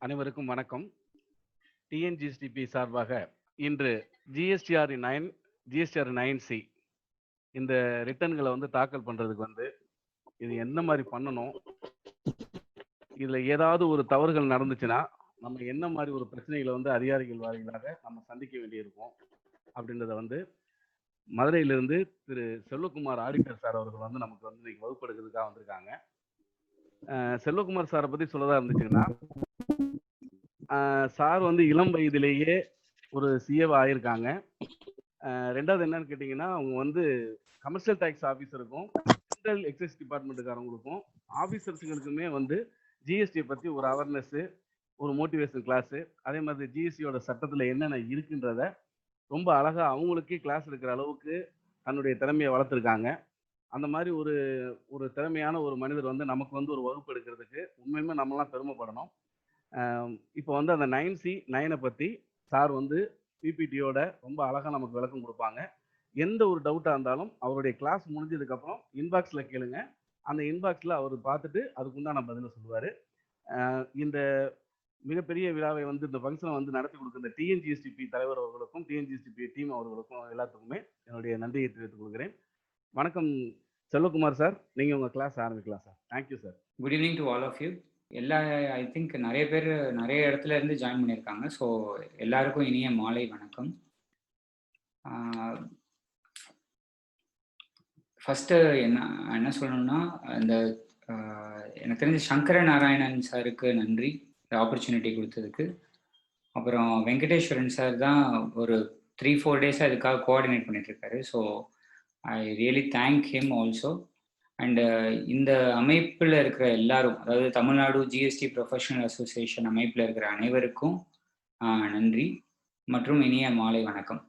அனைவருக்கும் வணக்கம். டிஎன்ஜிஎஸ்டிபி சார்பாக இன்று ஜிஎஸ்டிஆர் 9சி இந்த ரிட்டர்ன்களை தாக்கல் பண்றதுக்கு இது எந்த மாதிரி பண்ணணும், இதுல ஏதாவது ஒரு தவறுகள் நடந்துச்சுன்னா நம்ம என்ன மாதிரி ஒரு பிரச்சனைகளை அதிகாரிகள் வாரிகளாக நம்ம சந்திக்க வேண்டியிருக்கும் அப்படின்றத மதுரையிலிருந்து திரு செல்வகுமார் ஆடிட்டர் சார் அவர்கள் நமக்கு இன்னைக்கு வகுப்படுக்கிறதுக்காக வந்திருக்காங்க. செல்வகுமார் சாரை பத்தி சொல்லதா இருந்துச்சுங்கன்னா, சார் இளம் வயதிலேயே ஒரு சிஏவா ஆயிருக்காங்க. ரெண்டாவது என்னன்னு கேட்டீங்கன்னா, அவங்க கமர்ஷியல் டேக்ஸ் ஆஃபீஸருக்கும் சென்ட்ரல் எக்ஸைஸ் டிபார்ட்மெண்ட்டுக்காரங்களுக்கும் ஆஃபீஸர்ஸுங்களுக்குமே ஜிஎஸ்டியை பற்றி ஒரு அவேர்னஸ், ஒரு மோட்டிவேஷன் கிளாஸு, அதே மாதிரி ஜிஎஸ்டியோட சட்டத்தில் என்னென்ன இருக்குன்றத ரொம்ப அழகாக அவங்களுக்கே கிளாஸ் இருக்கிற அளவுக்கு தன்னுடைய திறமையை வளர்த்துருக்காங்க. அந்த மாதிரி ஒரு ஒரு திறமையான ஒரு மனிதர் நமக்கு ஒரு வகுப்பு எடுக்கிறதுக்கு உண்மையுமே நம்மலாம் பெருமைப்படணும். இப்போ அந்த 9C9 பற்றி சார் பிபிடியோட ரொம்ப அழகாக நமக்கு விளக்கம் கொடுப்பாங்க. எந்த ஒரு டவுட்டாக இருந்தாலும் அவருடைய கிளாஸ் முடிஞ்சதுக்கப்புறம் இன்பாக்ஸில் கேளுங்க. அந்த இன்பாக்ஸில் அவர் பார்த்துட்டு அதுக்குண்டான பதிலை சொல்லுவார். இந்த மிகப்பெரிய விழாவை இந்த ஃபங்க்ஷனை நடத்தி கொடுக்குற டிஎன்ஜிஎஸ்டிபி தலைவர் அவர்களுக்கும் டிஎன்ஜிஎஸ்டிபி டீம் அவர்களுக்கும் எல்லாத்துக்குமே என்னுடைய நன்றியை தெரிவித்துக் கொள்கிறேன். வணக்கம் செல்வகுமார் சார், நீங்கள் உங்கள் கிளாஸ் ஆரம்பிக்கலாம் sir. Thank you sir. Good evening to all of you. I think நிறைய பேர் நிறைய இடத்துல இருந்து ஜாயின் பண்ணியிருக்காங்க. ஸோ எல்லாருக்கும் இனிய மாலை வணக்கம். ஃபஸ்ட்டு என்ன சொல்லணும்னா, இந்த எனக்கு தெரிஞ்ச சங்கர நாராயணன் சாருக்கு நன்றி இந்த ஆப்பர்ச்சுனிட்டி கொடுத்ததுக்கு. அப்புறம் வெங்கடேஸ்வரன் சார் தான் ஒரு 3-4 டேஸாக இதுக்காக கோஆர்டினேட் பண்ணிட்டுருக்காரு. So I really thank him also. And இந்த அமைப்பில் இருக்கிற எல்லாரும், அதாவது தமிழ்நாடு ஜிஎஸ்டி ப்ரொஃபஷனல் அசோசியேஷன் அமைப்பில் இருக்கிற அனைவருக்கும் நன்றி மற்றும் இனிய மாலை வணக்கம்.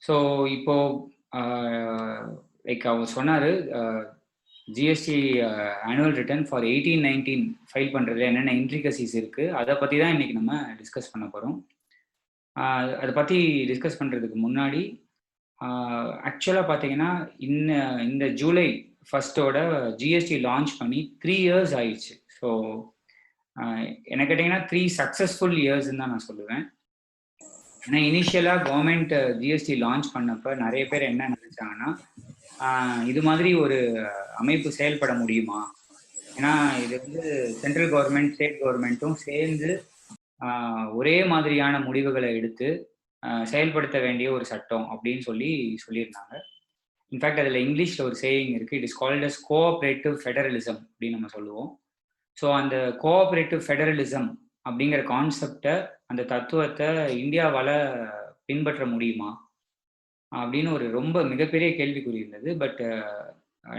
ஸோ இப்போ லைக் அவர் சொன்னார், GST annual return for 18-19 file பண்ணுறதுல என்னென்ன இன்ட்ரிகசிஸ் இருக்குது, அதை பற்றி தான் இன்றைக்கி நம்ம டிஸ்கஸ் பண்ண போகிறோம். அதை பற்றி டிஸ்கஸ் பண்ணுறதுக்கு முன்னாடி ஆக்சுவலாக பார்த்தீங்கன்னா இந்த ஜூலை 1 ஜிஎஸ்டி லான்ச் பண்ணி 3 இயர்ஸ் ஆயிடுச்சு. ஸோ என்ன கேட்டிங்கன்னா 3 சக்ஸஸ்ஃபுல் இயர்ஸ்ன்னு தான் நான் சொல்லுவேன். ஏன்னா இனிஷியலாக கவர்மெண்ட் ஜிஎஸ்டி லான்ச் பண்ணப்போ நிறைய பேர் என்ன நினச்சாங்கன்னா, இது மாதிரி ஒரு அமைப்பு செயல்பட முடியுமா, ஏன்னா இது சென்ட்ரல் கவர்மெண்ட் ஸ்டேட் கவர்மெண்ட்டும் சேர்ந்து ஒரே மாதிரியான முடிவுகளை எடுத்து செயல்படுத்த வேண்டிய ஒரு சட்டம் அப்படின்னு சொல்லியிருந்தாங்க. இன்ஃபேக்ட் அதில் இங்கிலீஷில் ஒரு சேயிங் இருக்குது, it is called as cooperative federalism அப்படின்னு நம்ம சொல்லுவோம். ஸோ அந்த கோஆப்ரேட்டிவ் ஃபெடரலிசம் அப்படிங்கிற கான்செப்டை, அந்த தத்துவத்தை இந்தியாவால் பின்பற்ற முடியுமா அப்படின்னு ஒரு ரொம்ப மிகப்பெரிய கேள்விக்குறி இருந்தது. பட்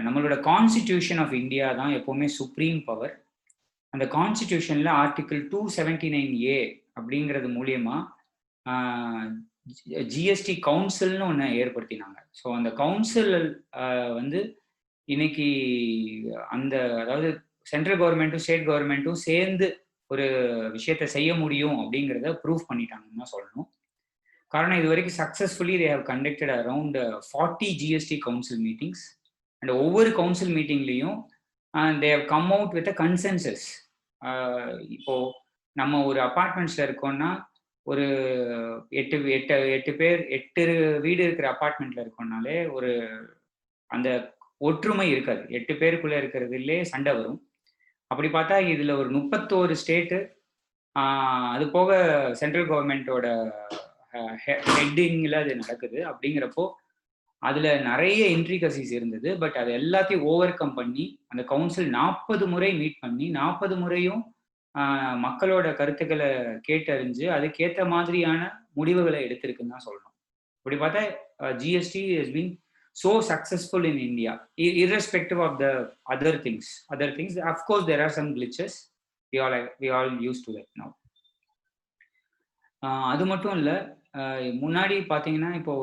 நம்மளோட கான்ஸ்டிடியூஷன் ஆஃப் இந்தியா தான் எப்போவுமே சுப்ரீம் பவர். அந்த கான்ஸ்டிடியூஷனில் ஆர்டிகிள் 279A அப்படிங்கிறது மூலியமா ஜிஎஸ்டி கவுன்சில்னு ஒன்று ஏற்படுத்தினாங்க. ஸோ அந்த கவுன்சில் இன்னைக்கு அதாவது சென்ட்ரல் கவர்மெண்ட்டும் ஸ்டேட் கவர்மெண்ட்டும் சேர்ந்து ஒரு விஷயத்தை செய்ய முடியும் அப்படிங்கிறத ப்ரூவ் பண்ணிட்டாங்கன்னு தான் சொல்லணும். காரணம், இது வரைக்கும் successfully they have conducted around 40 GST council meetings. And ஒவ்வொரு கவுன்சில் மீட்டிங்லேயும் they have come out with a consensus. இப்போது நம்ம ஒரு அப்பார்ட்மெண்ட்ஸில் இருக்கோம்னா, ஒரு 8 பேர் 8 வீடு இருக்கிற அப்பார்ட்மெண்ட்ல இருக்கோம்னாலே ஒரு அந்த ஒற்றுமை இருக்காது. 8 பேருக்குள்ள இருக்கிறதுலே சண்டை வரும். அப்படி பார்த்தா இதுல ஒரு 31 ஸ்டேட்டு, அது போக சென்ட்ரல் கவர்மெண்டோட ஹெட்டிங்ல அது நடக்குது. அப்படிங்கிறப்போ அதுல நிறைய இன்ட்ரிகசிஸ் இருந்தது. பட் அது எல்லாத்தையும் ஓவர் கம் பண்ணி அந்த கவுன்சில் 40 முறை மீட் பண்ணி 40 முறையும் மக்களோட கருத்துக்களை கேட்டறிஞ்சு அதுக்கேற்ற மாதிரியான முடிவுகளை எடுத்திருக்குன்னு தான் சொல்லணும். இப்படி பார்த்தா GST has been so successful in India, irrespective of the other things. Of course there are some glitches, we all used to that now. அது மட்டும் இல்லை, முன்னாடி பார்த்தீங்கன்னா இப்போ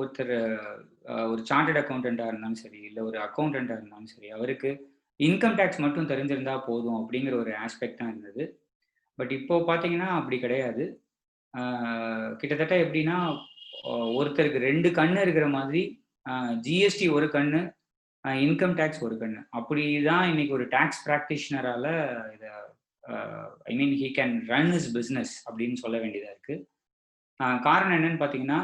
ஒரு சார்ட்டர்ட் அக்கௌண்டண்ட்டாக இருந்தாலும் சரி, இல்லை ஒரு அக்கௌண்டண்ட்டாக இருந்தாலும் சரி, அவருக்கு இன்கம் டேக்ஸ் மட்டும் தெரிஞ்சிருந்தா போதும் அப்படிங்கிற ஒரு ஆஸ்பெக்ட் தான் இருந்தது. பட் இப்போ பார்த்தீங்கன்னா அப்படி கிடையாது. கிட்டத்தட்ட எப்படின்னா, ஒருத்தருக்கு 2 கண்ணு இருக்கிற மாதிரி ஜிஎஸ்டி ஒரு கண்ணு, இன்கம் டேக்ஸ் ஒரு கண்ணு, அப்படி தான் இன்னைக்கு ஒரு டேக்ஸ் ப்ராக்டிஷனரால் இதை I mean he can run his business அப்படின்னு சொல்ல வேண்டியதாக இருக்கு. காரணம் என்னன்னு பார்த்தீங்கன்னா,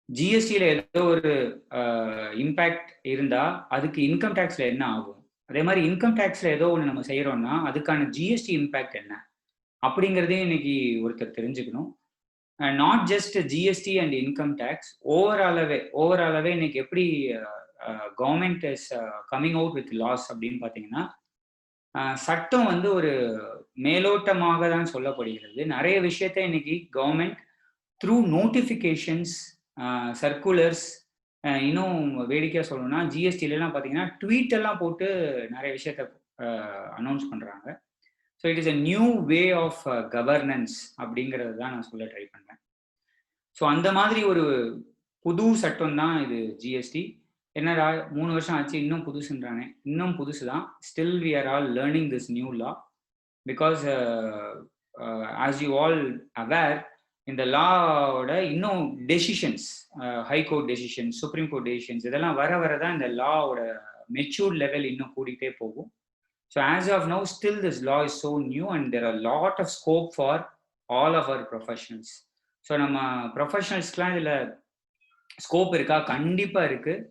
ஜிஎஸ்டியில் ஏதோ ஒரு இம்பேக்ட் இருந்தால் அதுக்கு இன்கம் டேக்ஸில் என்ன ஆகும், அதே மாதிரி இன்கம் டேக்ஸில் ஏதோ ஒன்று நம்ம செய்கிறோம்னா அதுக்கான ஜிஎஸ்டி இம்பேக்ட் என்ன அப்படிங்கிறதையும் இன்னைக்கு ஒருத்தர் தெரிஞ்சுக்கணும். Not just GST and income tax, ஓவராலாகவே இன்னைக்கு எப்படி government is coming out with laws அப்படின்னு பார்த்தீங்கன்னா, சட்டம் வந்து ஒரு மேலோட்டமாக தான் சொல்லப்படுகிறது. நிறைய விஷயத்த இன்னைக்கு கவர்மெண்ட் த்ரூ நோட்டிஃபிகேஷன்ஸ், சர்க்குலர்ஸ், இன்னும் வேடிக்கையாக சொல்லணும்னா ஜிஎஸ்டிலாம் பார்த்தீங்கன்னா ட்வீட் எல்லாம் போட்டு நிறைய விஷயத்த அனௌன்ஸ் பண்ணுறாங்க. So it is a new way of governance அப்படிங்கிறது தான் நான் சொல்ல ட்ரை பண்ணுறேன். ஸோ அந்த மாதிரி ஒரு புது சட்டம் தான் இது ஜிஎஸ்டி. என்னடா 3 வருஷம் ஆச்சு இன்னும் புதுசுன்றானே, இன்னும் புதுசு தான். Still we are all learning this new law because as you all aware, இந்த லாவோட இன்னும் decisions, high court decisions, supreme court decisions இதெல்லாம் வர தான் இந்த லாவோட மெச்சூர்ட் லெவல் இன்னும் கூடிட்டே போகும். So as of now, still this law is so new and there are a lot of scope for all of our professionals. So நம்ம ப்ரொஃபஷனல்ஸ்க்குலாம் இதில் scope இருக்கா? கண்டிப்பாக இருக்குது.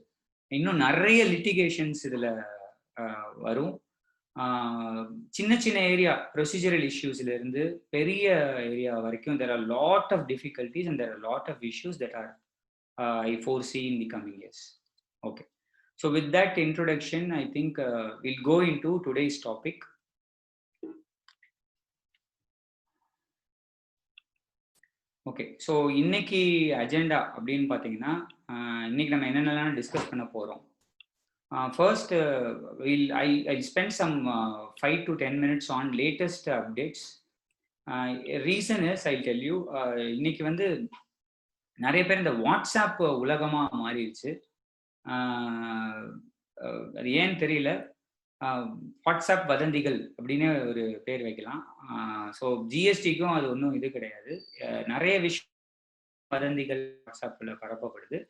இன்னும் நிறைய லிட்டிகேஷன்ஸ் இதில் வரும். சின்ன சின்ன ஏரியா ப்ரொசீஜரல் இஷ்யூஸ்லேருந்து பெரிய ஏரியா வரைக்கும் there are a lot of difficulties and there are a lot of issues that are I foresee in the coming years. Okay. So with that introduction, I think we'll go into today's topic. Okay, so இன்னைக்கு agenda அப்படின்னு பார்த்தீங்கன்னா, இன்னைக்கு நம்ம என்னென்னலாம் discuss பண்ண போகிறோம். First, I'll spend some 5 to 10 minutes on latest updates. Reason is, I'll tell you, இன்னைக்கு வந்து நிறைய பேர் இந்த வாட்ஸ்அப் உலகமாக மாறிடுச்சு. அது ஏன்னு தெரியல, வாட்ஸ்அப் வதந்திகள் அப்படின்னு ஒரு பேர் வைக்கலாம். ஸோ ஜிஎஸ்டிக்கும் அது ஒன்றும் இது கிடையாது. நிறைய விஷயம் வதந்திகள் வாட்ஸ்அப்பில் பரப்பப்படுது.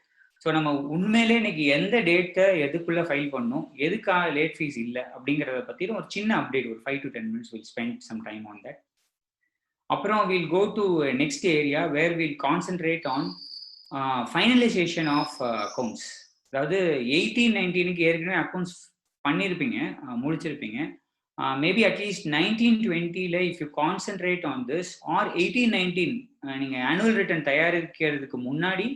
ஸோ நம்ம உண்மையிலே இன்னைக்கு எந்த டேட்டை எதுக்குள்ள ஃபைல் பண்ணணும், எதுக்காக லேட் ஃபீஸ் இல்லை அப்படிங்கிறத பற்றி ஒரு சின்ன அப்டேட், ஒரு 5 to 10 minutes we'll spend some time on that. அப்புறம் we'll go to next area where we'll concentrate on finalisation of accounts. அதாவது 18-19க்கு ஏற்கனவே அக்கௌண்ட்ஸ் பண்ணியிருப்பீங்க, முடிச்சிருப்பீங்க. மேபி அட்லீஸ்ட் 19-20ல if you concentrate on this, or 18-19 நீங்கள் ஆனுவல் ரிட்டர்ன் தயாரிக்கிறதுக்கு முன்னாடி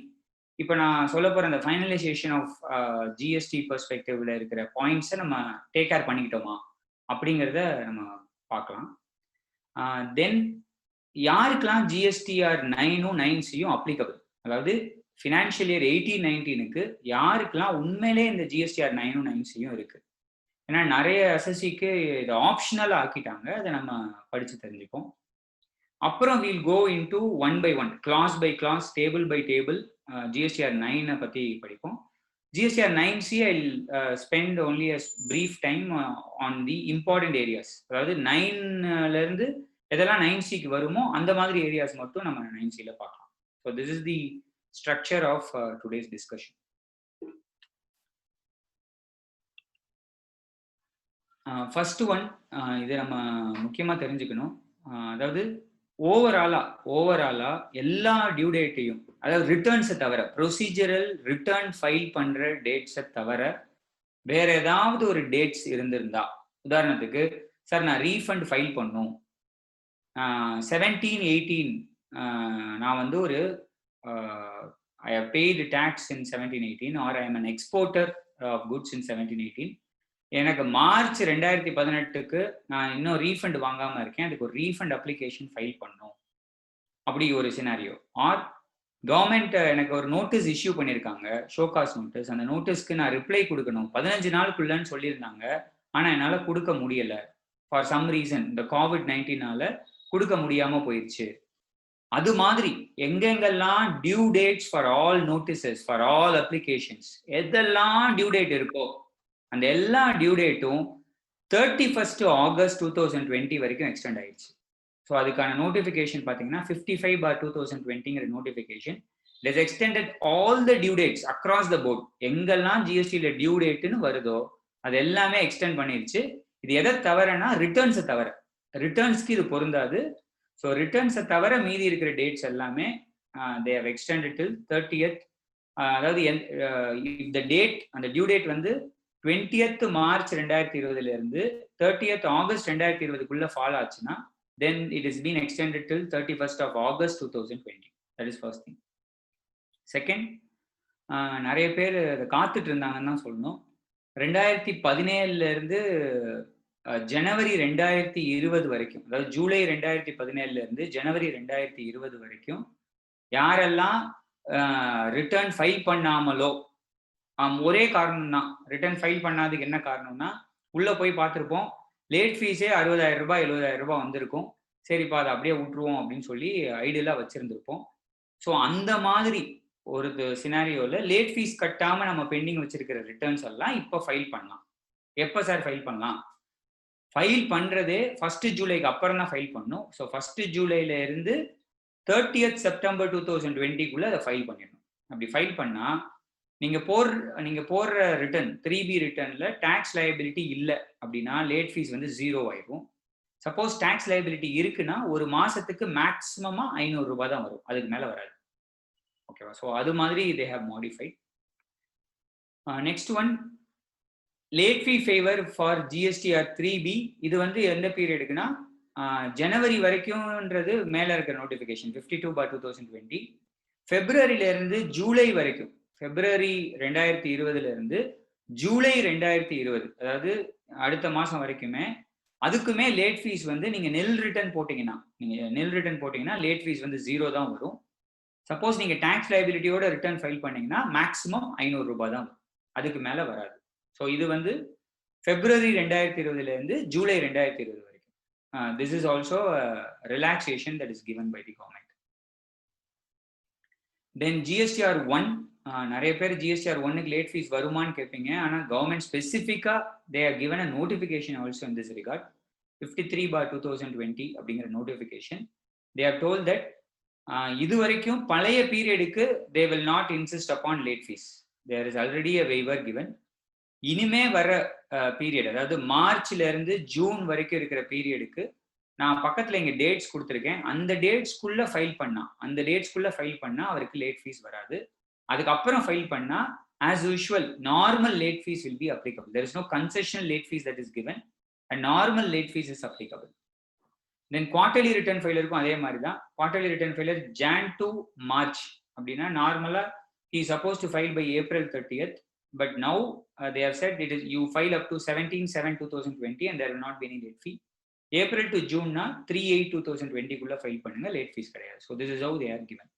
இப்போ நான் சொல்ல போகிற அந்த ஃபைனலைசேஷன் ஆஃப் ஜிஎஸ்டி பெர்ஸ்பெக்டிவ்ல இருக்கிற பாயிண்ட்ஸை நம்ம டேக் கேர் பண்ணிக்கிட்டோமா அப்படிங்கிறத நம்ம பார்க்கலாம். தென் யாருக்கெல்லாம் ஜிஎஸ்டிஆர் 9ம் 9Cயும் அப்ளிகபிள், அதாவது ஃபினான்ஷியல் இயர் 18-19க்கு யாருக்கெல்லாம் உண்மையிலே இந்த ஜிஎஸ்டிஆர் 9ம் 9Cயும் இருக்கு. ஏன்னா நிறைய எஸ்எஸ்சிக்கு இதை ஆப்ஷனலாக ஆக்கிட்டாங்க, அதை நம்ம படித்து தெரிஞ்சுப்போம். அப்புறம் we'll go into 1 by 1, class by class, table by table GSTR 9 பற்றி படிப்போம். GSTR 9C I spend only a brief time on the important areas. அதாவது 9லேருந்து எதெல்லாம் 9Cக்கு வருமோ அந்த மாதிரி ஏரியாஸ் மட்டும் நம்ம 9Cல பார்க்கலாம். So this is the structure of today's discussion. First one, இதை நம்ம முக்கியமாக தெரிஞ்சுக்கணும். அதாவது ஓவராலா எல்லா டியூ டேட்டையும், அதாவது ரிட்டர்ன்ஸை தவிர, ப்ரொசீஜரல் ரிட்டர்ன் ஃபைல் பண்ணுற டேட்ஸை தவிர வேற ஏதாவது ஒரு டேட்ஸ் இருந்திருந்தா, உதாரணத்துக்கு சார் நான் ரீஃபண்ட் ஃபைல் பண்ணும் 17-18, நான் வந்து ஒரு I have paid tax in 17-18 or I am an exporter of goods in 17-18. எனக்கு மார்ச் 2018க்கு நான் இன்னும் ரீஃபண்ட் வாங்காமல் இருக்கேன், அதுக்கு ஒரு ரீஃபண்ட் அப்ளிகேஷன் ஃபைல் பண்ணணும் அப்படி ஒரு சினாரியோ. ஆர் கவர்மெண்ட் எனக்கு ஒரு நோட்டீஸ் இஷ்யூ பண்ணியிருக்காங்க, ஷோகாஸ் நோட்டீஸ். அந்த நோட்டீஸ்க்கு நான் ரிப்ளை கொடுக்கணும், 15 நாளுக்குள்ளன்னு சொல்லியிருந்தாங்க. ஆனால் என்னால் கொடுக்க முடியலை, ஃபார் சம் ரீசன் இந்த COVID-19னால கொடுக்க முடியாமல் போயிடுச்சு. அது மாதிரி எங்கெங்கெல்லாம் due dates for all notices, for all applications, எதெல்லாம் டியூ டேட் இருக்கோ அந்த எல்லா டியூ டேட்டும் 31 ஆகஸ்ட் 2020 வரைக்கும் எக்ஸ்டெண்ட் ஆயிடுச்சு. ஸோ அதுக்கான நோட்டிஃபிகேஷன் பார்த்தீங்கன்னா 55/2020ங்கிற notification. It is extended all the due dates across the board. எங்கெல்லாம் ஜிஎஸ்டியில் டியூ டேட்டுன்னு வருதோ அது எல்லாமே எக்ஸ்டெண்ட் பண்ணிடுச்சு. இது எதை தவிரனா ரிட்டர்ன்ஸை தவிர. ரிட்டர்ன்ஸ்க்கு இது பொருந்தாது. ஸோ ரிட்டர்ன்ஸை தவிர மீதி இருக்கிற டேட்ஸ் எல்லாமே they have extended till 30th. அதாவது இந்த டேட், அந்த டியூ டேட் வந்து 20th மார்ச் 2020 இருந்து 30th ஆகஸ்ட் 2020க்குள்ள ஃபால் ஆச்சுன்னா then it is been extended till 31st of August 2020. That is first thing. Second, நிறைய பேர் அதை காத்துட்டு இருந்தாங்கன்னு தான் சொல்லணும். 2017 இருந்து ஜனவரி 2020 வரைக்கும், அதாவது ஜூலை 2017 இருந்து ஜனவரி 2020 வரைக்கும் யாரெல்லாம் ரிட்டர்ன் ஃபைல் பண்ணாமலோ, ஒரே காரணம் தான். ரிட்டர்ன் ஃபைல் பண்ணாததுக்கு என்ன காரணம்னா, உள்ள போய் பார்த்துருப்போம், லேட் ஃபீஸே 60,000 ரூபாய் 70,000 ரூபாய் வந்திருக்கும். சரிப்பா அதை அப்படியே விட்டுருவோம் அப்படின்னு சொல்லி ஐடியலாக வச்சிருந்திருப்போம். ஸோ அந்த மாதிரி ஒரு சினாரியோவில் லேட் ஃபீஸ் கட்டாம நம்ம பெண்டிங் வச்சிருக்கிற ரிட்டர்ன்ஸ் எல்லாம் இப்போ ஃபைல் பண்ணலாம். எப்போ சார் ஃபைல் பண்ணலாம்? ஃபைல் பண்றதே 1 ஜூலைக்கு அப்புறம் தான் ஃபைல் பண்ணணும். ஸோ 1 ஜூலைல இருந்து 30th செப்டம்பர் 2020க்குள்ள அதை ஃபைல் பண்ணிடணும். அப்படி ஃபைல் பண்ணா நீங்க போடுற ரிட்டர்ன் 3B ரிட்டர்ன்ல டாக்ஸ் லயபிலிட்டி இல்லை அப்படின்னா லேட் ஃபீஸ் வந்து 0 ஆயிடும். சப்போஸ் டாக்ஸ் லயபிலிட்டி இருக்குன்னா ஒரு மாசத்துக்கு மேக்ஸிமமா 500 ரூபாய் தான் வரும், அதுக்கு மேல வராது. ஓகேவா? ஸோ அது மாதிரி they have modified. Next one, late fee favour for GSTR 3B. இது வந்து எந்த பீரியடுக்குன்னா ஜனவரி வரைக்கும்ன்றது மேல இருக்கிற நோட்டிஃபிகேஷன் 52/2020. பிப்ரவரியில இருந்து ஜூலை வரைக்கும், பிப்ரவரி 2020 இருந்து ஜூலை 2020, அதாவது அடுத்த மாசம் வரைக்குமே, அதுக்குமே லேட் ஃபீஸ் வந்து நீங்க நில் ரிட்டர்ன் போட்டீங்கன்னா லேட் ஃபீஸ் வந்து 0 தான் வரும். சப்போஸ் நீங்க டாக்ஸ் லைபிலிட்டியோட ரிட்டர்ன் ஃபைல் பண்ணீங்கன்னா மேக்ஸிமம் 500 ரூபாய் தான் வரும், அதுக்கு மேல வராது. ஸோ இது வந்து பிப்ரவரி 2020 இருந்து ஜூலை 2020 வரைக்கும். This is also a relaxation that is given by the government. Then GSTR 1, நிறைய பேர் GSTR 1க்கு லேட் ஃபீஸ் வருமானு கேட்பீங்க. ஆனால் கவர்மெண்ட் ஸ்பெசிஃபிக்கா they have given a notification also in this regard, 53/2020 அப்படிங்கிற notification. They have told that இது வரைக்கும் பழைய பீரியடுக்கு they will not insist upon late fees. There is already a waiver given. இனிமே வர பீரியட், அதாவது மார்ச்ல இருந்து ஜூன் வரைக்கும் இருக்கிற பீரியடுக்கு நான் பக்கத்துல இங்க டேட்ஸ் கொடுத்துருக்கேன். அந்த டேட்ஸ்குள்ள ஃபைல் பண்ணா அவருக்கு லேட் ஃபீஸ் வராது. அதுக்கப்புறம் ஃபைல் பண்ணா as usual normal late fees will be applicable. There is no concessional late fees that is given, and normal late fees is applicable. Then quarterly return filer க்கும் அதே மாதிரி தான். quarterly return filer Jan to March அப்படின்னா நார்மலா he is supposed to file by April 30th, but now they have said it is you file up to 17/7/2020 and there will not be any late fee. April to June na 3/8/2020 குள்ள file பண்ணுங்க, late fee கிடையாது. So this is how they are given.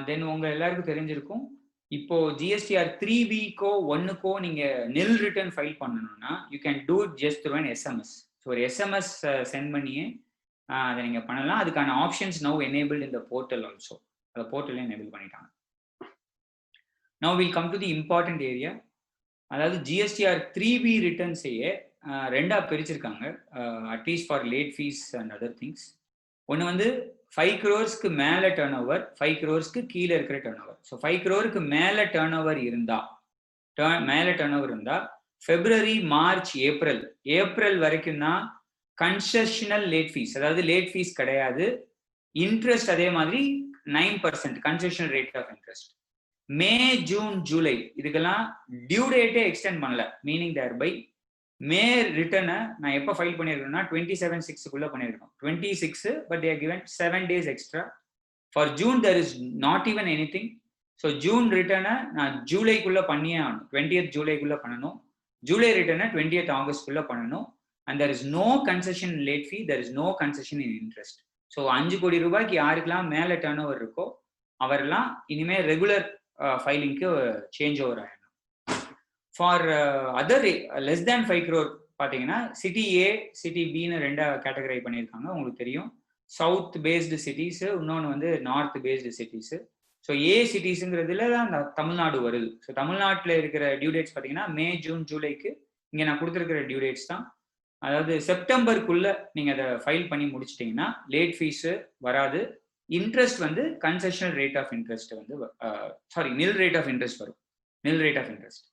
Then உங்க எல்லாருக்கும் தெரிஞ்சிருக்கும், இப்போ GSTR 3B-க்கோ 1க்கோ நீங்க நில் return file பண்ணணும்னா you can do it just through an SMS. So ஒரு SMS சென்ட் பண்ணியே அதை நீங்க பண்ணலாம். அதுக்கான options now enabled in the portal also. அந்த போர்ட்டலே எனேபிள் பண்ணிட்டாங்க. Now we'll come to the important area. அதாவது GSTR 3B ரிட்டர்ன்ஸையே ரெண்டா பிரிச்சிருக்காங்க, at least for late fees and other things. ஒன்று வந்து 5 crores மேலே டர்ன் ஓவர், 5 crores கீழே இருக்கிற டர்ன் ஓவர். ஸோ 5 crores மேலே டர்ன் ஓவர் இருந்தா பிப்ரவரி, மார்ச், ஏப்ரல் வரைக்கும் தான் கன்செஷனல் லேட் ஃபீஸ், அதாவது லேட் ஃபீஸ் கிடையாது. இன்ட்ரெஸ்ட் அதே மாதிரி 9% concessional rate of interest. May, June, July இதுக்கெல்லாம் டியூ டேட்டே எக்ஸ்டெண்ட் பண்ணல. மீனிங் தேர் பை மே ரிட்டர்னை நான் எப்போ ஃபைல் பண்ணியிருக்கேன்னா 27/6 பண்ணியிருக்கோம், 26, but they are given 7 days extra. For June there is not even anything. So June ரிட்டர்னை நான் ஜூலைக்குள்ள பண்ணியே ஆகணும், 20th ஜூலைக்குள்ள பண்ணணும். ஜூலை ரிட்டர்னை 20th ஆகஸ்ட்குள்ள பண்ணணும். And there is no concession in late fee, there is no concession in interest. So 5 கோடி ரூபாய்க்கு யாருக்கெல்லாம் மேலே டர்ன் ஓவர் இருக்கோ அவரெல்லாம் இனிமே ரெகுலர் ஃபைலிங்க்கு சேஞ்ச் ஓவர் ஆகிடும். For other less than 5 crore பார்த்தீங்கன்னா சிட்டி ஏ, சிட்டி பின்னு ரெண்டா கேட்டகரை பண்ணியிருக்காங்க. உங்களுக்கு தெரியும், சவுத் பேஸ்டு சிட்டிஸு, இன்னொன்று வந்து நார்த் பேஸ்டு சிட்டிஸு. ஸோ ஏ சிட்டிஸுங்கிறதுல தான் தமிழ்நாடு வருது. ஸோ தமிழ்நாட்டில் இருக்கிற டியூ டேட்ஸ் பார்த்தீங்கன்னா மே, ஜூன், ஜூலைக்கு இங்கே நான் கொடுத்துருக்கிற டியூ டேட்ஸ் தான். அதாவது செப்டம்பருக்குள்ள நீங்கள் அதை ஃபைல் பண்ணி முடிச்சிட்டிங்கன்னா லேட் ஃபீஸு வராது. இன்ட்ரெஸ்ட் வந்து கன்செஷனல் ரேட் ஆஃப் இன்ட்ரெஸ்ட் வந்து நில் ரேட் ஆஃப் இன்ட்ரெஸ்ட் வரும். நில் ரேட் ஆஃப் இன்ட்ரெஸ்ட்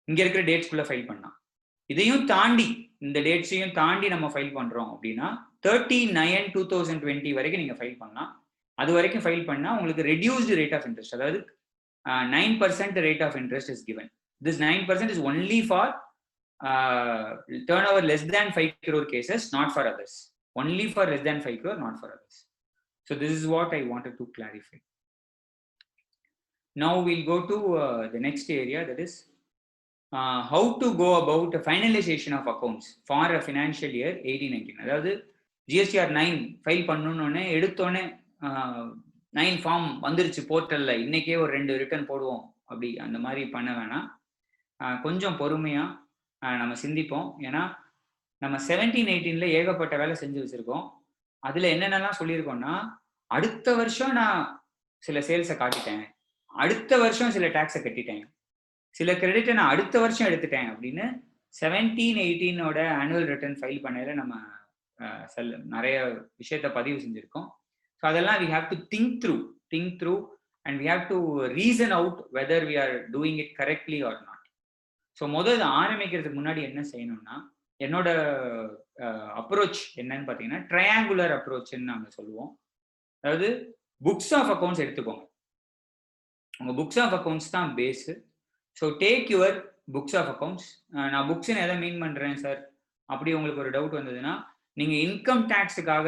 இங்கே இருக்கிற டேட்ஸ்குள்ளே ஃபைல் பண்ணலாம். இதையும் தாண்டி இந்த டேட்ஸையும் தாண்டி நம்ம ஃபைல் பண்றோம் அப்படின்னா 30/9/2020 வரைக்கும் நீங்க ஃபைல் பண்ணலாம். அது வரைக்கும் ஃபைல் பண்ணா உங்களுக்கு ரெடியூஸ்டு ரேட் ஆஃப் இன்ட்ரெஸ்ட், அதாவது 9% rate of interest is given. This 9% is only for turnover less than 5 crore cases, not for others. Only for less than 5 crore, not for others. So this is what I wanted to clarify. Now we'll go to the next area, that is how to go about a finalization of accounts for a financial year 18-19. அதாவது GSTR 9 file பண்ணணும்னு எடுத்தோன்னே 9 form வந்துருச்சு போர்ட்டல்ல, இன்னைக்கே ஒரு 2 return போடுவோம் அப்படி அந்த மாதிரி பண்ண வேணாம். கொஞ்சம் பொறுமையா நம்ம சிந்திப்போம். ஏன்னா நம்ம 17-18ல ஏகப்பட்ட வேலை செஞ்சு வச்சிருக்கோம். அதுல என்னென்னலாம் சொல்லியிருக்கோம்னா, அடுத்த வருஷம் நான் சில சேல்ஸை காட்டிட்டேன், அடுத்த வருஷம் சில டாக்ஸை கட்டிட்டேன், சில கிரெடிட்டை நான் அடுத்த வருஷம் எடுத்துட்டேன் அப்படின்னு 17-18ஓட ஆனுவல் ரிட்டர்ன் ஃபைல் பண்ணையில நம்ம நிறைய விஷயத்த பதிவு செஞ்சிருக்கோம். ஸோ அதெல்லாம் we have to think through and we have to reason out whether we are doing it correctly or not. So முதல்ல ஆரம்பிக்கிறதுக்கு முன்னாடி என்ன செய்யணும்னா, என்னோட அப்ரோச் என்னன்னு பார்த்தீங்கன்னா ட்ரையாங்குலர் அப்ரோச்ன்னு நாங்கள் சொல்லுவோம். அதாவது புக்ஸ் ஆஃப் அக்கௌண்ட்ஸ் எடுத்துக்கோங்க. உங்கள் புக்ஸ் ஆஃப் அக்கௌண்ட்ஸ் தான் base. So take your books of accounts. நான் புக்ஸ்ன்னு எதை மீன் பண்ணுறேன் சார் அப்படி உங்களுக்கு ஒரு டவுட் வந்ததுன்னா, நீங்கள் இன்கம் டேக்ஸுக்காக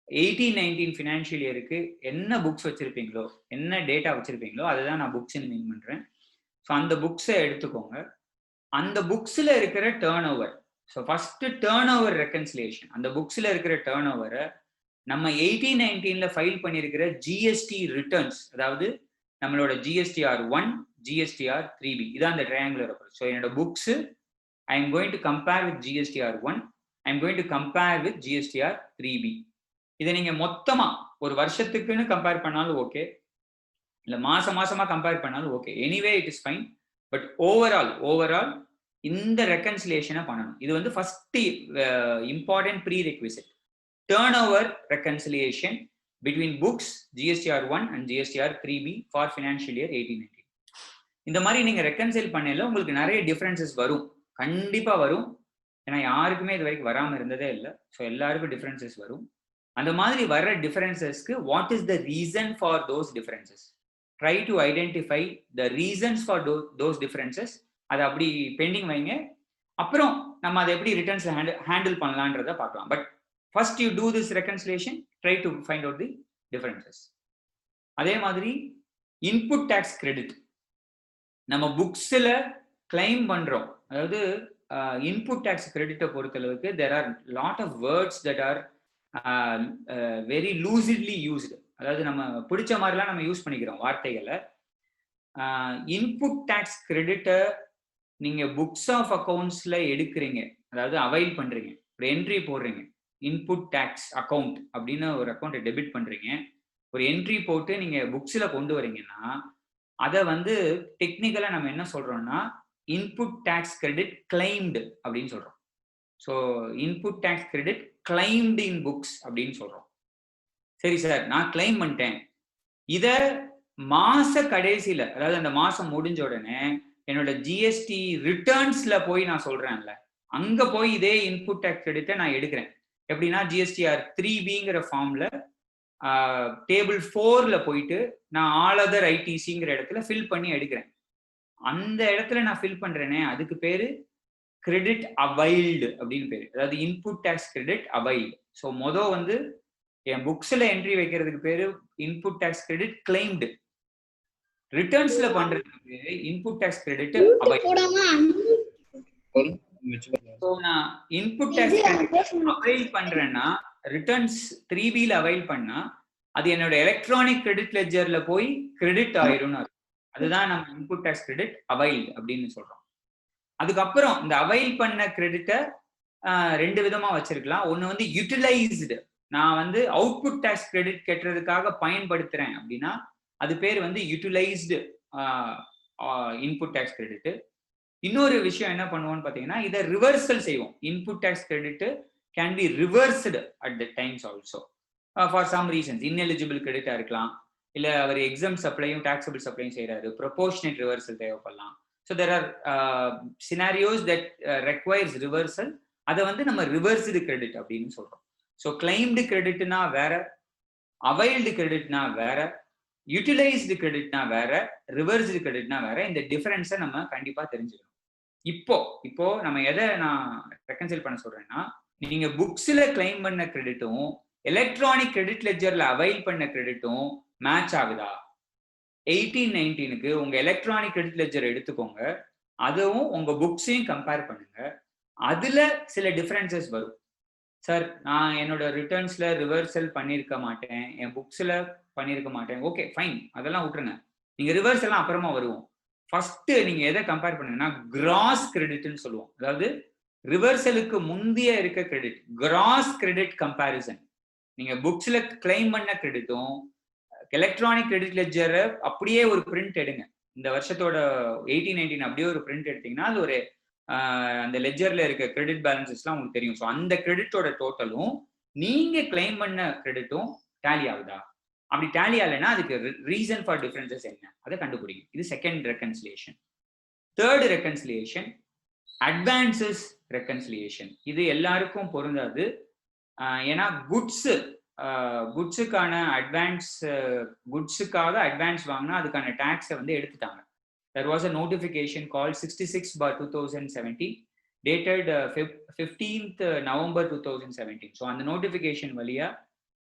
18-19 ஃபினான்ஷியல் இயருக்கு என்ன புக்ஸ் வச்சிருப்பீங்களோ, என்ன டேட்டா வச்சிருப்பீங்களோ அதுதான் நான் புக்ஸ்ன்னு மீன் பண்ணுறேன். ஸோ அந்த புக்ஸை எடுத்துக்கோங்க. அந்த புக்ஸில் இருக்கிற turn over, so first turn over reconciliation, அந்த புக்ஸில் இருக்கிற டேர்ன் ஓவரை நம்ம 18-19ல ஃபைல் பண்ணியிருக்கிற ஜிஎஸ்டி ரிட்டர்ன்ஸ், அதாவது நம்மளோட GSTR 1, GSTR 3B, இதான் அந்த ட்ரையாங்குலர் அப்ரோச். ஸோ என்னோட books I am going to compare with GSTR 1, I am going to compare with GSTR 3B. இதை நீங்க மொத்தமா ஒரு வருஷத்துக்குன்னு கம்பேர் பண்ணாலும் ஓகே, இல்லை மாசமா கம்பேர் பண்ணாலும் okay, anyway it is fine. But overall இந்த ரெக்கன்சிலேஷனை பண்ணணும். இது வந்து first important prerequisite, turnover reconciliation between books GSTR 1 and GSTR 3B for financial year 18-19. இந்த மாதிரி நீங்க ரெக்கன்சைல் பண்ணல உங்களுக்கு நிறைய டிஃபரன்சஸ் வரும், கண்டிப்பா வரும். ஏன்னா யாருக்குமே இது வரைக்கும் வராம இருந்ததே இல்லை. ஸோ எல்லாருக்கும் டிஃபரன்சஸ் வரும். அந்த மாதிரி வர்ற டிஃபரன்சஸ்க்கு what is the reason for those differences, try to identify the reasons for those differences. அதை அப்படி பெண்டிங் வைங்க. அப்புறம் நம்ம அதை எப்படி ரிட்டர்ன்ஸ்ல ஹேண்டில் பண்ணலான்றத பார்க்கலாம். But first you do this reconciliation, try to find out the differences. அதே மாதிரி input tax credit நம்ம புக்ஸ்ல கிளைம் பண்றோம். அதாவது input tax credit பொறுத்தளவுக்கு there are lot of words that are very loosely used. அதாவது நம்ம பிடிச்ச மாதிரிலாம் நம்ம யூஸ் பண்ணிக்கிறோம் வார்த்தைகளை. இன்புட் டேக்ஸ் கிரெடிட்டை நீங்க புக்ஸ் ஆஃப் அக்கௌண்ட்ஸ்ல எடுக்கிறீங்க, அதாவது அவைல் பண்றீங்க, ஒரு என்ட்ரி போடுறீங்க, இன்புட் டேக்ஸ் அக்கௌண்ட் அப்படின்னு ஒரு அக்கௌண்ட்டை டெபிட் பண்றீங்க, ஒரு என்ட்ரி போட்டு நீங்க புக்ஸ்ல கொண்டு வரீங்கன்னா அதை வந்து டெக்னிக்கலா நம்ம என்ன சொல்றோம்னா இன்புட் டேக்ஸ் கிரெடிட் கிளைம்டு அப்படின்னு சொல்றோம். So input tax credit claimed in books அப்படின்னு சொல்றோம். சரி சார், நான் கிளைம் பண்ணிட்டேன், இத மாச கடைசியில, அதாவது அந்த மாசம் முடிஞ்ச உடனே என்னோட ஜிஎஸ்டி ரிட்டர்ன்ஸ்ல போய் நான் சொல்றேன்ல, அங்க போய் இதே இன்புட் டேக்ஸ் கிரெடிட்டை நான் எடுக்கிறேன். எப்படின்னா GSTR 3Bங்கிற ஃபார்ம்ல டேபிள் 4ல போயிட்டு நான் ஆல் அதர் ஐடிசிங்கிற இடத்துல ஃபில் பண்ணி எடுக்கிறேன். அந்த இடத்துல நான் ஃபில் பண்றேனே அதுக்கு பேரு கிரெடிட் அவைல்டு அப்படின்னு பேரு, அதாவது input tax credit availed. So வந்து என் புக்ஸ்ல என்ட்ரி வைக்கிறதுக்கு பேரு இன்புட் டேக்ஸ் கிரெடிட் கிளைம்டு, ரிட்டர்ன்ஸ்ல பண்றதுக்கு பேரு input tax credit availed. So நான் இன்புட் டேக்ஸ் அவைல் பண்றேன்னா ரிட்டர்ன்ஸ் 3Bல அவைல் பண்ணா அது என்னோட எலக்ட்ரானிக் கிரெடிட் லெட்ஜர்ல போய் கிரெடிட் ஆயிரும். அதுதான் நம்ம இன்புட் டேக்ஸ் கிரெடிட் அவைல் அப்படின்னு சொல்றோம். அதுக்கப்புறம் இந்த அவைல் பண்ண கிரெடிட்டை 2 விதமா வச்சிருக்கலாம். ஒன்னு வந்து யூட்டிலைஸ்டு, நான் வந்து அவுட்புட் டேக்ஸ் கிரெடிட் கட்டுறதுக்காக பயன்படுத்துறேன் அப்படின்னா அது பேர் வந்து யூட்டிலைஸ்டு இன்புட் டேக்ஸ் கிரெடிட். இன்னொரு விஷயம் என்ன பண்ணுவோம்னு பார்த்தீங்கன்னா இதை ரிவர்சல் செய்வோம். Input tax credit can be reversed at the times also for some reasons. ineligible credit இருக்கலாம், இல்ல அவர் எக்ஸாம் சப்ளையும் டாக்ஸபிள் சப்ளையும் செய்யறாரு, ப்ரொபோர்ஷனேட் ரிவர்சல் தேவைப்படலாம். So there are scenarios that requires reversal. அதை வந்து நம்ம ரிவர்ஸ்டு கிரெடிட் அப்படின்னு சொல்றோம். ஸோ கிளைம்டு கிரெடிட்னா வேற, அவைல்டு கிரெடிட்னா வேற, யூட்டிலைஸ்டு கிரெடிட்னா வேற, ரிவர்ஸ்டு கிரெடிட்னா வேற. இந்த டிஃபரன்ஸை நம்ம கண்டிப்பா தெரிஞ்சுக்கணும். இப்போ நம்ம எதை நான் ரெக்கன்சைல் பண்ண சொல்றேன்னா, நீங்க புக்ஸ்ல கிளைம் பண்ண கிரெடிட்டும் எலக்ட்ரானிக் கிரெடிட் லெட்ஜர்ல அவைல் பண்ண கிரெடிட்டும் மேட்ச் ஆகுதா? 18-19க்கு உங்க எலக்ட்ரானிக் கிரெடிட் லெட்ஜர் எடுத்துக்கோங்க, அதுவும் உங்க புக்ஸையும் கம்பேர் பண்ணுங்க. அதுல சில டிஃபரன்சஸ் வரும். சார், நான் என்னோட ரிட்டர்ன்ஸ்ல ரிவர்சல் பண்ணியிருக்க மாட்டேன், என் புக்ஸ்ல பண்ணியிருக்க மாட்டேன். ஓகே ஃபைன், அதெல்லாம் விட்டுருங்க. நீங்க ரிவர்ஸ் எல்லாம் அப்புறமா வருவோம். ஃபர்ஸ்ட் நீங்க எதை கம்பேர் பண்ணுங்கன்னா கிராஸ் கிரெடிட்னு சொல்லுவோம். அதாவது ரிவர்சலுக்கு முந்தைய இருக்க கிரெடிட், கிராஸ் கிரெடிட் கம்பேரிசன். நீங்க புக்ஸ்ல கிளைம் பண்ண கிரெடிட்டும் எலக்ட்ரானிக் கிரெடிட் லெட்ஜரை அப்படியே ஒரு பிரிண்ட் எடுங்க. இந்த வருஷத்தோட 18-19 அப்படியே ஒரு பிரிண்ட் எடுத்தீங்கன்னா அது ஒரு அந்த லெட்ஜர்ல இருக்க கிரெடிட் பேலன்சஸ்லாம் உங்களுக்கு தெரியும். ஸோ அந்த கிரெடிட்டோட டோட்டலும் நீங்க கிளைம் பண்ண கிரெடிட்டும் டேலி ஆகுதா? அப்படி டேலி ஆகலைன்னா அதுக்கு ரீசன் ஃபார் டிஃபரன்சஸ் என்ன, அதை கண்டுபிடிங்க. இது second reconciliation. Third reconciliation advances reconciliation. இது எல்லாருக்கும் பொருந்தாது. ஏன்னா குட்ஸுக்கான அட்வான்ஸ், குட்ஸுக்காக அட்வான்ஸ் வாங்கினா அதுக்கான டேக்ஸை வந்து எடுத்துட்டாங்க. There was a notification called 66/2017 dated 15th November 2017. So அந்த நோட்டிஃபிகேஷன் வழியா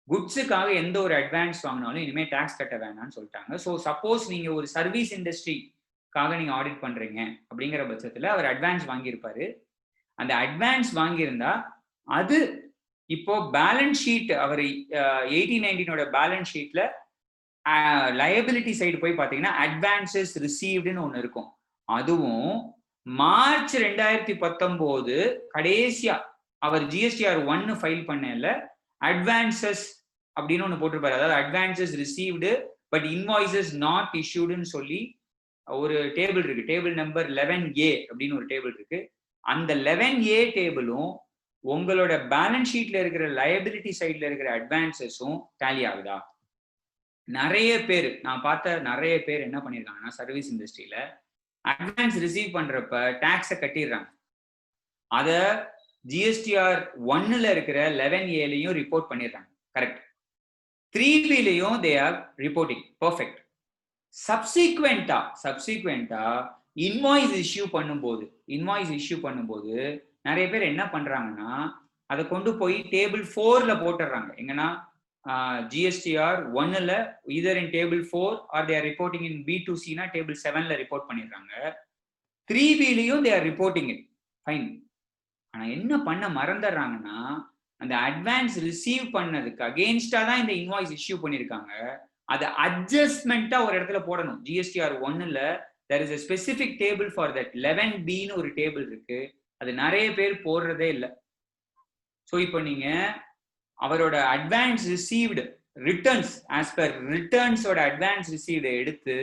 குட்ஸுக்காக எந்த ஒரு அட்வான்ஸ் வாங்கினாலும் இனிமேல் டேக்ஸ் கட்ட வேணாம்னு சொல்லிட்டாங்க. ஸோ சப்போஸ் நீங்க ஒரு சர்வீஸ் இண்டஸ்ட்ரிக்காக நீங்க ஆடிட் பண்றீங்க அப்படிங்கிற பட்சத்தில் அவர் அட்வான்ஸ் வாங்கியிருப்பாரு. அந்த அட்வான்ஸ் வாங்கியிருந்தா அது இப்போ பேலன்ஸ் ஷீட், அவர் 18-19 பேலன்ஸ் ஷீட்ல லயபிலிட்டி சைடு போய் பார்த்தீங்கன்னா அட்வான்சஸ் ரிசீவ்டுன்னு ஒன்று இருக்கும். அதுவும் மார்ச் 2019 கடைசியா அவர் GSTR 1 ஃபைல் பண்ணல அட்வான்சஸ் அப்படின்னு ஒன்று போட்டிருப்பாரு. அதாவது advances received but invoices not இஷ்யூடுன்னு சொல்லி ஒரு டேபிள் இருக்கு. டேபிள் நம்பர் 11A அப்படின்னு ஒரு டேபிள் இருக்கு. அந்த 11A டேபிளும் உங்களோட பேலன்ஸ் ஷீட்ல இருக்கிற லயபிலிட்டி சைட்ல இருக்கிற அட்வான்சஸும் டேலி ஆகுதா? நிறைய பேர், நான் பார்த்த நிறைய பேர் என்ன பண்ணிருக்காங்கன்னா சர்வீஸ் இண்டஸ்ட்ரியில அட்வான்ஸ் ரிசீவ் பண்றப்ப டாக்ஸை கட்டிடுறாங்க. அத GSTR 1ல இருக்கிற 11A ரிப்போர்ட் பண்ணிடுறாங்க. கரெக்ட். 3Bலையும் they are reporting. பர்ஃபெக்ட். சப்சிக்வெண்டா இன்வாய்ஸ் இஷ்யூ பண்ணும்போது நிறைய பேர் என்ன பண்றாங்கன்னா அதை கொண்டு போய் டேபிள் 4ல போட்டுடுறாங்க. எங்கன்னா GSTR 1ல either in table 4 or they are reporting in B2C na table 7ல ரிப்போர்ட் பண்ணிடுறாங்க. 3Bலையும் they are reporting it. Fine. ஆனா என்ன பண்ண மறந்துடுறாங்கன்னா அந்த அட்வான்ஸ் ரிசீவ் பண்ணதுக்கு அகெயின்ஸ்டா தான் இந்த இன்வாய்ஸ் இஷ்யூ பண்ணிருக்காங்க. அது அட்ஜஸ்ட்மெண்டா ஒரு இடத்துல போடணும். GSTR 1ல there is a specific table for that. 11Bன்னு ஒரு டேபிள் இருக்கு. அது நிறைய பேர் போடுறதே இல்லை. ஸோ இப்போ நீங்க அவரோட advance received returns as per ரிட்டர்ன்ஸோட அட்வான்ஸ் ரிசீவ்டு எடுத்து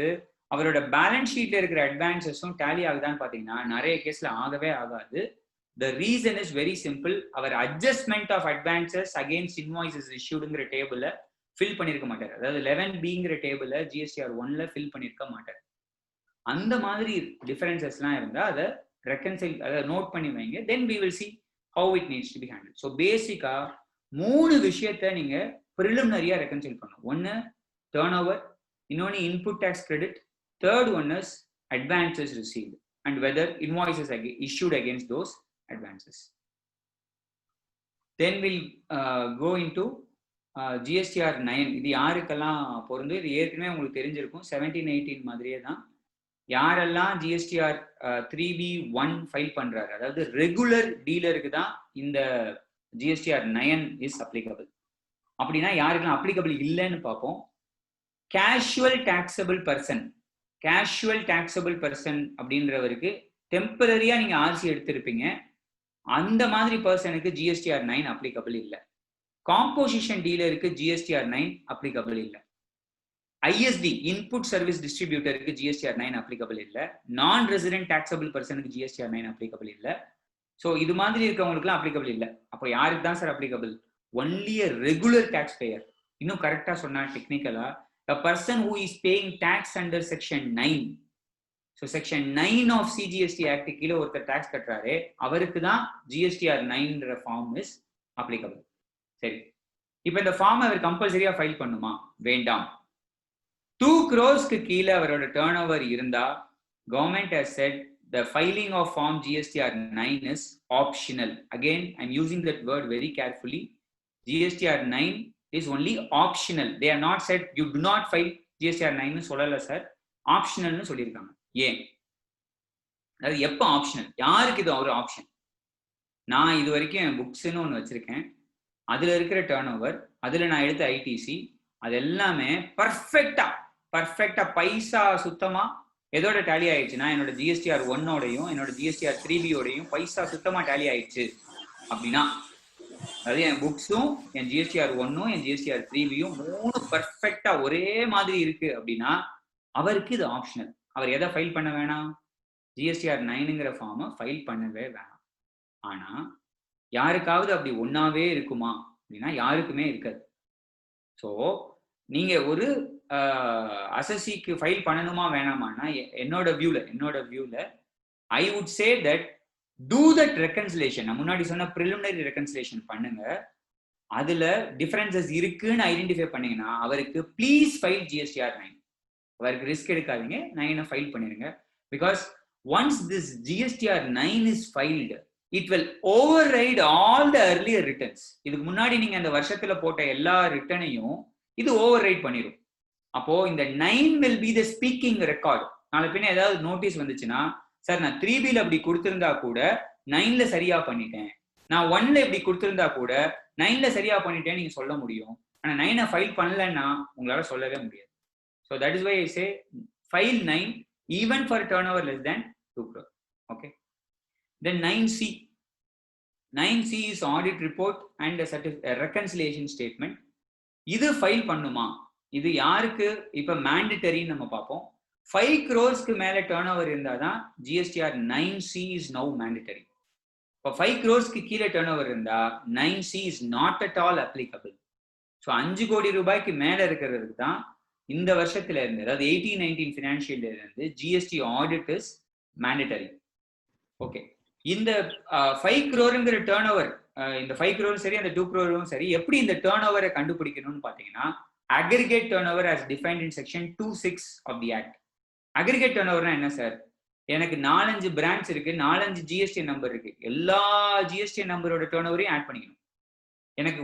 அவரோட பேலன்ஸ் ஷீட்ல இருக்கிற அட்வான்சஸும் டேலி ஆகுதான்னு பாத்தீங்கன்னா நிறைய கேஸ்ல ஆகவே ஆகாது. The reason is very simple. அவர் adjustment of advances against invoices இஷ்யூடுங்கிற டேபிள ஃபில் பண்ணிருக்க மாட்டார். அதாவது 11Bங்கிற டேபிள GSTR 1ல ஃபில் பண்ணிருக்க மாட்டார். அந்த மாதிரி டிஃபரன்சஸ்லாம் இருந்தா அதை ரெக்கன்சைல், அதை நோட் பண்ணி வைங்க. Then we will see how it needs to be handled. So பேசிக்கா 3 விஷயத்த நீங்க ப்ரிலிமினரியா ரெக்கன்சைல் பண்ணணும். ஒன்னு டர்ன் ஓவர், இன்னொன்னு input tax credit, third one is advances received and whether invoices issued against those advances. Then we'll go into GSTR 9. இது யாருக்கெல்லாம் பொருந்து? இது ஏற்கனவே உங்களுக்கு தெரிஞ்சிருக்கும். 17-18 மாதிரியே தான். யாரெல்லாம் GSTR 3B1 ஃபைல் பண்றாரு, அதாவது ரெகுலர் டீலருக்கு தான் இந்த GSTR 9 இஸ் அப்ளிகபிள். அப்படின்னா யாருக்கெல்லாம் அப்ளிகபிள் இல்லைன்னு பார்ப்போம். கேஷுவல் டாக்ஸபிள் பர்சன் அப்படின்றவருக்கு டெம்பரரியா நீங்க ஆர்சி எடுத்திருப்பீங்க. அந்த மாதிரி பர்சனுக்கு GSTR 9 அப்ளிகபிள் இல்லை. காம்போசிஷன் டீலருக்கு GSTR 9 அப்ளிகபிள் இல்லை. ISD இன்புட் சர்வீஸ் டிஸ்ட்ரிபியூட்டருக்கு GSTR 9 அப்ளிகபிள் இல்லை. நான் ரெசிடென்ட் டாக்ஸபிள் பர்சனுக்கு GSTR 9 அப்ளிகபிள் இல்லை. ஸோ இது மாதிரி இருக்கவங்களுக்குலாம் அப்ளிகபிள் இல்லை. அப்போ யாருக்கு தான் sir applicable? Only a regular tax payer. இன்னும் கரெக்டா சொன்னா டெக்னிக்கலா, a person who is paying tax under section 9 so section 9 of CGST Act கீழே ஒருத்தர் டாக்ஸ் கட்டுறாரு, அவருக்கு தான் ஜிஎஸ்டிஆர் 9 ஃபார்ம் இஸ் அப்ளிகபிள். சரி, இப்போ இந்த ஃபார்ம் அவர் கம்பல்சரியா ஃபைல் பண்ணுமா? வேண்டாம். 2 crores கீழே அவரோட டர்ன் ஓவர் இருந்தா government has said the filing of form GSTR 9 is optional. Again, I'm using that word very carefully. GSTR 9 is only optional. They have not said you do not file GSTR 9 சொல்லல sir, ஆப்ஷனல்னு சொல்லியிருக்காங்க. ஏன்? அதாவது எப்போ optional? யாருக்கு இது ஒரு option? நான் இது வரைக்கும் என் புக்ஸ்ன்னு ஒன்று வச்சிருக்கேன், அதுல இருக்கிற டர்ன் ஓவர், அதுல நான் எடுத்த ஐடிசி, அது எல்லாமே பர்ஃபெக்டா பைசா சுத்தமா எதோட டேலி ஆயிடுச்சுன்னா என்னோட ஜிஎஸ்டிஆர் 1ஓடையும் என்னோட ஜிஎஸ்டிஆர் 3B பைசா சுத்தமா டேலி ஆயிடுச்சு அப்படின்னா, அதாவது என் புக்ஸும் என் ஜிஎஸ்டிஆர் 1ம் என் ஜிஎஸ்டிஆர் 3B மூணு பர்ஃபெக்டா ஒரே மாதிரி இருக்கு அப்படின்னா அவருக்கு இது ஆப்ஷனல். அவர் எதை ஃபைல் பண்ண வேணாம்? ஜிஎஸ்டிஆர் 9ங்கிற ஃபார்மை ஃபைல் பண்ணவே வேணாம். ஆனா யாருக்காவது அப்படி ஒன்னாவே இருக்குமா அப்படின்னா யாருக்குமே இருக்காது. ஸோ நீங்க ஒரு அசசிக்கு ஃபைல் பண்ணணுமா வேணாமான்னா என்னோட வியூல I would say that do that reconciliation. நான் முன்னாடி சொன்ன ப்ரிலிமினரி ரெக்கன்சிலேஷன் பண்ணுங்க. அதுல டிஃபரன்சஸ் இருக்குன்னு ஐடென்டிஃபை பண்ணீங்கன்னா அவருக்கு ப்ளீஸ் ஃபைல் ஜிஎஸ்டிஆர் 9. அவருக்கு ரிஸ்க் எடுக்காதீங்க, 9 ஃபைல் பண்ணிருங்க. Because once this GSTR 9 is filed, it will over right all the earlier returns. இதுக்கு முன்னாடி நீங்க அந்த வருஷத்துல போட்ட எல்லா ரிட்டர்னையும் இது ஓவர் ரைட் பண்ணிடும். அப்போ இந்த 9 will be the speaking record. நாளை பின்ன ஏதாவது நோட்டீஸ் வந்துச்சுன்னா, சார் நான் 3Bல அப்படி கொடுத்திருந்தா கூட 9ல சரியா பண்ணிட்டேன், நான் 1ல இப்படி கொடுத்திருந்தா கூட 9ல சரியா பண்ணிட்டேன் நீங்க சொல்ல முடியும். ஆனா 9 ஃபைல் பண்ணலன்னா உங்களால சொல்லவே முடியாது. So that is why I say file 9 even for turnover less than 2 crore. Okay. Then 9C. 9C is audit report and a reconciliation statement. இது ஃபைல் பண்ணுமா? இது யாருக்கு இப்ப மேண்டட்டரி நம்ம பார்ப்போம். 5 crores மேல டர்ன் ஓவர் இருந்தாதான் GSTR 9C is now mandatory. இப்போ 5 crores கீழே டர்ன் ஓவர் இருந்தா 9C is not at all applicable. So 5 கோடி ரூபாய்க்கு மேல இருக்கிறதுக்கு தான் இந்த வருஷத்துல இருந்து, அதாவது 18-19 ஃபினான்ஷியல்ல இருந்து GST audit is mandatory. Okay, இந்த 5 crore டர்ன் ஓவர், இந்த 5 crore சரி அந்த 2 crore சரி, எப்படி இந்த டர்ன் ஓவரை கண்டுபிடிக்கணும்னு பாத்தீங்கன்னா aggregate turnover as defined in section 26 of the act. aggregate turnover என்ன சார்? எனக்கு 4-5 பிரான்ச் இருக்கு, 4-5 ஜிஎஸ்டி நம்பர் இருக்கு, எல்லா ஜிஎஸ்டி நம்பரோட டர்ன் ஓவரையும் ஆட் பண்ணிக்கணும். எனக்கு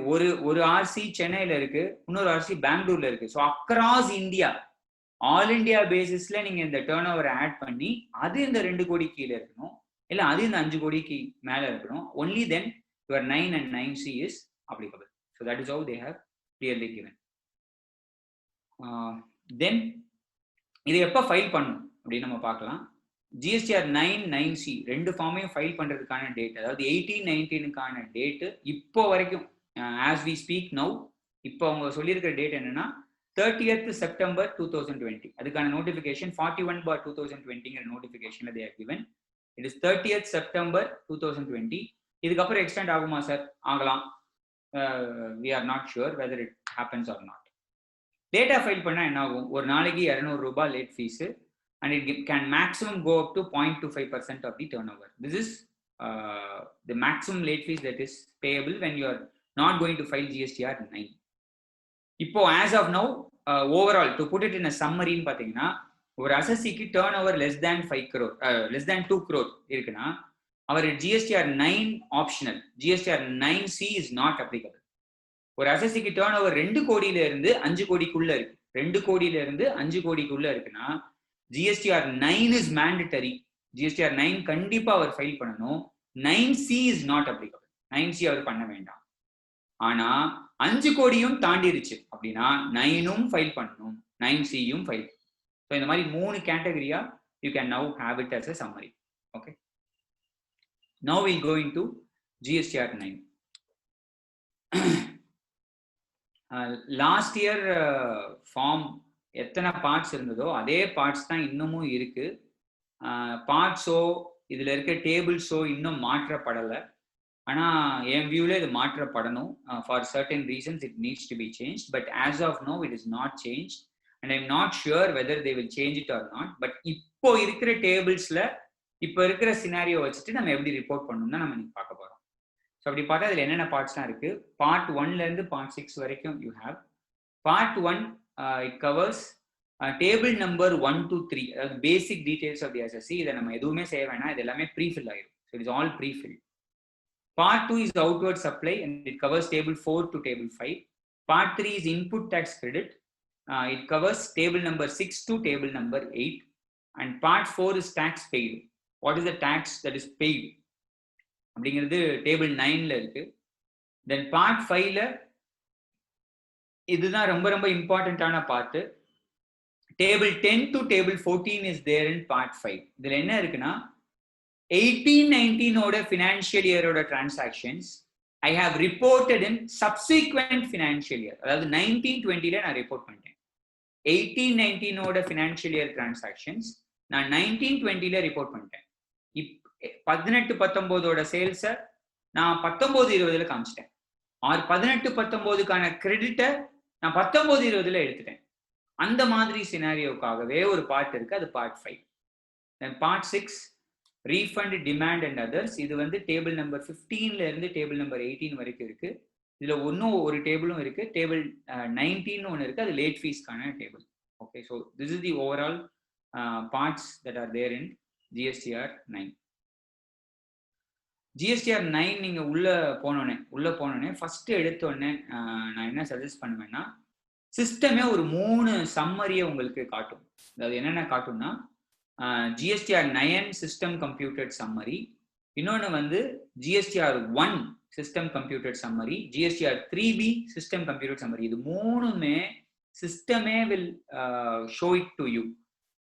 ஒரு ஆர்சி சென்னையில இருக்கு, இன்னொரு ஆர்சி பெங்களூர்ல இருக்கு. So across India, all India பேசிஸ்ல நீங்க இந்த டர்ன் ஓவரை ஆட் பண்ணி அது இந்த 2 கோடி கீழே இருக்கணும், இல்ல அது இந்த 5 கோடிக்கு மேல இருக்கணும். Only then your 9 and 9C is applicable. So that is how they have clearly given. தென் இதை எப்போ ஃபைல் பண்ணும் அப்படின்னு நம்ம பார்க்கலாம். ஜிஎஸ்டிஆர் 9-9C ரெண்டு ஃபார்மையும் ஃபைல் பண்ணுறதுக்கான டேட், அதாவது 18-19க்கான டேட்டு இப்போ வரைக்கும் ஆஸ் வி ஸ்பீக் நவ், இப்போ அவங்க சொல்லியிருக்கிற டேட் என்னன்னா 30th September 2020. அதுக்கான notification 41/2020ங்கிற நோட்டிஃபிகேஷன்ல they are given. It is 30th September 2020. இதுக்கப்புறம் எக்ஸ்டெண்ட் ஆகுமா சார்? ஆகலாம். We are not sure whether it happens or not. டேட்டா ஃபைல் பண்ணால் என்ன ஆகும்? ஒரு நாளைக்கு 200 ரூபாய் late fees, and it can maximum go up to 0.25% of the turnover. This is the maximum late fees that is payable when you are not going to file GSTR 9. இப்போ as of now overall to put it in a சம்மரின்னு பார்த்தீங்கன்னா, ஒரு அசசிக்கு turnover less than 2 crore இருக்குன்னா அவர் GSTR 9 optional, GSTR 9C is not applicable. ஒரு அசசிக்கு turn over 2 கோடியில இருந்து 5 கோடிக்குள்ள இருக்கு, 2 கோடியில இருந்து 5 கோடிக்குள்ள இருக்குன்னா ஜிஎஸ்டிஆர் 9 இஸ் மேண்டட்டரி. ஜிஎஸ்டிஆர் 9 கண்டிப்பா அவர் ஃபைல் பண்ணணும். 9C is not applicable. 9C அவர் பண்ண வேண்டாம். ஆனா 5 கோடியும் தாண்டிருச்சு அப்படின்னா 9ம் ஃபைல் பண்ணணும், 9Cயும் ஃபைல். ஸோ இந்த மாதிரி 3 கேட்டகரியா you can now have it as a summary. Okay, now we'll go into GSTR 9. Last year form எத்தனை பார்ட்ஸ் இருந்ததோ அதே பார்ட்ஸ் தான் இன்னமும் இருக்கு. பார்ட்ஸோ இதுல இருக்க டேபிள்ஸோ இன்னும் மாற்றப்படலை. ஆனா என் வியூல இது மாற்றப்படணும். For certain reasons it needs to be change, but as of now it is not change and I am not sure whether they will change it or not. But இப்போ இருக்கிற டேபிள்ஸ்ல இப்போ இருக்கிற சினாரியோ வச்சுட்டு நம்ம எப்படி ரிப்போர்ட் பண்ணணும் தான் நம்ம இன்னைக்கு பார்க்க போறோம். ஸோ அப்படி பார்த்தா அதில் என்னென்ன பார்ட்ஸ்லாம் இருக்கு. பார்ட் 1ல இருந்து பார்ட் 6 வரைக்கும் you have. Part 1 it covers table number 1 to 3, அதாவது basic details of the assessee. இதை நம்ம எதுவுமே செய்ய வேணாம், இது எல்லாமே ப்ரீஃபில் ஆயிடும். So it is all prefill. Part 2 is outward supply and it covers table 4 to table 5. Part 3 is input tax credit. It covers table number 6 to table number 8. And part 4 is tax paid. What is the tax that is paid? அப்படிங்கிறது table 9ல இருக்கு. தென் part 5ல இதுதான் ரொம்ப ரொம்ப இம்பார்ட்டன்டான part. Table 10 to table 14 is there in part 5. இதுல என்ன இருக்குன்னா 18-19 ஓட ஃபினான்ஷியல் இயரோட transactions I have reported in subsequent financial year. அதாவது 19-20ல நான் ரிப்போர்ட் பண்ணிட்டேன். 18-19 ஓட ஃபினான்ஷியல் இயர் டிரான்சாக்ஷன்ஸ் நான் 19-20ல ரிப்போர்ட் பண்ணிட்டேன். 18-19 சேல்ஸை நான் 19-20ல காமிச்சிட்டேன். ஆர் 18-19க்கான கிரெடிட்டை நான் 19-20ல எடுத்துட்டேன். அந்த மாதிரி சினாரியோக்காகவே ஒரு பார்ட் இருக்கு, அது part 5. Then part 6 refund demand and others. இது வந்து டேபிள் நம்பர் 15ல இருந்து டேபிள் நம்பர் 18 வரைக்கும் இருக்கு. இதுல ஒன்னும் ஒரு டேபிளும் இருக்கு, டேபிள் 19 ஒன்று இருக்கு, அது லேட் ஃபீஸ்க்கான table. Okay, so this is the overall parts that are there in GSTR 9. GSTR 9 நீங்க உள்ள போனோடனே ஃபர்ஸ்ட் எடுத்தோடனே நான் என்ன சஜஸ்ட் பண்ணுவேன்னா, சிஸ்டமே ஒரு 3 சம்மரியை உங்களுக்கு காட்டும். அதாவது என்னென்ன காட்டும்னா, GSTR 9 சிஸ்டம் கம்ப்யூட்டட் சம்மரி, இன்னொன்று வந்து GSTR 1 system computed summary, GSTR 3B system computed summary. இது மூணுமே சிஸ்டமே will show it to you.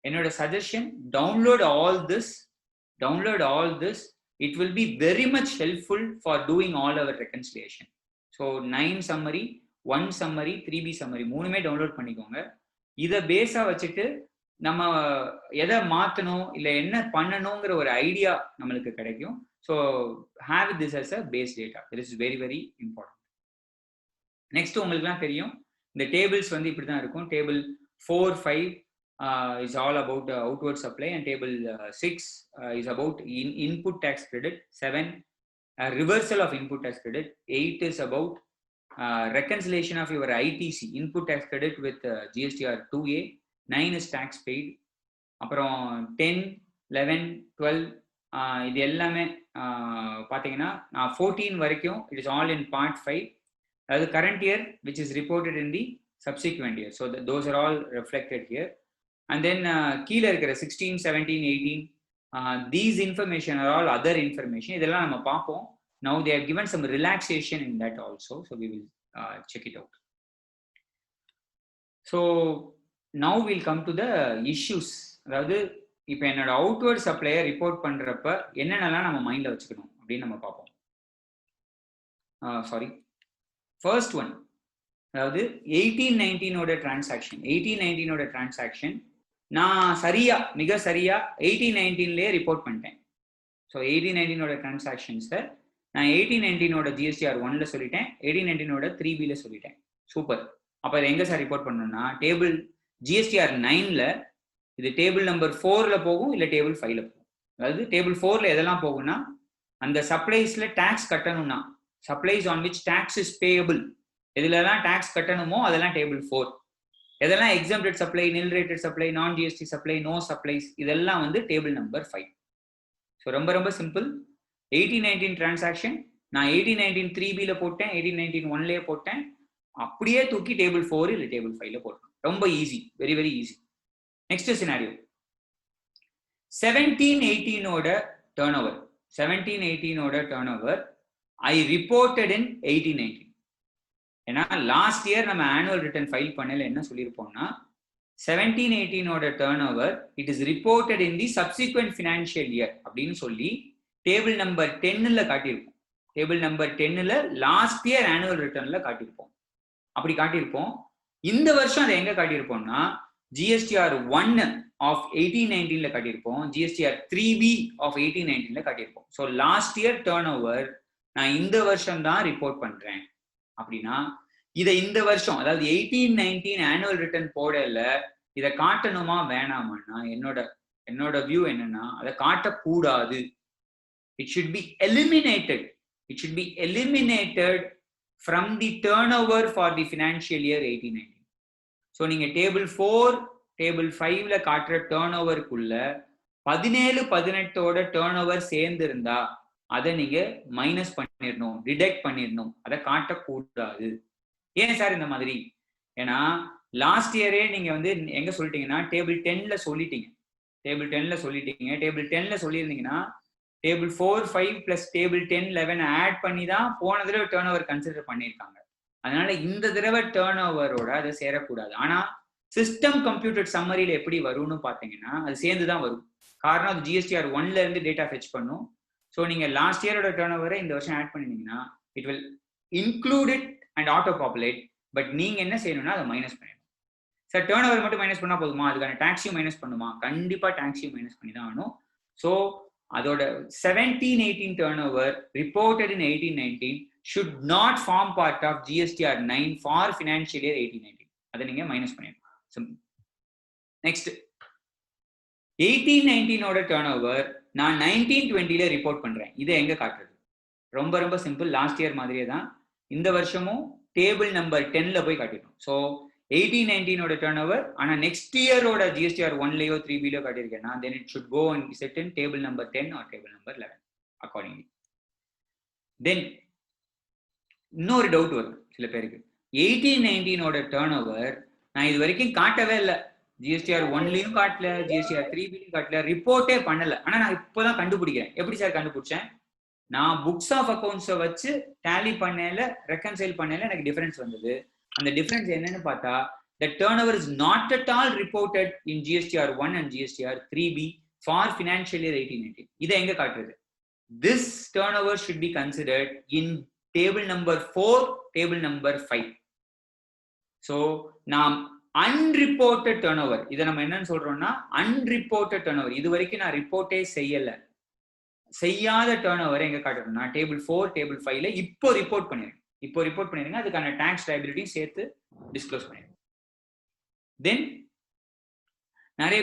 என்னோட suggestion, download all this. It will be very much helpful for doing all our reconciliation. So 9 summary, 1 summary, 3B summary மூணுமே download பண்ணிக்கோங்க. இதை பேஸா வச்சுட்டு நம்ம எதை மாற்றணும் இல்லை என்ன பண்ணணுங்கிற ஒரு ஐடியா நம்மளுக்கு கிடைக்கும். So have this as a base data. This is very very important. Next உங்களுக்குலாம் தெரியும், இந்த டேபிள்ஸ் வந்து இப்படி தான் இருக்கும். Table 4, 5 is all about outward supply, and table 6 is about input tax credit. 7 reversal of input tax credit. 8 is about reconciliation of your ITC input tax credit with GSTR 2A. 9 is tax paid. அப்புறம் 10, 11, 12 இது எல்லாமே பார்த்தீங்கன்னா 14 வரைக்கும் it is all in part 5. அதாவது current year which is reported in the subsequent year. So those are all reflected here. And then கீழே இருக்கிற 16, 17, 18 these information are all other information. இதெல்லாம் நம்ம பார்ப்போம். Now they have given some relaxation in that also, so we will check it out. So now we'll come to the issues. அதாவது இப்போ என்னோட outward சப்ளையை report பண்றப்ப என்னென்னலாம் நம்ம மைண்ட்ல வச்சுக்கணும் அப்படின்னு நம்ம பார்ப்போம். ஃபர்ஸ்ட் ஒன், அதாவது 18-19 டிரான்சாக்ஷன் நான் மிக சரியா 18-19 ரிப்போர்ட் பண்ணிட்டேன். ஸோ 18-19 டிரான்சாக்ஷன்ஸை நான் 18-19 GSTR 1ல சொல்லிட்டேன், 18-19 3Bல சொல்லிட்டேன். சூப்பர். அப்போ அதை எங்க சார் ரிப்போர்ட் பண்ணணும்னா, டேபிள் GSTR 9ல இது டேபிள் நம்பர் 4ல போகும், இல்லை டேபிள் 5ல போகும். அதாவது டேபிள் 4ல எதெல்லாம் போகும்னா, அந்த சப்ளைஸ்ல டேக்ஸ் கட்டணும்னா, supplies on which tax is payable, எதுலலாம் டேக்ஸ் கட்டணுமோ அதெல்லாம் டேபிள் 4. எதெல்லாம் exempted supply, nil rated supply, non GST supply, no supplies, இதெல்லாம் வந்து டேபிள் நம்பர் 5. ஸோ ரொம்ப ரொம்ப சிம்பிள். 18-19 டிரான்சாக்ஷன் நான் 18-19 3Bல போட்டேன், 18-19 1லேயே போட்டேன், அப்படியே தூக்கி டேபிள் 4 இல்லை டேபிள் 5ல போட்டேன். ரொம்ப easy, very very easy. Next scenario 17-18 turnover I reported in 18-19. ஏன்னா லாஸ்ட் இயர் நம்ம ஆனுவல் ரிட்டர்ன் ஃபைல் பண்ணல என்ன சொல்லியிருப்போம்னா, 17-18 turnover it is reported in the subsequent financial year அப்படின்னு சொல்லி டேபிள் நம்பர் 10ல காட்டியிருப்போம். டேபிள் நம்பர் 10ல லாஸ்ட் இயர் ஆனுவல் ரிட்டர்ன்ல காட்டியிருப்போம். அப்படி காட்டியிருப்போம். இந்த வருஷம் அதை எங்க காட்டியிருப்போம்னா, GSTR 1 ஆஃப் 18-19 காட்டியிருப்போம், GSTR 3B ஆஃப் 18-19 காட்டியிருப்போம். So last year turn over நான் இந்த வருஷம் தான் ரிப்போர்ட் பண்றேன் அப்படின்னா, இதை இந்த வருஷம் அதாவது 18-19 ஆனுவல் ரிட்டர்ன் போடல இதை காட்டணுமா வேணாமான்னா, என்னோட என்னோட வியூ என்னன்னா அதை காட்டக்கூடாது. It should be eliminated. It should be eliminated from the turnover for the financial year 18-19. So நீங்க டேபிள் 4 டேபிள் 5ல காட்டுற டர்ன்ஓவருக்குள்ள 17-18ஓட டர்ன்ஓவர் சேர்ந்து இருந்தா அதை நீங்க மைனஸ் பண்ணிடணும், டிடெக்ட் பண்ணிடணும், அதை காட்டக்கூடாது. ஏன் சார் இந்த மாதிரி? ஏன்னா லாஸ்ட் இயரே நீங்க வந்து எங்க சொல்லிட்டீங்கன்னா டேபிள் 10ல சொல்லிட்டீங்க. டேபிள் 10ல சொல்லியிருந்தீங்கன்னா டேபிள் 4, 5 பிளஸ் டேபிள் 10, 11 ஆட் பண்ணி தான் போன தடவை டேர்ன் ஓவர் கன்சிடர் பண்ணியிருக்காங்க. அதனால இந்த தடவை டேர்ன் ஓவரோட அதை சேரக்கூடாது. ஆனா சிஸ்டம் கம்ப்யூட்டர் சம்மரியில எப்படி வரும்னு பாத்தீங்கன்னா அது சேர்ந்து தான் வரும். காரணம் அது ஜிஎஸ்டிஆர் 1ல இருந்து டேட்டா ஃபெச் பண்ணும். ஸோ நீங்க லாஸ்ட் இயரோட டேர்ன் ஓவரை இந்த வருஷம் ஆட் பண்ணிருந்தீங்கன்னா it will include it and auto populate. But நீங்க என்ன செய்யணும்னா அதை மைனஸ் பண்ணிடணும். சார் டேர்ன் ஓவர் மட்டும் மைனஸ் பண்ணா போதுமா? அதுக்கான டாக்ஸையும் மைனஸ் பண்ணுமா? கண்டிப்பா டாக்ஸையும் மைனஸ் பண்ணி தான் ஆகணும். ஸோ அதோட 17-18 turnover reported in 18-19 should not form part of GSTR 9 for financial year 18-19. அதை நீங்க மைனஸ் பண்ணிடணும். நெக்ஸ்ட் 18-19 ஓட turnover நான் 19-20ல ரிப்போர்ட் பண்றேன். இதை எங்க காட்டுறது? ரொம்ப ரொம்ப சிம்பிள். லாஸ்ட் இயர் மாதிரியே தான் இந்த வருஷமும் டேபிள் நம்பர் 10ல போய் காட்டிடும். ஸோ 18-19 ஓட turnover ஆனா நெக்ஸ்ட் இயரோட GSTR 1லயோ 3Bலயோ காட்டியிருக்கேன்னா then it should go and set in table number 10 or table number 11 accordingly. Then இன்னொரு டவுட் வரும் சில பேருக்கு. 18-19 ஓட turnover நான் இது வரைக்கும் காட்டவே இல்லை. GSTR 1லயும் காட்டல, GSTR 3Bலயும் காட்டல, ரிப்போர்ட்டே பண்ணல. ஆனா நான் இப்போதான் கண்டுபிடிக்கிறேன். எப்படி சார் கண்டுபிடிச்சேன்? நான் புக்ஸ் ஆஃப் அக்கௌண்ட்ஸை வச்சு டேலி பண்ணல, ரெக்கன்சைல் பண்ணல, எனக்கு டிஃபரன்ஸ் வந்தது. அந்த டிஃபரன்ஸ் என்னன்னு பார்த்தா the turnover is not at all reported in GSTR 1 and GSTR 3B for financial year 18-19. இதை எங்க காட்டுறது? This turnover should be considered in table number 4, table number 5. So நாம் unreported turnover, இதை நம்ம என்னன்னு சொல்றோம்னா unreported turnover, இது வரைக்கும் நான் ரிப்போர்ட்டே செய்யாத turnover எங்க காட்டுறோம்னா டேபிள் 4, டேபிள் 5ல இப்போ ரிப்போர்ட் பண்ணிருங்க. அதுக்கான டாக்ஸ் லைபிலிட்டியும் சேர்த்து டிஸ்க்ளோஸ் பண்ணிருங்க. தென் நிறைய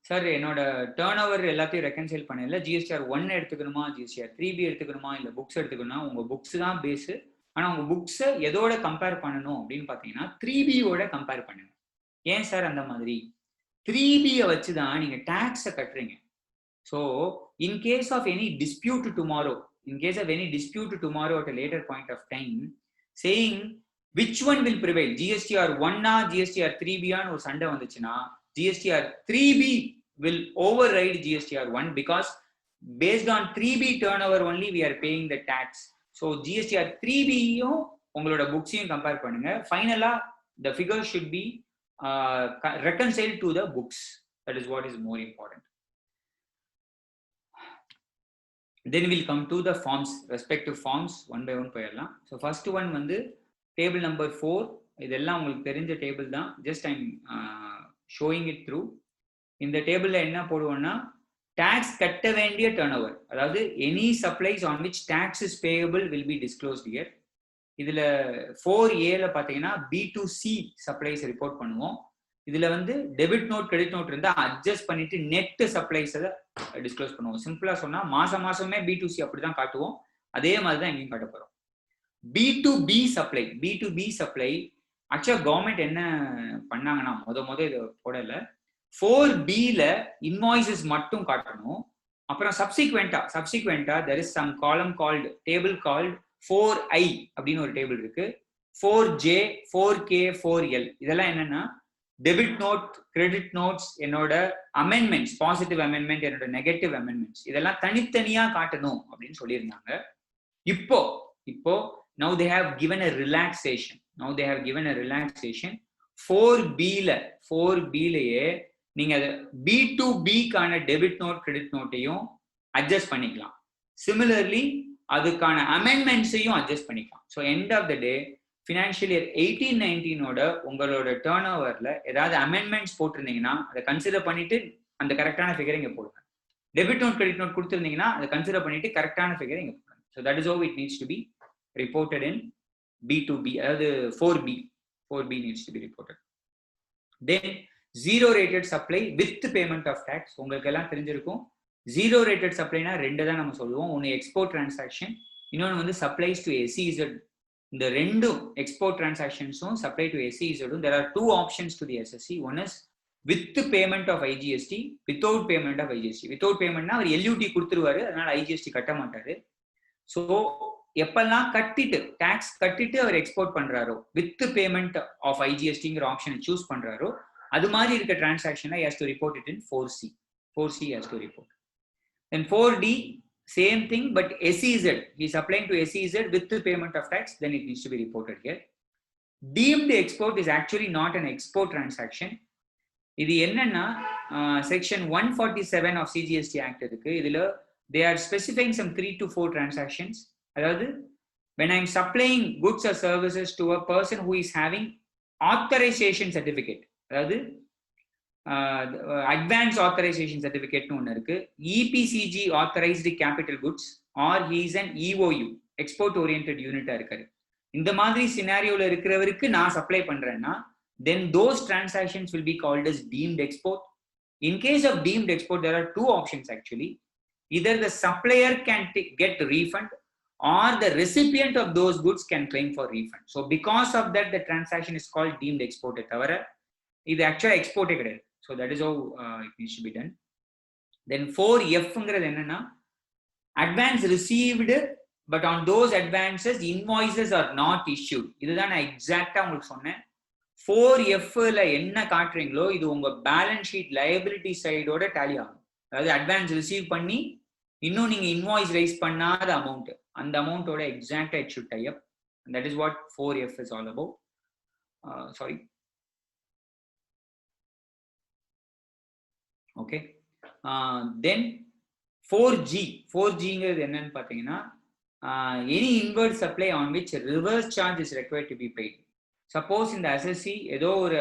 சார் என்னோட டேர்ன் ஓவர் எல்லாத்தையும் ரெக்கன்சைல் பண்ணல, GSTR 1 எடுத்துக்கணுமா, GSTR 3B எடுத்துக்கணுமா, இல்ல புக்ஸ் எடுத்துக்கணுமா? உங்க புக்ஸ் தான் பேஸ். ஆனா உங்க புக்ஸை எதோட கம்பேர் பண்ணணும் அப்படின்னு பாத்தீங்கன்னா 3Bயோட கம்பேர் பண்ணுங்க. ஏன் சார் அந்த மாதிரி? 3Bயை வச்சுதான் நீங்க டாக்ஸை கட்டுறீங்க. So in case of any dispute tomorrow at a later point of time, saying which one will prevail, GSTR 1 or GSTR 3B ஆன ஒரு சண்டை வந்துச்சுன்னா GSTR 3B will override GSTR 1 because based on 3B turnover only we are paying the tax. So GSTR 3Bயும் உங்களோட புக்ஸையும் compare பண்ணுங்க. ஃபைனலா the figure should be reconciled to the books. That is what is more important. Then we'll come to the forms, respective forms one by one போயிடலாம். So first one வந்து table number 4. இதெல்லாம் உங்களுக்கு தெரிஞ்ச table தான், just I'm showing it through. இந்த டேபிள்ல என்ன போடுவோம்னா tax கட்ட வேண்டிய turnover, அதாவது any supplies on which tax is payable will be disclosed here. இதுல 4Aல பாத்தீங்கன்னா B2C supplies ரிப்போர்ட் பண்ணுவோம். இதுல வந்து டெபிட் நோட், கிரெடிட் நோட் இருந்தா அட்ஜஸ்ட் பண்ணிட்டு நெட் சப்ளைஸ் டிஸ்க்ளோஸ் பண்ணுவோம். சிம்பிளா சொன்னா மாசமே B2C அப்படிதான் காட்டுவோம். அதே மாதிரிதான் எங்கேயும் காட்ட போறோம். B2B சப்ளை ஆக்சுவலா கவர்மெண்ட் என்ன பண்ணாங்கன்னா முத இது போடல. 4Bல இன்வாய்ஸஸ் மட்டும் காட்டணும். அப்புறம் சப்சிக்வெண்டா there is some column called table called 4I அப்படின்னு ஒரு டேபிள் இருக்கு. 4J, 4K, 4L இதெல்லாம் என்னன்னா டெபிட் நோட், கிரெடிட் நோட்ஸ், என்னோட அமெண்ட்மெண்ட்ஸ், பாசிட்டிவ் அமெண்ட்மெண்ட், என்னோட நெகட்டிவ் அமெண்ட்மெண்ட்ஸ் இதெல்லாம் தனித்தனியா காட்டணும் அப்படின்னு சொல்லியிருந்தாங்க. இப்போ now they have given a relaxation. 4Bலயே நீங்க B2Bக்கான டெபிட் நோட், கிரெடிட் நோட்டையும் அட்ஜஸ்ட் பண்ணிக்கலாம். சிமிலர்லி அதுக்கான அமெண்ட்மெண்ட்ஸையும் அட்ஜஸ்ட் பண்ணிக்கலாம். So end of the day financial year 18-19 உங்களோட டேர்ன் ஓவர்ல ஏதாவது அமெண்ட்மெண்ட்ஸ் போட்டிருந்தீங்கன்னா அதை கன்சிடர் பண்ணிட்டு அந்த கரெக்டான ஃபிகர் இங்க போடுங்க. டெபிட் நோட், கிரெடிட் நோட் கொடுத்துருந்தீங்கன்னா அதை கன்சிடர் பண்ணிட்டு கரெக்டான ஃபிகர் இங்க போடுங்க. So that is how it needs to be reported in B2B, அதாவது 4B needs to be reported. Then zero rated supply with payment of tax. உங்களுக்கு எல்லாம் தெரிஞ்சிருக்கும், ஜீரோ ரேட்டட் சப்ளைனா ரெண்டு தான் நம்ம சொல்லுவோம். ஒன்று எக்ஸ்போர்ட் டிரான்சாக்ஷன், இன்னொன்று வந்து சப்ளைஸ் டு SEZ. இந்த ரெண்டும் எக்ஸ்போர்ட் டிரான்சாக்ஷன்ஸும் சப்ளை டு SEZ-ம் there are two options to the SSC. One is with payment of IGST, without payment of IGST. Without paymentனா அவர் LUT கொடுத்துருவாரு, அதனால IGST கட்ட மாட்டாரு. ஸோ எப்பெல்லாம் கட்டிட்டு டாக்ஸ் கட்டிட்டு அவர் எக்ஸ்போர்ட் பண்றாரோ, வித் பேமெண்ட் ஆஃப் IGSTங்கிற ஆப்ஷனை சூஸ் பண்றாரோ, அது மாதிரி இருக்க டிரான்சாக்ஷனை he has to report it in 4C. 4C has to report. Then 4D, same thing, but SEZ, he is applying to SEZ with the payment of tax, then it needs to be reported here. Deemed export is actually not an export transaction. இது என்னன்னா section 147 of CGST Act இருக்கு. இதுல they are specifying some 3 to 4 transactions. அதாவது when I am supplying goods or services to a person who is having authorization certificate, அதாவது advance authorization certificate னு ஒன்று இருக்கு, EPCG authorized capital goods, or he is an EOU export oriented unit இருக்காரு. இந்த மாதிரி சினாரியோல இருக்கிறவருக்கு நான் சப்ளை பண்றேன்னா then those transactions will be called as deemed export. In case of deemed export, there are two options actually. Either the supplier can get refund or the recipient of those goods can claim for refund. So because of that, the transaction is called deemed export. This actually exported. So that is how it needs to be done. Then 4F advance received, but on those advances invoices are not issued. This is exactly what I said. 4F ல என்ன காட்டுறீங்களோ இது உங்க balance sheet liability சைடோட tally ஆகும். அதாவது advance receive பண்ணி இன்னும் நீங்க invoice rice பண்ணாத அமௌண்ட், அந்த அமௌண்டோட எக்ஸாக்டா it should tie up. That is what 4F is all about. Sorry, okay. Then 4Gங்கிறது என்னன்னு பாத்தீங்கன்னா, any inward supply on which reverse charge is required to be paid. Suppose இந்த அசசி ஏதோ ஒரு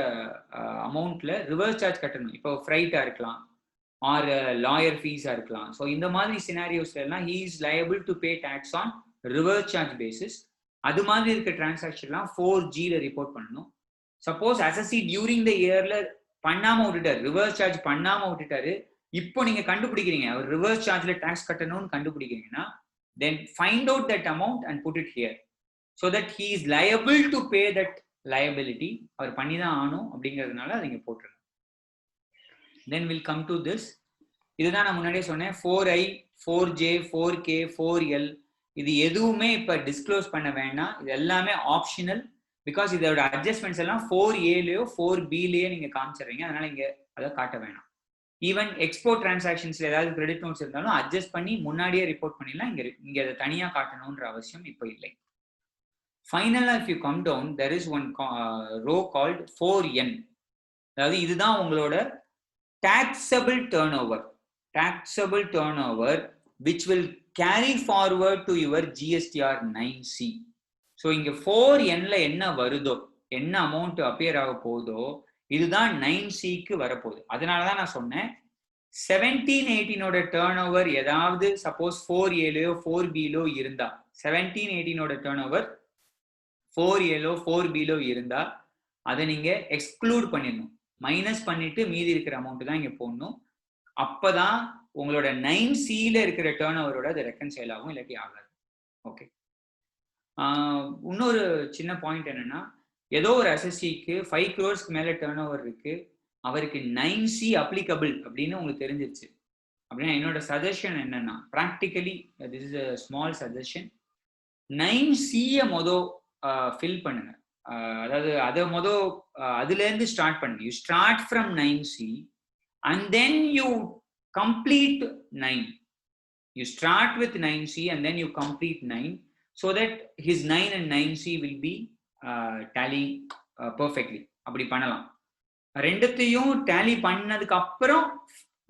அமௌண்ட்ல ரிவர்ஸ் சார்ஜ் கட்டணும், இப்போ ஃப்ரைட்டா இருக்கலாம் ஆர் லாயர் ஃபீஸா இருக்கலாம். ஸோ இந்த மாதிரி சினாரியோஸ்ல எல்லாம் he is liable to pay tax on reverse charge basis. அது மாதிரி இருக்க டிரான்சாக்ஷன்லாம் 4Gல ரிப்போர்ட் பண்ணணும். சப்போஸ் அசசி டியூரிங் த இயர்ல பண்ணாம விட்டுட்டாரு, ரிவர்ஸ் சார்ஜ் பண்ணாம விட்டுட்டாரு, இப்போ நீங்க கண்டுபிடிக்கிறீங்க அவர் ரிவர்ஸ் சார்ஜ்ல டாக்ஸ் கட்டணும்னு கண்டுபிடிக்கிறீங்கன்னா then find out that amount and put it here so that he is liable to pay that liability. அவர் பண்ணி தான் ஆகணும் அப்படிங்கிறதுனால அதை இங்கே போட்டுருங்க. Then we'll come to this. இதுதான் நான் முன்னாடியே சொன்னேன், 4I, 4J, 4K, 4L இது எதுவுமே இப்போ டிஸ்க்ளோஸ் பண்ண வேண்டாம். இது எல்லாமே ஆப்ஷனல். பிகாஸ் இதோட அட்ஜஸ்ட்மெண்ட்ஸ் எல்லாம் 4Aலயோ 4Bலயோ நீங்க காமிச்சிடுறீங்க, அதனால இங்க அதை காட்ட வேணாம். ஈவன் எக்ஸ்போர்ட் டிரான்சாக்ஷன்ஸ்ல ஏதாவது கிரெடிட் நோட்ஸ் இருந்தாலும் அட்ஜஸ்ட் பண்ணி முன்னாடியே ரிப்போர்ட் பண்ணிடலாம். இங்க அதை தனியா காட்டணும்ன்ற அவசியம் இப்போ இல்லை. Finally, if you come down, there is one row called 4N. அதாவது இதுதான் உங்களோட taxable turnover. Taxable turnover which will carry forward to your GSTR 9C. So இங்க 4Nல என்ன வருதோ, என்ன அமௌண்ட் அப்பியர் ஆக போகுதோ இதுதான் 9Cக்கு வரப்போகுது. அதனால தான் நான் சொன்னேன் 17-18ஓட டேர்ன் ஓவர் ஏதாவது சப்போஸ் 4Aலயோ 4Bலோ இருந்தா, 17-18ஓட டேர்ன் ஓவர் 4Aலோ 4Bலோ இருந்தா அதை நீங்க எக்ஸ்க்ளூட் பண்ணிடணும். மைனஸ் பண்ணிட்டு மீதி இருக்கிற அமௌண்ட் தான் இங்க போடணும். அப்பதான் உங்களோட 9Cல இருக்கிற டேர்ன் ஓவரோட அது ரெக்கன்சைல் ஆகும், இல்லாட்டி ஆகாது. ஓகே. இன்னொரு சின்ன பாயிண்ட் என்னன்னா, ஏதோ ஒரு அசசிக்கு 5 crores மேல டேர்ன் ஓவர் இருக்கு, அவருக்கு 9C அப்ளிகபிள் அப்படின்னு உங்களுக்கு தெரிஞ்சிருச்சு அப்படின்னா என்னோட சஜஷன் என்னன்னா, practically this is a small suggestion, 9Cயை ஃபில் பண்ணுங்க. அதாவது அதை அதுல இருந்து ஸ்டார்ட் பண்ணுங்க. You start from 9C and then you complete 9. You start with 9C and then you complete 9 so that his 9 and 9C will be tally perfectly. அப்படி பண்ணலாம். ரெண்டுத்தையும் டேலி பண்ணதுக்கு அப்புறம்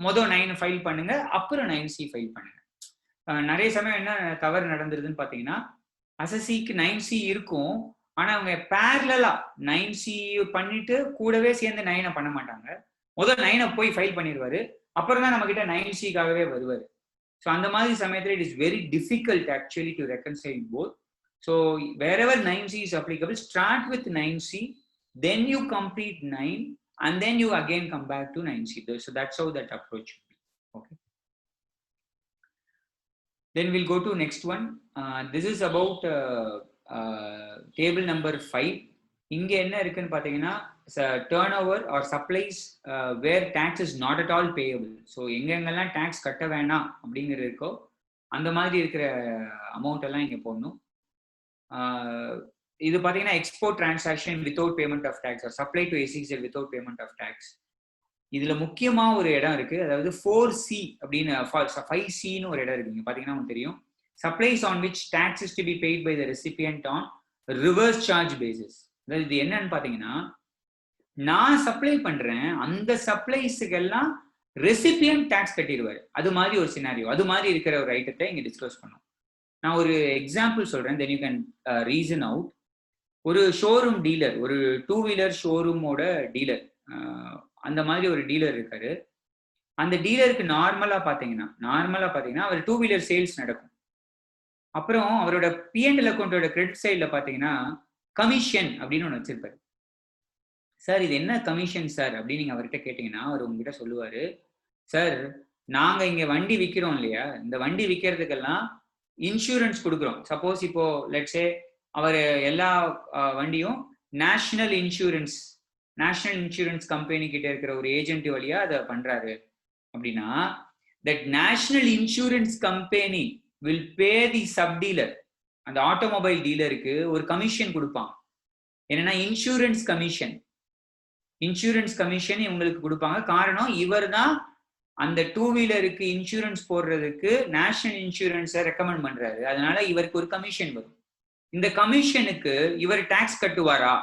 9 ஃபைல் பண்ணுங்க, அப்புறம் 9C ஃபைல் பண்ணுங்க. நிறைய சமயம் என்ன தவறு நடந்துருதுன்னு பாத்தீங்கன்னா, அசசிக்கு 9C இருக்கும், ஆனா அவங்க பேரலா 9C பண்ணிட்டு கூடவே சேர்ந்து 9 பண்ண மாட்டாங்க. முதல் 9 போய் ஃபைல் பண்ணிடுவாரு, அப்புறம் தான் நம்ம கிட்ட 9Cக்காகவே வருவாரு. ஸோ அந்த மாதிரி சமயத்தில் it is very difficult actually to reconcile both. So wherever 9C is applicable, start with 9C, then you complete 9, and then you again come back to 9C. So that's how that approach should be. Okay. Then we'll go to next one. This is about table number 5. இங்க என்ன இருக்குன்னு பாத்தீங்கன்னா turnover or supplies where tax is not at all payable. So எங்கெங்கெல்லாம் tax கட்ட வேணாம் அப்படிங்கிறது இருக்கோ அந்த மாதிரி இருக்கிற அமௌண்ட் எல்லாம் இங்க போடணும். இது பாத்தீங்கன்னா export transaction without payment of tax or supply to SEZ without payment of tax. இதுல முக்கியமா ஒரு இடம் இருக்கு, அதாவது 4C அப்படின்னு 5Cன்னு ஒரு இடம் இருக்கு. பாத்தீங்கன்னா உங்களுக்கு தெரியும், supplies on which tax is to be paid by the recipient on reverse charge basis. அதாவது இது என்னன்னு பாத்தீங்கன்னா, நான் சப்ளை பண்றேன், அந்த சப்ளைஸுக்கெல்லாம் ரெசிபியன்ட் டாக்ஸ் கட்டிடுவாரு. அது மாதிரி ஒரு சினாரியோ, அது மாதிரி இருக்கிற ஒரு ஐட்டத்தை இங்க டிஸ்க்ளோஸ் பண்ணும். நான் ஒரு எக்ஸாம்பிள் சொல்றேன், then you can reason out. ஒரு ஷோரூம் டீலர், ஒரு 2 வீலர் ஷோரூமோட டீலர், அந்த மாதிரி ஒரு டீலர் இருக்காரு. அந்த டீலருக்கு நார்மலா பாத்தீங்கன்னா அவர் 2 வீலர் சேல்ஸ் நடக்கும். அப்புறம் அவரோட P&L அக்கௌண்டோட கிரெடிட் சைட்ல பாத்தீங்கன்னா கமிஷன் அப்படின்னு ஒன்று வச்சிருப்பாரு. சார் இது என்ன கமிஷன் சார் அப்படின்னு நீங்க அவர்கிட்ட கேட்டீங்கன்னா அவர் உங்ககிட்ட சொல்லுவாரு, சார் நாங்க இங்க வண்டி விற்கிறோம் இல்லையா, இந்த வண்டி விற்கிறதுக்கெல்லாம் இன்சூரன்ஸ் கொடுக்குறோம். சப்போஸ் இப்போ லெட்ஸே அவர் எல்லா வண்டியும் நேஷனல் இன்சூரன்ஸ் கம்பெனி கிட்ட இருக்கிற ஒரு ஏஜென்ட் வழியா அதை பண்றாரு அப்படின்னா, that national insurance company will pay the sub dealer, அந்த ஆட்டோமொபைல் டீலருக்கு ஒரு கமிஷன் கொடுப்பாங்க. என்னன்னா இன்சூரன்ஸ் கமிஷன் இவங்களுக்கு கொடுப்பாங்க. காரணம், இவர் தான் அந்த 2 வீலருக்கு இன்சூரன்ஸ் போடுறதுக்கு நேஷனல் இன்சூரன்ஸை ரெக்கமெண்ட் பண்றாரு. அதனால இவருக்கு ஒரு கமிஷன் வரும். இந்த கமிஷனுக்கு இவர் டாக்ஸ் கட்டுவாரா?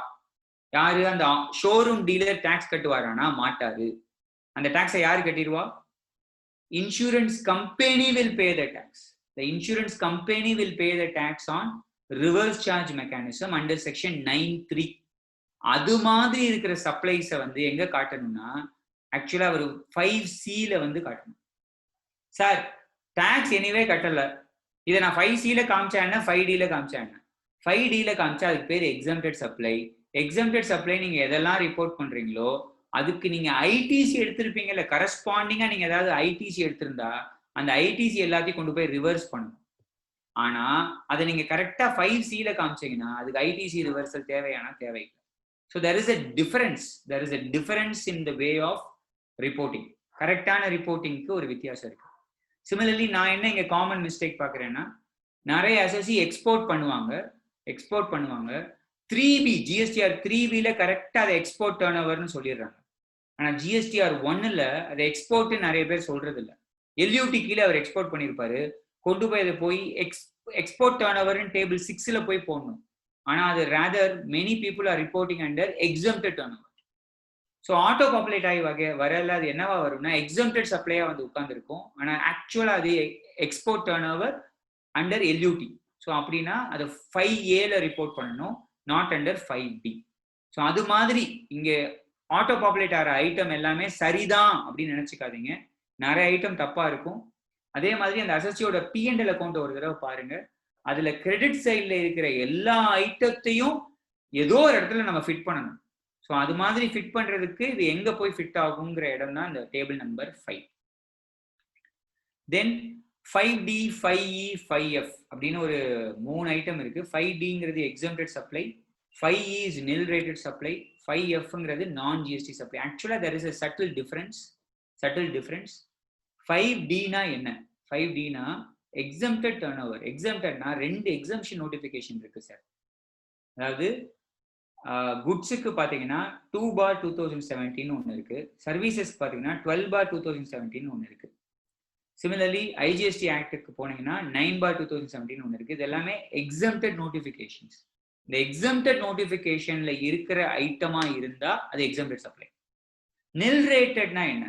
யாரு? அந்த ஷோரூம் டீலர் டாக்ஸ் கட்டுவாரானா? மாட்டாரு. அந்த டாக்ஸை யாரு கட்டிடுவா? Insurance company will pay the tax. The insurance company will pay the tax on reverse charge mechanism under section 9(3). அது மாதிரி இருக்கிற சப்ளைஸை வந்து எங்க காட்டணும்னா, ஆக்சுவலா ஒரு 5Cல வந்து காட்டணும். சார் டாக்ஸ் எனிவே கட்டல, இதை நான் 5Cல காமிச்சேன்னா 5Dல காமிச்சேன்னா 5Dல காமிச்சா அதுக்கு பேர் எக்ஸம்ப்டட் சப்ளை. எக்ஸம்ப்டட் சப்ளை நீங்க எதெல்லாம் ரிப்போர்ட் பண்றீங்களோ அதுக்கு நீங்க ஐடிசி எடுத்திருப்பீங்கல்ல, கரஸ்பாண்டிங்கா நீங்க ஏதாவது ஐடிசி எடுத்திருந்தா அந்த ஐடிசி எல்லாத்தையும் கொண்டு போய் ரிவர்ஸ் பண்ணணும். ஆனா அதை நீங்க கரெக்டா 5Cல காமிச்சீங்கன்னா அதுக்கு ஐடிசி ரிவர்சல் தேவையானா தேவையில்லை. So there is a difference in the way of reporting. கரெக்டான ரிப்போர்ட்டிங்க்கு ஒரு வித்தியாசம் இருக்கு. சிமிலர்லி நான் என்ன இங்க காமன் மிஸ்டேக் பாக்குறேன்னா, நிறைய அசசி எக்ஸ்போர்ட் பண்ணுவாங்க 3B GSTR 3Bல கரெக்டா அதை எக்ஸ்போர்ட் டர்ன் ஓவர்னு சொல்லிடுறாங்க. ஆனா GSTR 1ல அதை எக்ஸ்போர்ட் நிறைய பேர் சொல்றது இல்லை. LUT கீழே அவர் எக்ஸ்போர்ட் பண்ணியிருப்பாரு, கொண்டு போய் அதை போய் எக்ஸ்போர்ட் டர்ன் ஓவர்னு டேபிள் 6ல போய் போடணும். ஆனா அது rather many people are reporting under exempted turnover. So auto populate ஆகி வரல, அது என்னவா வரும்னா எக்ஸம்ப்டட் சப்ளையா வந்து உட்கார்ந்துருக்கும். ஆனா ஆக்சுவலா அது export turn over under LUT. So அப்படின்னா அதை 5Aல ரிப்போர்ட் பண்ணணும், நாட் அண்டர் 5B. ஸோ அது மாதிரி இங்க ஆட்டோ பாப்புலேட் ஆகிற ஐட்டம் எல்லாமே சரிதான் அப்படின்னு நினைச்சுக்காதீங்க, நிறைய ஐட்டம் தப்பா இருக்கும். அதே மாதிரி அந்த அசசியோட P&L அக்கௌண்ட் ஒரு தடவை பாருங்க, அதுல கிரெடிட் சைட்ல இருக்கிற எல்லா ஐட்டத்தையும் ஏதோ ஒரு இடத்துல நம்ம ஃபிட் பண்ணணும். ஸோ அது மாதிரி ஃபிட் பண்றதுக்கு இது எங்க போய் ஃபிட் ஆகுங்கிற இடம் தான் இந்த டேபிள் நம்பர் 5. தென் 5D 5E 5F அப்படின்னு ஒரு 3 ஐட்டம் இருக்கு. 5Dங்கிறது exempted supply, 5E is nil rated supply, 5Fங்கிறது நான் GST சப்ளை. ஆக்சுவலா there is a subtle difference. 5Dனா என்ன? 5Dனா எக்ஸம்ப்டட் டர்ன் ஓவர். எக்ஸம்ப்டட்னா 2 எக்ஸம்ப்ஷன் நோட்டிஃபிகேஷன் இருக்கு சார். அதாவது குட்ஸுக்கு பாத்தீங்கன்னா 2/2017 ஒன்று இருக்கு, சர்வீசஸ் பாத்தீங்கன்னா 12/2017 ஒன்று இருக்கு. சிமிலர்லி IGST ஆக்டுக்கு போனீங்கன்னா 9/2017 ஒன்று இருக்கு. இது எல்லாமே எக்ஸம்ப்டட் நோட்டிஃபிகேஷன்ஸ். இந்த எக்ஸம்ப்டட் நோட்டிஃபிகேஷன்ல இருக்கிற ஐட்டமா இருந்தா அது எக்ஸம்ப்டட் சப்ளை. nil ratedனா என்ன?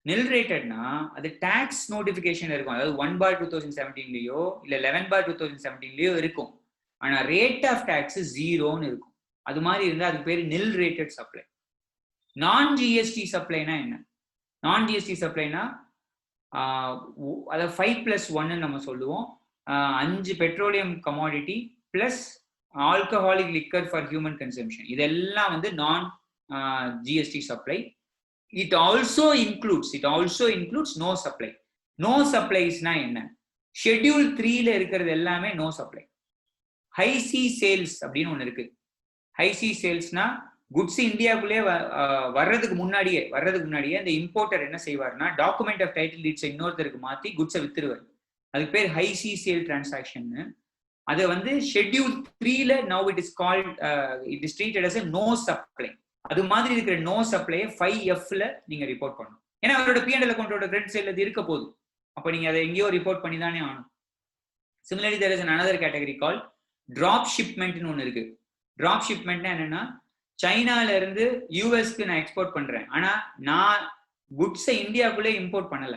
nil ratedனா அது டாக்ஸ் நோட்டிஃபிகேஷன் இருக்கும், அதாவது 1/2017லயோ இல்ல 11/2017லயோ இருக்கும். ஆனா ரேட் ஆஃப் டாக்ஸ் 0ன்னு இருக்கும். அது மாதிரி இருந்தா அதுக்கு பேரு nil rated supply. Non GST சப்ளைனா என்ன? நான் GST சப்ளைனா அதாவது 5+1 நம்ம சொல்லுவோம். 5 petroleum commodity plus alcoholic liquor for human consumption, இதெல்லாம் வந்து நான் GST supply. It also includes no supply. No suppliesனா என்ன? Schedule 3ல இருக்கிறது எல்லாமே no supply. High C sales அப்படின்னு ஒன்று இருக்கு. High C salesனா குட்ஸ் இந்தியாவுக்குள்ளே வர்றதுக்கு முன்னாடியே இந்த இம்போர்ட்டர் என்ன செய்வார்னா டாக்குமெண்ட் ஆஃப் டைட்டில் டீட்ஸ் இன்னொருத்தருக்கு மாற்றி குட்ஸை வித்துருவார். அதுக்கு பேர் ஹை சி சேல் டிரான்சாக்ஷன். அதை வந்து ஷெட்யூல் 3ல now it is called it is treated as no supply. அது மாதிரி இருக்கிற நோ சப்ளையை 5Fல நீங்க ரிப்போர்ட் பண்ணணும். ஏன்னா அவரோட P&L அக்கௌண்டோட கிரெடிட் சைட்ல இது இருக்க போகுது. அப்போ நீங்க அதை எங்கேயோ ரிப்போர்ட் பண்ணி தானே ஆகணும். Similarly there is another category called drop ஷிப்மெண்ட்னு ஒன்று இருக்கு. ட்ராப் ஷிப்மெண்ட்னா என்னன்னா சைனால இருந்து யூஎஸ்க்கு நான் எக்ஸ்போர்ட் பண்றேன், ஆனா நான் குட்ஸை இந்தியாவுக்குள்ளே இம்போர்ட் பண்ணல.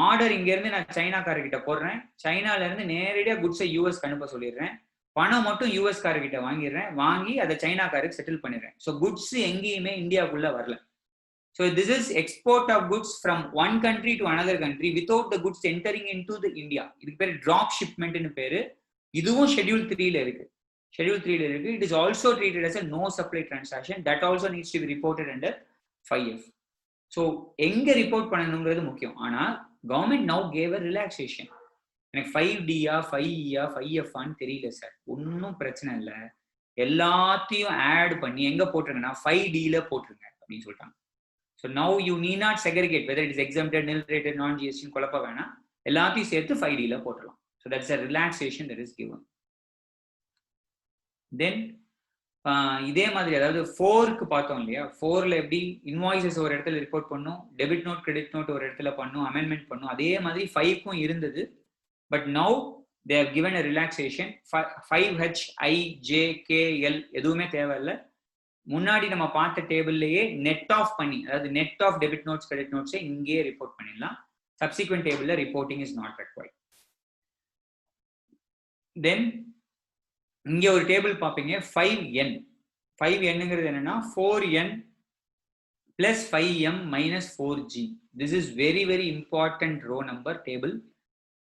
ஆர்டர் இங்க இருந்து நான் சைனாக்காரர்கிட்ட போடுறேன், சைனால இருந்து நேரடியாக குட்ஸை யூஎஸ்க்கு அனுப்ப சொல்லிடுறேன், பணம் மட்டும் யூஎஸ் காரர்கிட்ட வாங்கிடுறேன், வாங்கி அதை சைனாக்காருக்கு செட்டில் பண்ணிடுறேன். ஸோ குட்ஸ் எங்கேயுமே இந்தியாவுக்குள்ள வரல. So this is export of goods from one country to another country without the goods entering into the India. இதுக்கு பேர் ட்ராப் ஷிப்மெண்ட்னு பேரு. இதுவும் ஷெட்யூல் 3ல இருக்கு. It is also treated as a no supply transaction. That also needs to be reported under 5F. So எங்க report பண்ணணுங்கிறது முக்கியம். ஆனா government now gave a relaxation. எனக்கு 5Dயா 5Eயா 5Fஆன்னு தெரியல சார், ஒன்றும் பிரச்சனை இல்லை, எல்லாத்தையும் ஆட் பண்ணி எங்க போட்டுருங்கன்னா 5Dல போட்டுருங்க அப்படின்னு சொல்லிட்டாங்க. So now you need not segregate whether it is exempted, nil rated, non GST குழப்ப வேணாம், எல்லாத்தையும் சேர்த்து 5Dல போட்டுடலாம். So that's a relaxation that is given. Then இதே மாதிரி அதாவது 4க்கு பார்த்தோம் இல்லையா, 4ல எப்படி இன்வாய்சஸ் ஒரு இடத்துல ரிப்போர்ட் பண்ணும், டெபிட் நோட் கிரெடிட் நோட் ஒரு இடத்துல பண்ணும், அமெண்ட்மெண்ட் பண்ணும், அதே மாதிரி 5க்கும் இருந்தது. But now they have given a relaxation. 5H I J K L எதுவுமே தேவையில்லை. முன்னாடி நம்ம பார்த்த டேபிள்லயே நெட் ஆஃப் பண்ணி, அதாவது net off debit notes credit நோட்ஸை இங்கேயே ரிப்போர்ட் பண்ணிடலாம். சப்சிக்வெண்ட் டேபிள்ல reporting is not required. Then இங்க ஒரு டேபிள் பார்ப்பீங்க 5N. 5Nங்கிறது என்னன்னா 4N plus 5M minus 4G. This is very very important row number table.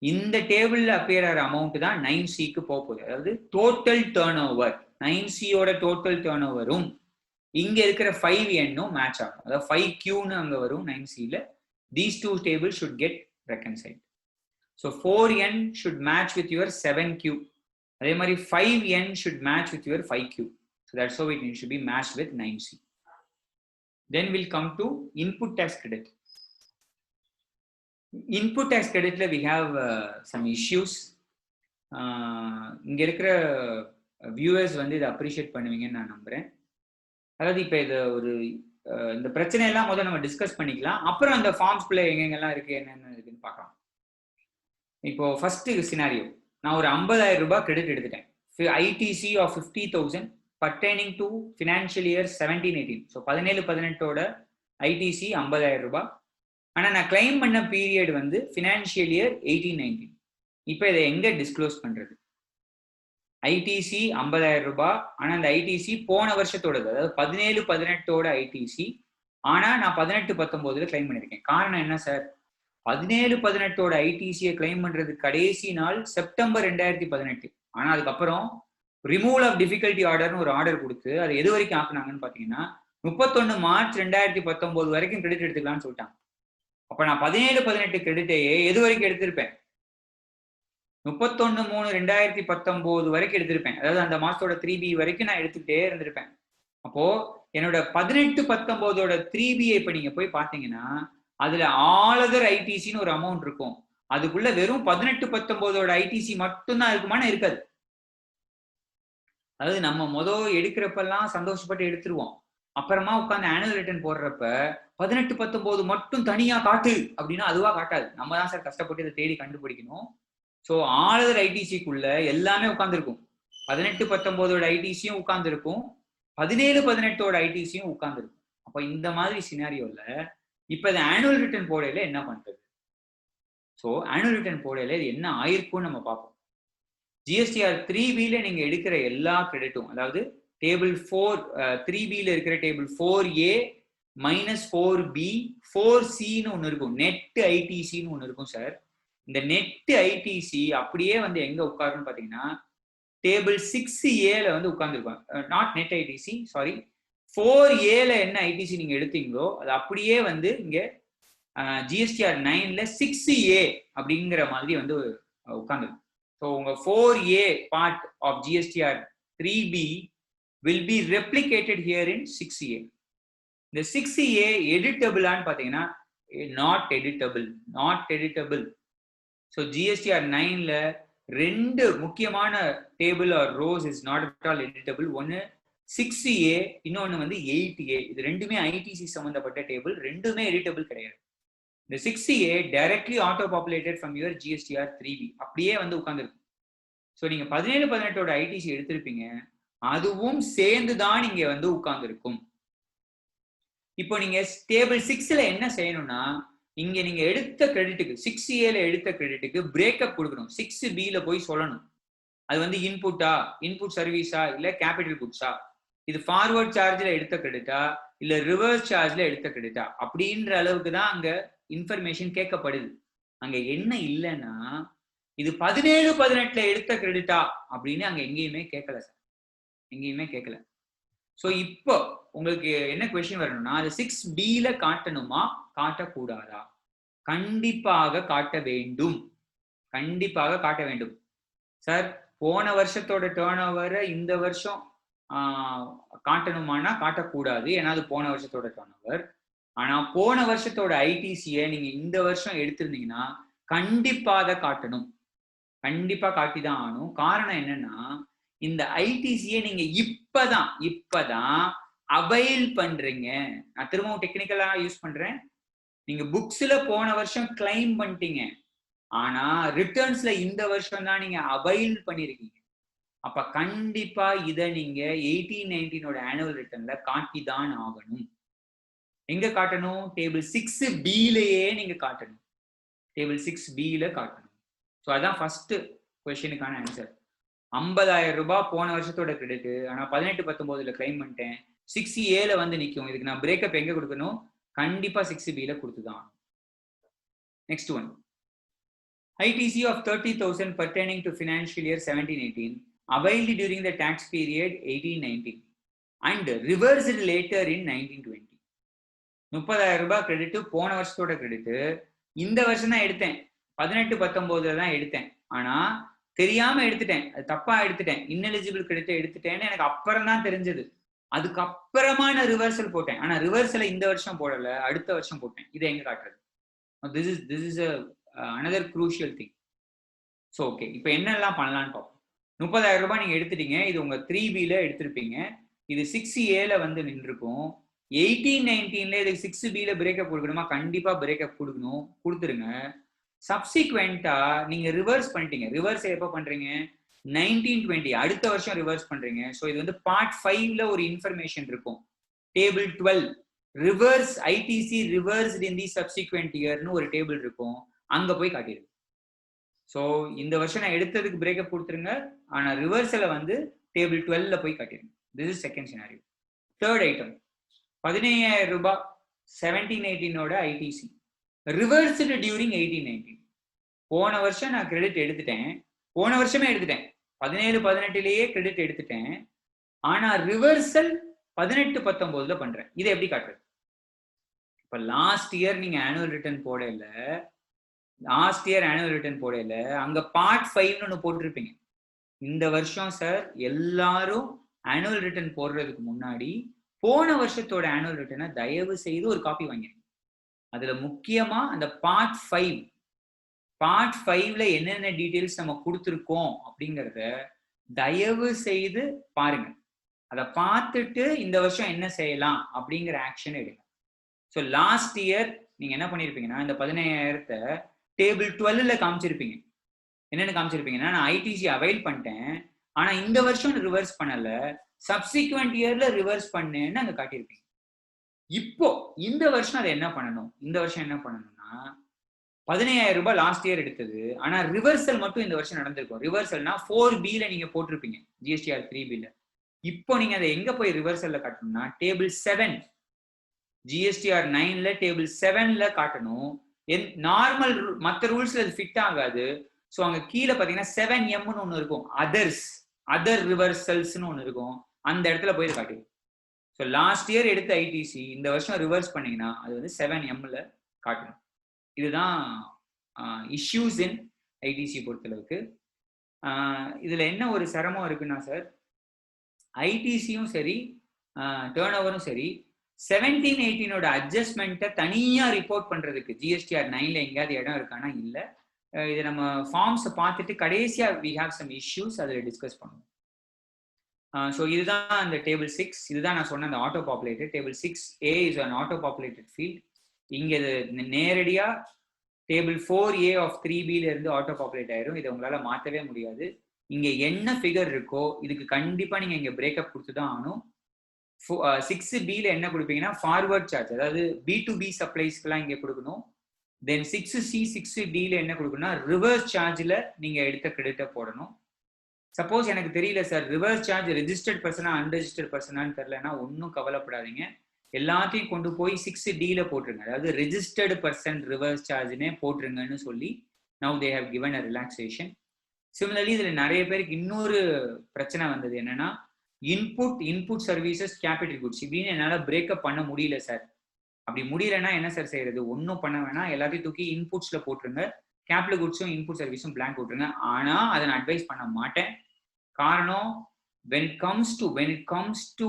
இந்த டேபிள்ல அப்பியர் ஆகிற அமௌண்ட் தான் 9Cக்கு போகுது. அதாவது டோட்டல் டர்ன் ஓவர் 9Cயோட டோட்டல் டர்ன் ஓவரும் இங்க இருக்கிற 5Nனும் மேட்ச் ஆகும். அதாவது 5Qன்னு அங்க வரும் 9Cல. These two tables should get reconciled. So 4N should match with your 7Q. அதே மாதிரி 5N should match with your 5Q. So that's how it needs to be matched with 9C. Then we'll come to input tax credit. Input tax credit we have some issues. இங்க இருக்கிற viewers வந்து இதை appreciate பண்ணுவீங்கன்னு நான் நம்புறேன். அதாவது இப்போ இது ஒரு இந்த பிரச்சனை எல்லாம் முதல்ல நம்ம டிஸ்கஸ் பண்ணிக்கலாம், அப்புறம் அந்த ஃபார்ம்ஸ்குள்ள எங்கெங்கெல்லாம் இருக்கு என்னென்ன இருக்குன்னு பார்க்கலாம். இப்போ ஃபர்ஸ்ட் சினாரியோ, நான் ஒரு 50,000 ரூபாய் கிரெடிட் எடுத்துட்டேன். ITC of 50,000 pertaining to financial year 17-18. So 17-18ஓட ITC 50,000 ரூபாய். ஆனால் நான் கிளைம் பண்ண பீரியட் வந்து ஃபினான்ஷியல் இயர் 18-19. இப்போ இதை எங்க டிஸ்க்ளோஸ் பண்றது? ITC 50,000 ரூபாய், ஆனால் அந்த ITC போன வருஷத்தோடது, அதாவது 17-18ஓட ITC. ஆனால் நான் 18-19 கிளைம் பண்ணியிருக்கேன். காரணம் என்ன சார்? 17-18ஓட ITCயை கிளைம் பண்றது கடைசி நாள் செப்டம்பர் 2018. ஆனா அதுக்கப்புறம் ரிமூவல் ஆஃப் டிஃபிகல்ட்டி ஆர்டர்னு ஒரு ஆர்டர் கொடுத்து அதை எது வரைக்கும் ஆக்குனாங்கன்னு பாத்தீங்கன்னா 31 மார்ச் 2019 வரைக்கும் கிரெடிட் எடுத்துக்கலாம்னு சொல்லிட்டாங்க. அப்ப நான் 17-18 கிரெடிட்டையே எது வரைக்கும் எடுத்திருப்பேன்? 31/3/2019 வரைக்கும் எடுத்திருப்பேன். அதாவது அந்த மாசத்தோட 3B வரைக்கும் நான் எடுத்துக்கிட்டே இருந்திருப்பேன். அப்போ என்னோட 18-19ஓட 3Bயை இப்ப நீங்க போய் பாத்தீங்கன்னா அதுல ஆல் அதர் ஐடிசின்னு ஒரு அமௌண்ட் இருக்கும். அதுக்குள்ள வெறும் 18-19ஓட ஐடிசி மட்டும்தான் இருக்குமானா இருக்காது. அதாவது நம்ம எடுக்கிறப்பெல்லாம் சந்தோஷப்பட்டு எடுத்துருவோம், அப்புறமா உட்காந்து ஆனுவல் ரிட்டர்ன் போடுறப்ப 18-19 மட்டும் தனியா காட்டு அப்படின்னா அதுவா காட்டாது. நம்ம தான் சார் கஷ்டப்பட்டு இதை தேடி கண்டுபிடிக்கணும். ஸோ ஆல் அதர் ஐடிசிக்குள்ள எல்லாமே உட்காந்துருக்கும். 18-19ஓட ஐடிசியும் உட்காந்துருக்கும், 17-18ஓட ஐடிசியும் உட்காந்துருக்கும். அப்ப இந்த மாதிரி சினாரியோல இப்ப இந்த ஆனுவல் ரிட்டர்ன் போடையில என்ன பண்றது? ஸோ ஆனுவல் ரிட்டர்ன் போடையில இது என்ன ஆயிருக்கும்னு நம்ம பார்ப்போம். ஜிஎஸ்டிஆர் 3Bல நீங்க எடுக்கிற எல்லா கிரெடிட்டும், அதாவது டேபிள் 3Bல இருக்கிற டேபிள் 4A மைனஸ் 4B 4Cன்னு ஒன்று இருக்கும், நெட் ஐடிசின்னு ஒன்று இருக்கும் சார். இந்த நெட் ஐடிசி அப்படியே வந்து எங்க உட்காருன்னு பாத்தீங்கன்னா டேபிள் 6Aல வந்து உட்கார்ந்துருக்கும். Not net ITC, sorry, 4A என்ன ஐடிசி நீங்க எடுத்தீங்களோ அது அப்படியே வந்து இங்க GSTR 9ல 6A அப்படிங்கிற மாதிரி வந்து உட்கார்ந்து. ஸோ உங்க 4A part of GSTR 3B will be replicated here in 6A. இந்த 6A எடிட்டபிளான்னு பாத்தீங்கன்னா நாட் எடிட்டபிள். ஸோ GSTR 9ல ரெண்டு முக்கியமான table or rows is not at all editable. ஒன்னு 6A, இன்னொன்னு வந்து 8A. இது ரெண்டுமே ஐடிசி சம்பந்தப்பட்ட டேபிள், ரெண்டுமே எடிட்டபிள் கிடையாது. இந்த 6A directly auto populated from your GSTR 3B அப்படியே வந்து உட்கார்ந்துருக்கும். ஸோ நீங்க 17-18ஓட ஐடிசி எடுத்திருப்பீங்க, அதுவும் சேர்ந்து தான் இங்க வந்து உட்கார்ந்துருக்கும். இப்போ நீங்க டேபிள் 6ல என்ன செய்யணும்னா, இங்க நீங்க எடுத்த கிரெடிட்டுக்கு 6Aல எடுத்த கிரெடிட்டுக்கு பிரேக்கப் கொடுக்கணும். 6Bல போய் சொல்லணும் அது வந்து இன்புட் சர்வீஸா இல்ல கேபிட்டல் குட்ஸா, இது ஃபார்வர்ட் சார்ஜ்ல எடுத்த கிரெடிட்டா இல்ல ரிவர்ஸ் சார்ஜ்ல எடுத்த கிரெடிட்டா அப்படின்ற அளவுக்கு தான் அங்க இன்ஃபர்மேஷன் கேட்கப்படுது. அங்க என்ன இல்லைன்னா இது 17-18ல எடுத்த கிரெடிட்டா அப்படின்னு அங்க எங்கேயுமே கேட்கல சார், எங்கேயுமே கேட்கல. ஸோ இப்போ உங்களுக்கு என்ன கொஸ்டின் வரணும்னா, அது 6Bல காட்டணுமா காட்டக்கூடாதா? கண்டிப்பாக காட்ட வேண்டும், கண்டிப்பாக காட்ட வேண்டும். சார் போன வருஷத்தோட டேர்ன் ஓவரை இந்த வருஷம் காட்டணுமானா காட்டக்கூடாது, ஏன்னா அது போன வருஷத்தோட டேர்ன் ஓவர். ஆனா போன வருஷத்தோட ஐடிசியை நீங்க இந்த வருஷம் எடுத்திருந்தீங்கன்னா கண்டிப்பா அதை காட்டணும், கண்டிப்பா காட்டிதான் ஆகணும். காரணம் என்னன்னா, இந்த ஐடிசியை நீங்க இப்பதான் அவைல் பண்றீங்க. நான் திரும்பவும் டெக்னிக்கலா யூஸ் பண்றேன். நீங்க புக்ஸ்ல போன வருஷம் கிளைம் பண்ணிட்டீங்க, ஆனா ரிட்டர்ன்ஸ்ல இந்த வருஷம் தான் நீங்க அவைல் பண்ணிருக்கீங்க. அப்ப கண்டிப்பா இதை நீங்க 18-19ஓட ஆனுவல் ரிட்டர்ன்ல காட்டிதான் ஆகணும். எங்க காட்டணும்? டேபிள் 6Bலயே நீங்க காட்டணும், டேபிள் 6Bல காட்டணும். ஸோ அதான் ஃபர்ஸ்ட் கொஸ்டினுக்கான ஆன்சர். 50,000 ரூபாய் போன வருஷத்தோட கிரெடிட், ஆனா 18-19ல கிளைம் பண்ணிட்டேன், 6Aல வந்து நிற்கும். இதுக்கு நான் பிரேக்கப் எங்க கொடுக்கணும்? கண்டிப்பா 6Bல கொடுத்துதான். Next one, ITC of 30,000 pertaining to financial year 17-18 availed during the tax period 18-19 and reversed later in 19-20. 30,000 ரூபாய் கிரெடிட் போன வருஷத்தோட கிரெடிட், இந்த வருஷம் தான் எடுத்தேன், 18-19ல தான் எடுத்தேன், ஆனா தெரியாம எடுத்துட்டேன், அது தப்பா எடுத்துட்டேன், இன்எலிஜிபிள் கிரெடிட் எடுத்துட்டேன்னு எனக்கு அப்புறம் தான் தெரிஞ்சது. அதுக்கப்புறமா நான் ரிவர்சல் போட்டேன், ஆனா ரிவர்சலை இந்த வருஷம் போடல, அடுத்த வருஷம் போட்டேன். இதை எங்க காட்டுறது? this is another crucial thing. So okay, இப்போ என்னெல்லாம் பண்ணலான்னு பார்ப்போம். 30,000 ரூபாய் நீங்க எடுத்துட்டீங்க, இது உங்க 3Bல எடுத்திருப்பீங்க, இது 6Aல வந்து நின்றுருக்கும். 18-19ல இதுக்கு 6Bல பிரேக்கப் கொடுக்கணுமா? கண்டிப்பா பிரேக்கப் கொடுக்கணும், கொடுத்துருங்க. சப்சிக்வெண்டா நீங்க ரிவர்ஸ் பண்ணிட்டீங்க. ரிவர்ஸ் எப்போ பண்றீங்க? 19-20 அடுத்த வருஷம் ரிவர்ஸ் பண்றீங்க. ஸோ இது வந்து பார்ட் 5ல ஒரு இன்ஃபர்மேஷன் இருக்கும். Table 12 reverse ITC reversed in the subsequent இயர்னு ஒரு டேபிள் இருக்கும், அங்க போய் காட்டிடுங்க. ஸோ இந்த வருஷம் நான் எடுத்ததுக்கு பிரேக்கப் கொடுத்துருங்க, ஆனா ரிவர்ஸில் வந்து டேபிள் 12ல போய் காட்டிடுங்க. This is second scenario. Third item, 15,000 ரூபாய் 17-18ஓட ஐடிசி ரிவர்ஸ்டு டியூரிங் 18-19. போன வருஷம் நான் கிரெடிட் எடுத்துட்டேன், போன வருஷமே எடுத்துட்டேன், 17-18லேயே கிரெடிட் எடுத்துட்டேன், ஆனா ரிவர்சல் 18-19ல பண்றேன். இதை எப்படி காட்டுறது? இப்ப லாஸ்ட் இயர் நீங்க ஆனுவல் ரிட்டர்ன் போடல, அங்க பார்ட் 5ன்னு ஒன்று போட்டிருப்பீங்க. இந்த வருஷம் சார் எல்லாரும் ஆனுவல் ரிட்டர்ன் போடுறதுக்கு முன்னாடி போன வருஷத்தோட ஆனுவல் ரிட்டர்னை தயவு செய்து ஒரு காப்பி வாங்கிடுங்க. அதுல முக்கியமா அந்த பார்ட் 5ல என்னென்ன டீட்டெயில்ஸ் நம்ம கொடுத்துருக்கோம் அப்படிங்கிறத தயவு செய்து பாருங்க. அதை பார்த்துட்டு இந்த வருஷம் என்ன செய்யலாம் அப்படிங்கிற ஆக்ஷன் எடுங்க. ஸோ லாஸ்ட் இயர் நீங்க என்ன பண்ணிருப்பீங்கன்னா, இந்த 15,000த்தை டேபிள் 12ல காமிச்சிருப்பீங்க. என்னென்னு காமிச்சிருப்பீங்கன்னா, நான் ஐடிசி அவைல் பண்ணிட்டேன், ஆனா இந்த வருஷம் ரிவர்ஸ் பண்ணல, சப்சிக்வெண்ட் இயர்ல ரிவர்ஸ் பண்ணேன்னு அங்க காட்டியிருப்பீங்க. இப்போ இந்த வருஷம் அதை என்ன பண்ணணும்? இந்த வருஷம் என்ன பண்ணணும்னா, 15,000 ரூபாய் லாஸ்ட் இயர் எடுத்தது, ஆனா ரிவர்சல் மட்டும் இந்த வருஷம் நடந்திருக்கும். ரிவர்சல்னா 4Bல நீங்க போட்டிருப்பீங்க, GSTR 3Bல. இப்போ நீங்க அதை எங்க போய் ரிவர்சல்ல காட்டணும்னா, டேபிள் 7 GSTR 9ல டேபிள் 7ல காட்டணும். நார்மல் மற்ற ரூல்ஸ்ல அது ஃபிட் ஆகாது. ஸோ அங்க கீழே பாத்தீங்கன்னா 7Mன்னு ஒண்ணு இருக்கும், அதர் ரிவர்சல்ஸ்னு ஒண்ணு இருக்கும், அந்த இடத்துல போய் காட்டிடும். ஸோ லாஸ்ட் இயர் எடுத்த ஐடிசி இந்த வருஷம் ரிவர்ஸ் பண்ணீங்கன்னா அது வந்து 7M காட்டணும். இதுதான் இஷ்யூஸ் இன் ஐடிசி பொறுத்தளவுக்கு. இதுல என்ன ஒரு சிரமம் இருக்குன்னா சார், ஐடிசியும் சரி டேர்ன் ஓவரும் சரி 17-18 அட்ஜஸ்ட்மெண்ட்டை தனியா ரிப்போர்ட் பண்றதுக்கு GSTR 9ல எங்கேயாவது இடம் இருக்கானா இல்லை. இது நம்ம ஃபார்ம்ஸை பார்த்துட்டு கடைசியா we have some issues அதில் டிஸ்கஸ் பண்ணுவோம். ஸோ இதுதான் அந்த டேபிள் 6. இதுதான் நான் சொன்ன அந்த auto populated. Table 6A is an auto populated field. இங்கே நேரடியா டேபிள் 4A ஆஃப் 3Bல இருந்து ஆட்டோ பாப்புலேட் ஆயிரும். இதை உங்களால மாற்றவே முடியாது. இங்க என்ன ஃபிகர் இருக்கோ இதுக்கு கண்டிப்பா நீங்க இங்க பிரேக்கப் கொடுத்துதான் ஆகணும். 6Bல என்ன கொடுப்பீங்கன்னா ஃபார்வர்ட் சார்ஜ், அதாவது B2B சப்ளைஸ்க்கெல்லாம் இங்க கொடுக்கணும். தென் 6C 6Dல என்ன கொடுக்கணும்னா ரிவர்ஸ் சார்ஜ்ல நீங்க எடுத்த கிரெடிட்டை போடணும். சப்போஸ் எனக்கு தெரியல சார் ரிவர்ஸ் சார்ஜ் ரெஜிஸ்டர்ட் பர்சனா அன்ரெஜிஸ்டர்ட் பர்சனான்னு தெரியலன்னா ஒன்றும் கவலைப்படாதீங்க, எல்லாத்தையும் கொண்டு போய் 6Dல போட்டுருங்க. அதாவது ரெஜிஸ்டர்டு பர்சன் ரிவர்ஸ் சார்ஜ்னே போட்டுருங்கன்னு சொல்லி now they have given a relaxation. Similarly இதுல நிறைய பேருக்கு இன்னொரு பிரச்சனை வந்தது என்னன்னா இன்புட் சர்வீசஸ் கேபிட்டல் குட்ஸ் இப்படின்னு என்னால பிரேக்கப் பண்ண முடியல சார். அப்படி முடியலன்னா என்ன சார் செய்யறது? ஒன்றும் பண்ண வேணாம், எல்லாத்தையும் தூக்கி இன்புட்ஸ்ல போட்டுருங்க, கேபிட்டல் குட்ஸும் இன்புட் சர்வீஸும் பிளாங்க் போட்டுருங்க. ஆனா அதை நான் அட்வைஸ் பண்ண மாட்டேன். காரணம் when it comes to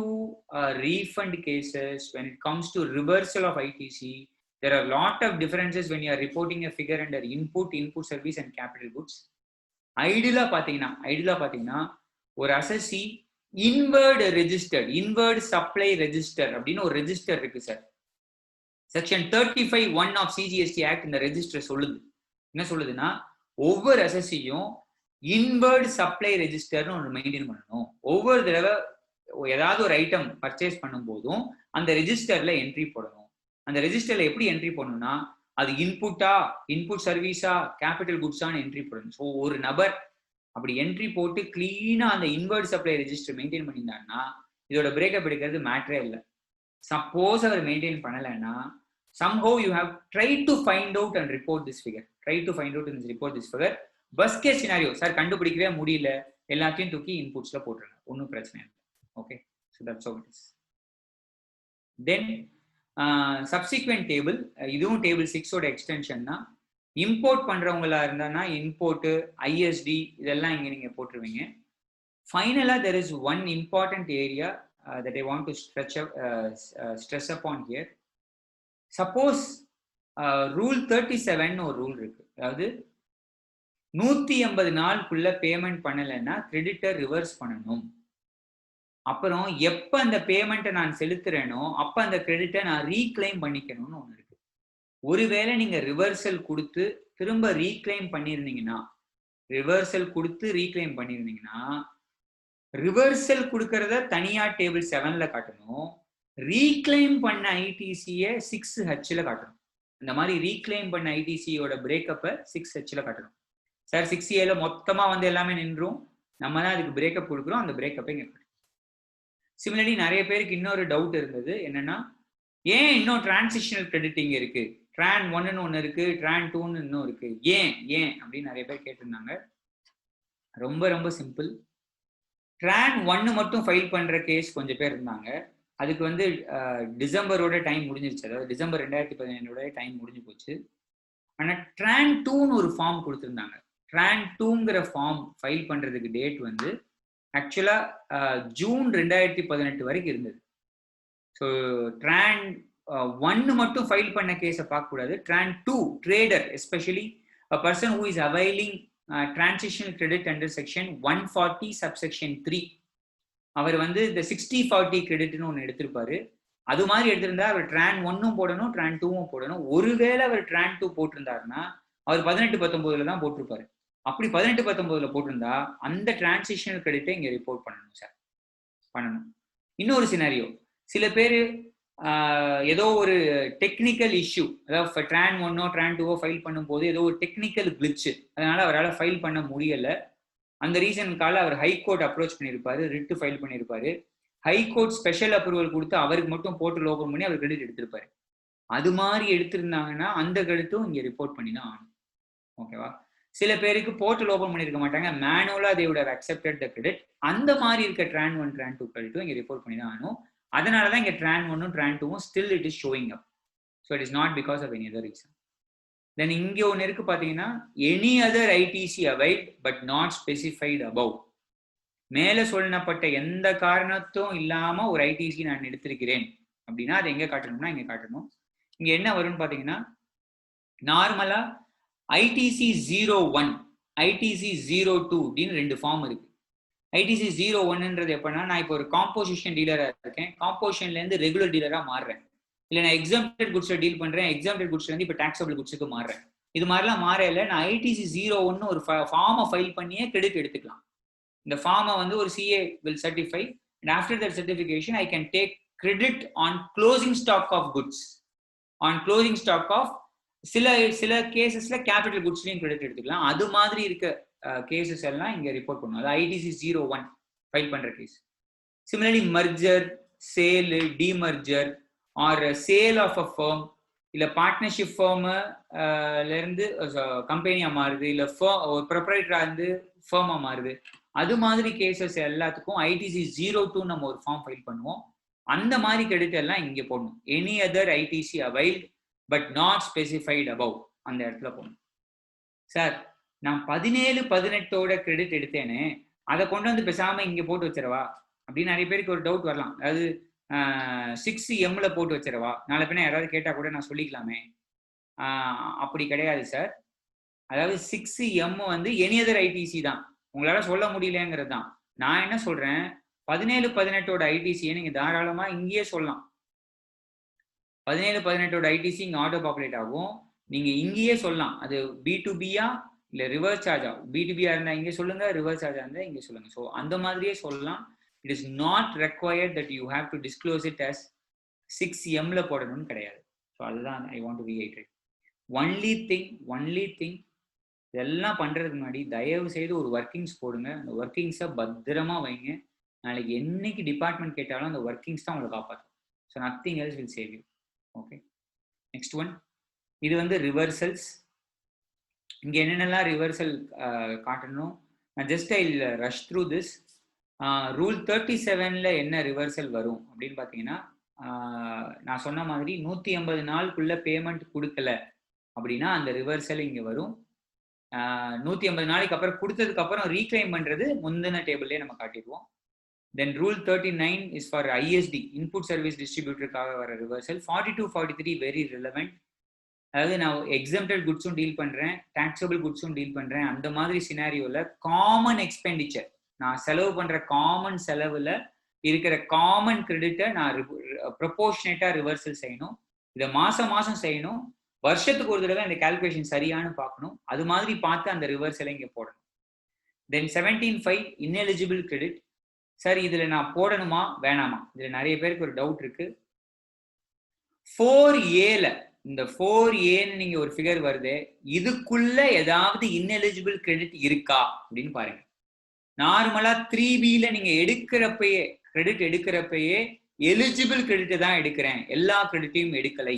refund cases, when it comes to reversal of ITC, there are a lot of differences when you are reporting a figure under input service and capital goods. ஐடியலா பாத்தீங்கன்னா ஒரு அசசி inward supply register அப்படின்னு ஒரு register இருக்கு sir. Section 35(1) of CGST act இந்த register சொல்லுது. என்ன சொல்லுதுன்னா ஒவ்வொரு அசசியும் இன்வர்ட் சப்ளை ரெஜிஸ்டர்னு ஒன்று மெயின்டைன் பண்ணணும். ஒவ்வொரு தடவை ஏதாவது ஒரு ஐட்டம் பர்ச்சேஸ் பண்ணும் போதும் அந்த ரெஜிஸ்டர்ல என்ட்ரி போடணும். அந்த ரெஜிஸ்டர்ல எப்படி என்ட்ரி பண்ணணும்னா அது இன்புட் சர்வீஸா கேபிட்டல் குட்ஸான்னு என்ட்ரி போடணும். ஸோ ஒரு நபர் அப்படி என்ட்ரி போட்டு கிளீனா அந்த இன்வர்ட் சப்ளை ரெஜிஸ்டர் மெயின்டைன் பண்ணியிருந்தாங்கன்னா இதோட பிரேக்கப் எடுக்கிறது மேட்டரே இல்லை. சப்போஸ் அவர் மெயின்டைன் பண்ணலைன்னா somehow you have tried to find out and report this figure. Worst case scenario, sir கண்டுபிடிக்கவே முடியல, எல்லாத்தையும் தூக்கி இன்புட்ஸ்ல போட்டுருங்க, ஒன்றும் பிரச்சனை இல்லை. Okay, so that's how it is. Then subsequent table, இதுவும் டேபிள் 6ஓட எக்ஸ்டென்ஷன் தான். இம்போர்ட் பண்றவங்களா இருந்தானா இம்போர்ட் ISD இதெல்லாம் இங்க நீங்க போட்டுருவீங்க. ஃபைனலா there is one important area that I want to stress upon here. Suppose rule 37 ஒரு ரூல் இருக்கு. அதாவது 180 நாளுக்குள்ள பேமெண்ட் பண்ணலைன்னா கிரெடிட்டர் ரிவர்ஸ் பண்ணணும். அப்புறம் எப்ப அந்த பேமெண்ட்டை நான் செலுத்துறேனோ அப்ப அந்த கிரெடிட்டை நான் ரீக்ளைம் பண்ணிக்கணும்னு ஒன்று இருக்கு. ஒருவேளை நீங்க ரிவர்சல் கொடுத்து திரும்ப ரீக்ளைம் பண்ணிருந்தீங்கன்னா ரிவர்சல் கொடுக்கறத தனியா டேபிள் 7ல காட்டணும், ரீக்ளைம் பண்ண ஐடிசியை 6Hல காட்டணும். இந்த மாதிரி ரீக்ளைம் பண்ண ஐடிசியோட பிரேக்கப்பை 6Hல காட்டணும். சார் 6Aல மொத்தமா வந்து எல்லாமே நின்றும், நம்ம தான் அதுக்கு பிரேக்கப் கொடுக்குறோம், அந்த பிரேக்கப்பை இங்க காட்டணும். சிமிலர்லி நிறைய பேருக்கு இன்னொரு டவுட் இருந்தது என்னன்னா, ஏன் இன்னும் டிரான்சிஷனல் கிரெடிட் இங்க இருக்கு, ட்ரான் 1ன்னு ஒன்று இருக்கு, ட்ரான் 2ன்னு இன்னும் இருக்கு, ஏன் அப்படின்னு நிறைய பேர் கேட்டிருந்தாங்க. ரொம்ப சிம்பிள். ட்ரான் 1 மட்டும் ஃபைல் பண்ற கேஸ் கொஞ்சம் பேர் இருந்தாங்க. அதுக்கு வந்து டிசம்பரோட டைம் முடிஞ்சிருச்சு, அதாவது டிசம்பர் 2017 டைம் முடிஞ்சு போச்சு. ஆனால் ட்ரான் 2ன்னு ஒரு ஃபார்ம் கொடுத்துருந்தாங்க. ட்ரான் 2ங்கிற ஃபார்ம் ஃபைல் பண்றதுக்கு டேட் வந்து ஆக்சுவலா ஜூன் 2018 வரைக்கும் இருந்தது. ஸோ ட்ரான் 1 மட்டும் ஃபைல் பண்ண கேஸை பார்க்கக்கூடாது. Tran 2 trader, especially a person who is availing transitional credit under section 140 subsection 3, அவர் வந்து இந்த 60/40 கிரெடிட்னு ஒன்று எடுத்திருப்பாரு. அது மாதிரி எடுத்திருந்தா அவர் ட்ரான் 1ம் போடணும், ட்ரான் 2ம் போடணும். ஒருவேளை அவர் ட்ரான் 2 போட்டிருந்தாருன்னா அவர் 18-19 தான் போட்டிருப்பாரு. அப்படி 18-19 போட்டிருந்தா அந்த டிரான்சிஷனல் கிரெடிட்டை இங்க ரிப்போர்ட் பண்ணணும் சார், பண்ணணும். இன்னொரு சினாரியோ, சில பேர் ஏதோ ஒரு டெக்னிக்கல் இஷ்யூ, அதாவது ட்ரான் 1ஓ ட்ரான் 2ஓ ஃபைல் பண்ணும்போது ஏதோ ஒரு டெக்னிக்கல் கிளிச்சு, அதனால அவரால் ஃபைல் பண்ண முடியல. அந்த ரீசனுக்காக அவர் ஹைகோர்ட் அப்ரோச் பண்ணியிருப்பாரு, ரிட்டு ஃபைல் பண்ணியிருப்பாரு. ஹைகோர்ட் ஸ்பெஷல் அப்ரூவல் கொடுத்து அவருக்கு மட்டும் போர்ட்டல் ஓபன் பண்ணி அவர் கிரெடிட் எடுத்திருப்பாரு. அது மாதிரி எடுத்திருந்தாங்கன்னா அந்த கிரெடிட்டும் இங்க ரிப்போர்ட் பண்ணி தான் ஆகணும். ஓகேவா? சில பேருக்கு போர்ட்டல் ஓபன் பண்ணியிருக்க மாட்டாங்க, மேனுவலா they would have accepted the credit. அந்த மாதிரி இருக்க ட்ரான் 1 ட்ரான் 2 கிரெடிட்டும் இங்க ரிப்போர்ட் பண்ணி தான் ஆகணும். அதனால தான் இங்க tran 1 tran 2 still it is showing up. So it is not because of any other reason. Then இங்க ஒன்னு இருக்கு பாத்தீங்கன்னா any other ITC availed but not specified above. மேல சொல்லப்பட்ட எந்த காரணத்தும் இல்லாம ஒரு ஐடிசி நான் எடுத்திருக்கிறேன் அப்படின்னா அதை எங்க காட்டணும்னா இங்க காட்டணும். இங்க என்ன வரும்னு பாத்தீங்கன்னா நார்மலா ஐடிசி 01 ஐடிசி 02 அப்படின்னு 2 ஃபார்ம் இருக்கு. ஐடிசி 01ன்றது எப்படின்னா நான் இப்போ ஒரு காம்போசிஷன் டீலரா இருக்கேன், காம்போசிஷன்ல இருந்து ரெகுலர் டீலரா மாறுறேன், இல்ல நான் எக்ஸாம்டட் குட்ஸ்ல டீல் பண்றேன், எக்ஸாம்டட் குட்ஸ்ல இருந்து இப்போ டாக்ஸபிள் குட்ஸுக்கு மாறுறேன். இது மாதிரிலாம் மாறல நான் ஐடிசி 01 ஒரு ஃபார்மை ஃபைல் பண்ணியே கிரெடிட் எடுத்துக்கலாம். இந்த ஃபார்மை வந்து ஒரு CA will certify and after that certification I can take credit on closing stock of goods, on closing stock of சில கேசஸ்ல கேபிட்டல் குட்ஸ்லயும் கிரெடிட் எடுத்துக்கலாம். அது மாதிரி இருக்க கேசஸ் எல்லாம் இங்க ரிப்போர்ட் பண்ணும். அது ஐடிசி 01 ஃபைல் பண்ற case. Similarly merger, sale, demerger or sale of a firm, இல்ல பார்ட்னர்ஷிப் ஃபர்ம்ல இருந்து கம்பெனியா மாறுது, இல்ல ஒரு ப்ரொப்ரைட்டரா இருந்து ஃபர்மா மாறுது, அது மாதிரி கேசஸ் எல்லாத்துக்கும் ஐடிசி 02 நம்ம ஒரு ஃபார்ம் ஃபைல் பண்ணுவோம். அந்த மாதிரி கிரெடிட் எல்லாம் இங்க போடணும். Any other ITC availed but not specified above அந்த இடத்துல போகணும். சார் நான் 17-18ஓட கிரெடிட் எடுத்தேனே, அதை கொண்டு வந்து பேசாம இங்க போட்டு வச்சிடவா அப்படின்னு நிறைய பேருக்கு ஒரு டவுட் வரலாம். அதாவது 6M போட்டு வச்சிடவா, நாளை பின்ன யாராவது கேட்டா கூட நான் சொல்லிக்கலாமே. அப்படி கிடையாது சார். அதாவது 6M வந்து எனி அதர் ஐடிசி தான், உங்களால சொல்ல முடியலங்கிறது தான். நான் என்ன சொல்றேன், 17-18ஓட ஐடிசியை நீங்க தாராளமா இங்கேயே சொல்லலாம். 17-18ஓட ஐடிசி இங்க ஆட்டோ பாப்புலேட் ஆகும், நீங்க இங்கேயே சொல்லலாம். அது B2Bயா இல்ல ரிவர்ஸ் சார்ஜா, B2Bயா இருந்தா இங்க சொல்லுங்க, ரிவர்ஸ் சார்ஜா இருந்தா இங்க சொல்லுங்க. ஸோ அந்த மாதிரியே சொல்லலாம். It is not required that you have to disclose it as 6M போடணும்னு கிடையாது. ஸோ அதுதான் I want to reiterate. Only thing இதெல்லாம் பண்றதுக்கு முன்னாடி தயவு செய்து ஒரு ஒர்க்கிங்ஸ் போடுங்க. அந்த ஒர்க்கிங்ஸை பத்திரமா வைங்க. நாளைக்கு என்னைக்கு டிபார்ட்மெண்ட் கேட்டாலும் அந்த ஒர்க்கிங்ஸ் தான் உங்களை காப்பாற்றும். So nothing else will save you. Okay, next one. இது வந்து ரிவர்சல்ஸ். இங்க என்னென்னலாம் ரிவர்சல் காட்டணும், நான் just I rush through this. Rule 37ல என்ன ரிவர்சல் வரும் அப்படின்னு பார்த்தீங்கன்னா, நான் சொன்ன மாதிரி 180 நாளுக்குள்ள பேமெண்ட் கொடுக்கல அப்படின்னா அந்த ரிவர்சல் இங்க வரும். 180 நாளைக்கு அப்புறம் கொடுத்ததுக்கு அப்புறம் ரீக்ளைம் பண்றது முந்தின டேபிள்லேயே நம்ம காட்டிடுவோம். Then rule 39 is for ISD, input service டிஸ்ட்ரிபியூட்டருக்காக வர ரிவர்சல். 42-43 very relevant. அதாவது நான் எக்ஸம்டட் குட்ஸும் டீல் பண்றேன், டாக்ஸபிள் குட்ஸும் டீல் பண்றேன். அந்த மாதிரி சினாரியோல காமன் எக்ஸ்பெண்டிச்சர், நான் செலவு பண்ற காமன் செலவுல இருக்கிற காமன் கிரெடிட்டை நான் ப்ரொபோர்ஷனேட்டா ரிவர்சல் செய்யணும். இதை மாசம் செய்யணும். வருஷத்துக்கு ஒரு தடவை இந்த கால்குலேஷன் சரியானு பார்க்கணும். அது மாதிரி பார்த்து அந்த ரிவர்சலை இங்க போடணும். தென் 17.5 ineligible கிரெடிட். சார் இதுல நான் போடணுமா வேணாமா, இதுல நிறைய பேருக்கு ஒரு டவுட் இருக்கு. 4Aல இந்த 4Aன்னு நீங்க ஒரு ஃபிகர் வருது, இதுக்குள்ள ஏதாவது ineligible கிரெடிட் இருக்கா அப்படின்னு பாருங்க. நார்மலா 3Bல நீங்க எடுக்கிறப்பயே கிரெடிட் எடுக்கிறப்பயே எலிஜிபிள் கிரெடிட் தான் எடுக்கிறேன், எல்லா கிரெடிட்டையும் எடுக்கலை,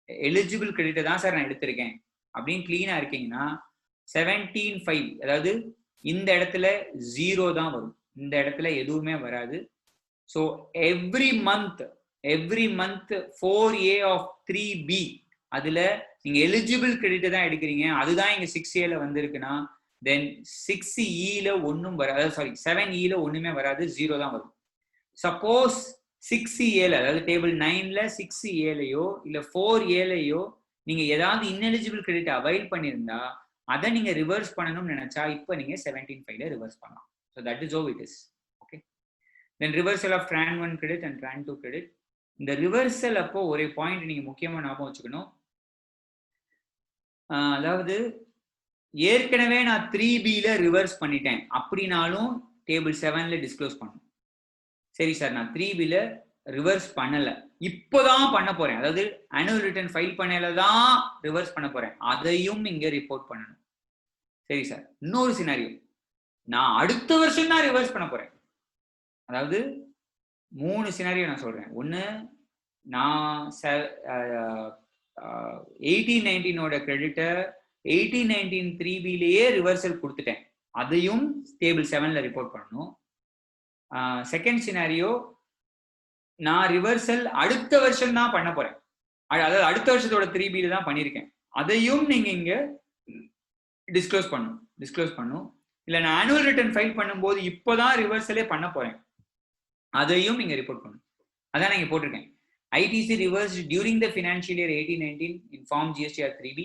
எலிஜிபிள் கிரெடிட் தான் சார் நான் எடுத்திருக்கேன் அப்படின்னு கிளீனா இருக்கீங்கன்னா 17.5 அதாவது இந்த இடத்துல 0 தான் வரும், இந்த இடத்துல எதுவுமே வராது. So every month 4A of 3B அதுல நீங்க எலிஜிபிள் கிரெடிட் தான் எடுக்கிறீங்க, அதுதான் இங்க 6Aல வந்திருக்குன்னா தென் 6Eல ஒன்றும் வராது, சாரி 7Eல ஒண்ணுமே வராது, 0 தான் வரும். சப்போஸ் 6Aல அதாவது டேபிள் 9ல 6Aலையோ இல்ல 4Aலையோ நீங்க ஏதாவது ineligible கிரெடிட் அவைல் பண்ணியிருந்தா அதை நீங்க ரிவர்ஸ் பண்ணணும்னு நினைச்சா இப்போ நீங்க 17.5ல ரிவர்ஸ் பண்ணலாம். So that is how it is. Okay, then reversal of tran 1 credit and tran 2 credit. இந்த ரிவர்சல் அப்போ ஒரே பாயிண்ட் நீங்க முக்கியமா ஞாபகம் வச்சுக்கணும். அதாவது ஏற்கனவே நான் 3Bல ரிவர்ஸ் பண்ணிட்டேன் அப்படின்னாலும் டேபிள் 7ல டிஸ்க்ளோஸ் பண்ணணும். சரி சார் நான் 3Bல ரிவர்ஸ் பண்ணல, இப்போதான் பண்ண போறேன், அதாவது ஆனுவல் ரிட்டர்ன் ஃபைல் பண்ணல தான் ரிவர்ஸ் பண்ண போறேன், அதையும் இங்க ரிப்போர்ட் பண்ணணும். சரி சார் இன்னொரு சினாரியோ, நான் அடுத்த வருஷம் தான் ரிவர்ஸ் பண்ண போறேன். அதாவது 3 சினாரியோ நான் சொல்றேன். ஒன்னு, நான் 18-19ஓட கிரெடிட்டை 18-19 3Bலயே ரிவர்சல் கொடுத்துட்டேன், அதையும் டேபிள் 7ல ரிப்போர்ட் பண்ணணும். செகண்ட் சினாரியோ, நான் ரிவர்சல் அடுத்த வருஷம் தான் பண்ண போறேன், அதாவது அடுத்த வருஷத்தோட 3B தான் பண்ணியிருக்கேன், அதையும் நீங்க இங்க டிஸ்க்ளோஸ் பண்ணும். இல்ல நான் ஆனுவல் ரிட்டர்ன் ஃபைல் பண்ணும்போது இப்போதான் ரிவர்சலே பண்ண போறேன், அதையும் நீங்க ரிப்போர்ட் பண்ணணும். அதான் நீங்க போட்டிருக்கேன். ITC reversed during the financial year 18-19 in Form GSTR 3B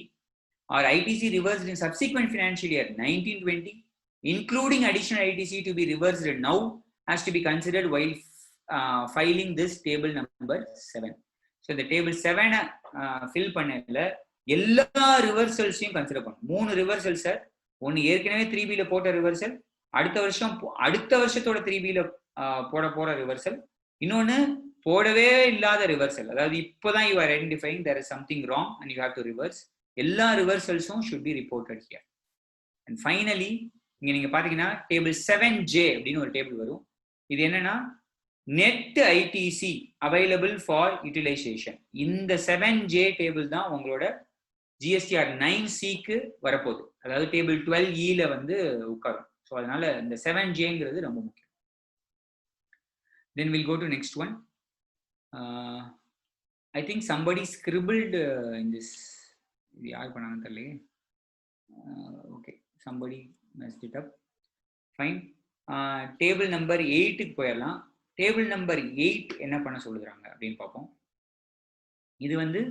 or ITC reversed in subsequent financial year 19-20, including additional ITC to be reversed now, has to be considered while filing this table number 7. So the table 7 fill பண்ணல எல்லா ரிவர்சல்ஸையும் consider பண்ணும். 3 reversal sir, ஒன்னு ஏற்கனவே 3B போட்ட reversal, அடுத்த வருஷத்தோட 3B போற reversal, இன்னொன்னு போடவே இல்லாத ரிவர்சல், அதாவது இப்போதான் you are identifying there is something wrong and you have to reverse. எல்லா ரிவர்சல்ஸும் should be reported here. And finally இங்க நீங்க பாத்தீங்கன்னா டேபிள் 7J அப்படின்னு ஒரு டேபிள் வரும். இது என்னன்னா net ITC available for utilisation. இந்த 7J டேபிள் தான் உங்களோட GSTR 9Cக்கு வரப்போகுது, அதாவது டேபிள் 12E வந்து உட்காரும். ஸோ அதனால இந்த 7Jங்கிறது ரொம்ப முக்கியம். Then we'll go to next one. I think somebody scribbled in this. யார் பண்ணாங்கன்னு தெரியல. Okay, somebody messed it up. Fine. Table number 8க்கு போயிடலாம். டேபிள் நம்பர் 8 என்ன பண்ண சொல்லுறாங்க அப்படின்னு பார்ப்போம். இது வந்து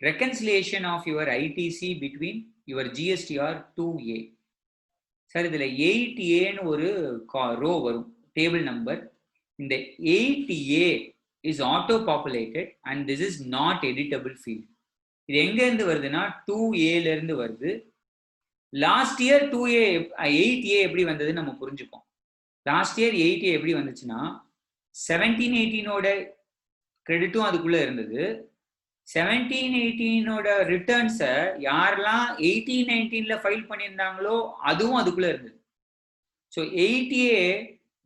reconciliation of your ITC between your GSTR 2A. Sir இதுல 8A ஒரு ரோ வரும் டேபிள் நம்பர். இந்த 8A is auto populated and this is not editable field. இது எங்க இருந்து வருதுன்னா 2A ல இருந்து வருது. லாஸ்ட் இயர் 8A எப்படி வந்ததுன்னு நம்ம புரிஞ்சுப்போம். லாஸ்ட் இயர் 8A எப்படி வந்துச்சுன்னா 17-18ஓட கிரெடிட்டும் அதுக்குள்ள இருந்தது. 17-18ஓட ரிட்டர்ன்ஸை யாரெல்லாம் 18-19ல ஃபைல் பண்ணியிருந்தாங்களோ அதுவும் அதுக்குள்ள இருந்தது. So 8A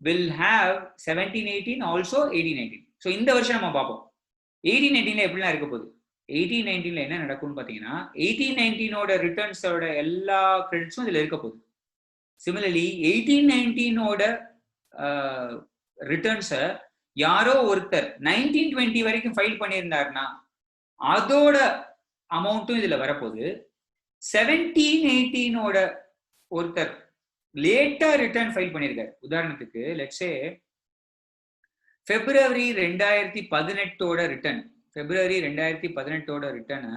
will have 17-18 also 18-19. So இந்த வருஷம் நம்ம பார்ப்போம் 18-19ல எப்படிலாம் இருக்க போகுது. 18-19ல என்ன நடக்கும்னு பார்த்தீங்கன்னா 18-19ஓட ரிட்டர்ன்ஸோட எல்லா கிரெடிட்ஸும் இதில் இருக்க போகுது. சிமிலர்லி 18-19ஓட ரிட்டர்ன்ஸை யாரோ ஒருத்தர் 19-20 வரைக்கும் ஃபைல் பண்ணியிருந்தாருன்னா அதோட அமௌண்ட்டும் இதுல வரப்போகுது. 17-18ஓட ஒருத்தர் லேட்டா ரிட்டர்ன் ஃபைல் பண்ணியிருக்காரு. உதாரணத்துக்கு லெட்ஸ் சே February 2018ஓட ரிட்டர்ன், February 2018ஓட ரிட்டர்னை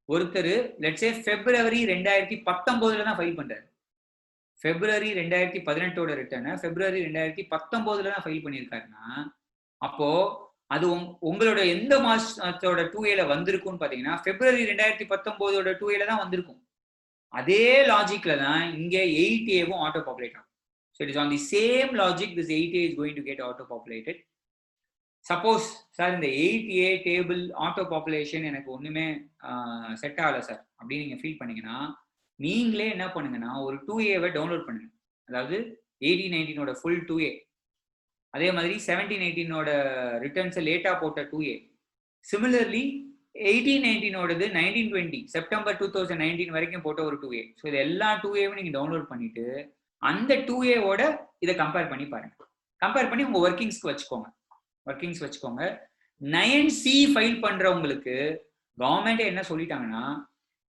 ஒருத்தர் லெட்ஸ் சே February 2019ல தான் ஃபைல் பண்றாரு. February 2018ஓட ரிட்டர்னை February 2019ல தான் ஃபைல் பண்ணியிருக்காருன்னா அப்போ அது உங்களோட எந்த மாசத்தோட 2Aல வந்திருக்கும்னு பாத்தீங்கன்னா February 2019ஓட 2Aல தான் வந்திருக்கும். அதே லாஜிக்ல தான் இங்க 8Aவும் ஆட்டோ பாப்புலேட் ஆகும். So it is on the same logic this 8A is going to get auto populated. Suppose sir இந்த 8A டேபிள் ஆட்டோ பாப்புலேஷன் எனக்கு ஒண்ணுமே செட் ஆகல சார் அப்படின்னு நீங்க ஃபீல் பண்ணீங்கன்னா நீங்களே என்ன பண்ணுங்கன்னா ஒரு 2Aவை டவுன்லோட் பண்ணுங்க. அதாவது 18-19ஓட ஃபுல் 2A, அதே மாதிரி 17-18ஓட ரிட்டர்ன்ஸை லேட்டா போட்ட 2A, சிமிலர்லி 18-19ஓடது 19-20 செப்டம்பர் 2019 வரைக்கும் போட்ட ஒரு 2A. ஸோ இது எல்லா 2Aவும் நீங்க டவுன்லோட் பண்ணிட்டு அந்த 2Aவோட இதை கம்பேர் பண்ணி பாருங்க. கம்பேர் பண்ணி உங்க ஒர்க்கிங்ஸ்க்கு வச்சுக்கோங்க. 9C ஃபைல் பண்றவங்களுக்கு கவர்மெண்ட் என்ன சொல்லிட்டாங்கன்னா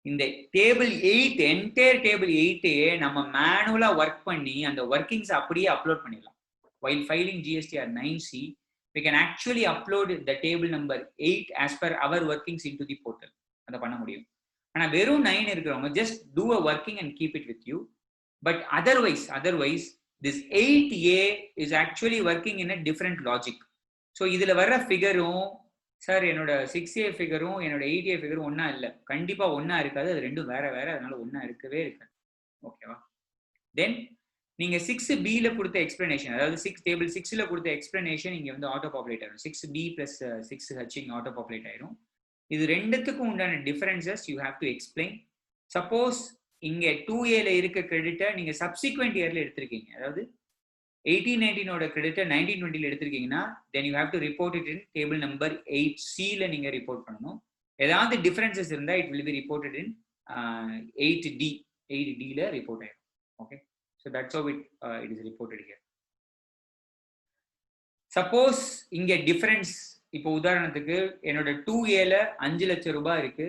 இந்த டேபிள் 8 என்டையர் டேபிள் 8 நம்ம மேனுவலா ஒர்க் பண்ணி அந்த ஒர்க்கிங்ஸ் அப்படியே அப்லோட் பண்ணிடலாம். While filing GSTR 9C, we can actually upload the table number 8 as per our workings into the portal. அதை பண்ண முடியும். ஆனா வெறும் 9 இருக்கிறவங்க just do a working and keep it with you. But otherwise this 8A is actually working in a different logic. So இதுல வர்ற ஃபிகரும் sir என்னோட 6A ஃபிகரும் என்னோட 8A ஃபிகரும் ஒன்னா இல்லை, கண்டிப்பா ஒன்னா இருக்காது. அது ரெண்டும் வேற, அதனால ஒன்னா இருக்கவே இருக்காது. ஓகேவா? தென் நீங்க 6Bல கொடுத்த எக்ஸ்பிளனேஷன், அதாவது டேபிள் 6ல கொடுத்த எக்ஸ்பிளனேஷன் இங்க வந்து ஆட்டோ பாப்புலேட் ஆயிரும். 6B + 6H இங்க ஆட்டோ பாப்புலேட் ஆயிரும். இது ரெண்டுத்துக்கும் உண்டான differences you have to explain. Suppose இங்க 2Aல இருக்க கிரெடிட்டை நீங்க சப்சிக்வெண்ட் இயர்ல எடுத்திருக்கீங்க, அதாவது 18-19ஓட கிரெடிட்டை 19-20ல எடுத்திருக்கீங்கன்னா then you have to report it in table number 8Cல நீங்க ரிப்போர்ட் பண்ணணும். ஏதாவது டிஃபரன்சஸ் இருந்தா it will be reported in 8Dல ரிப்போர்ட் ஆயிரும். Okay, so that's how it is reported here. Suppose இங்க difference இப்போ உதாரணத்துக்கு என்னோட 2Aல 5 லட்சம் ரூபாய் இருக்கு,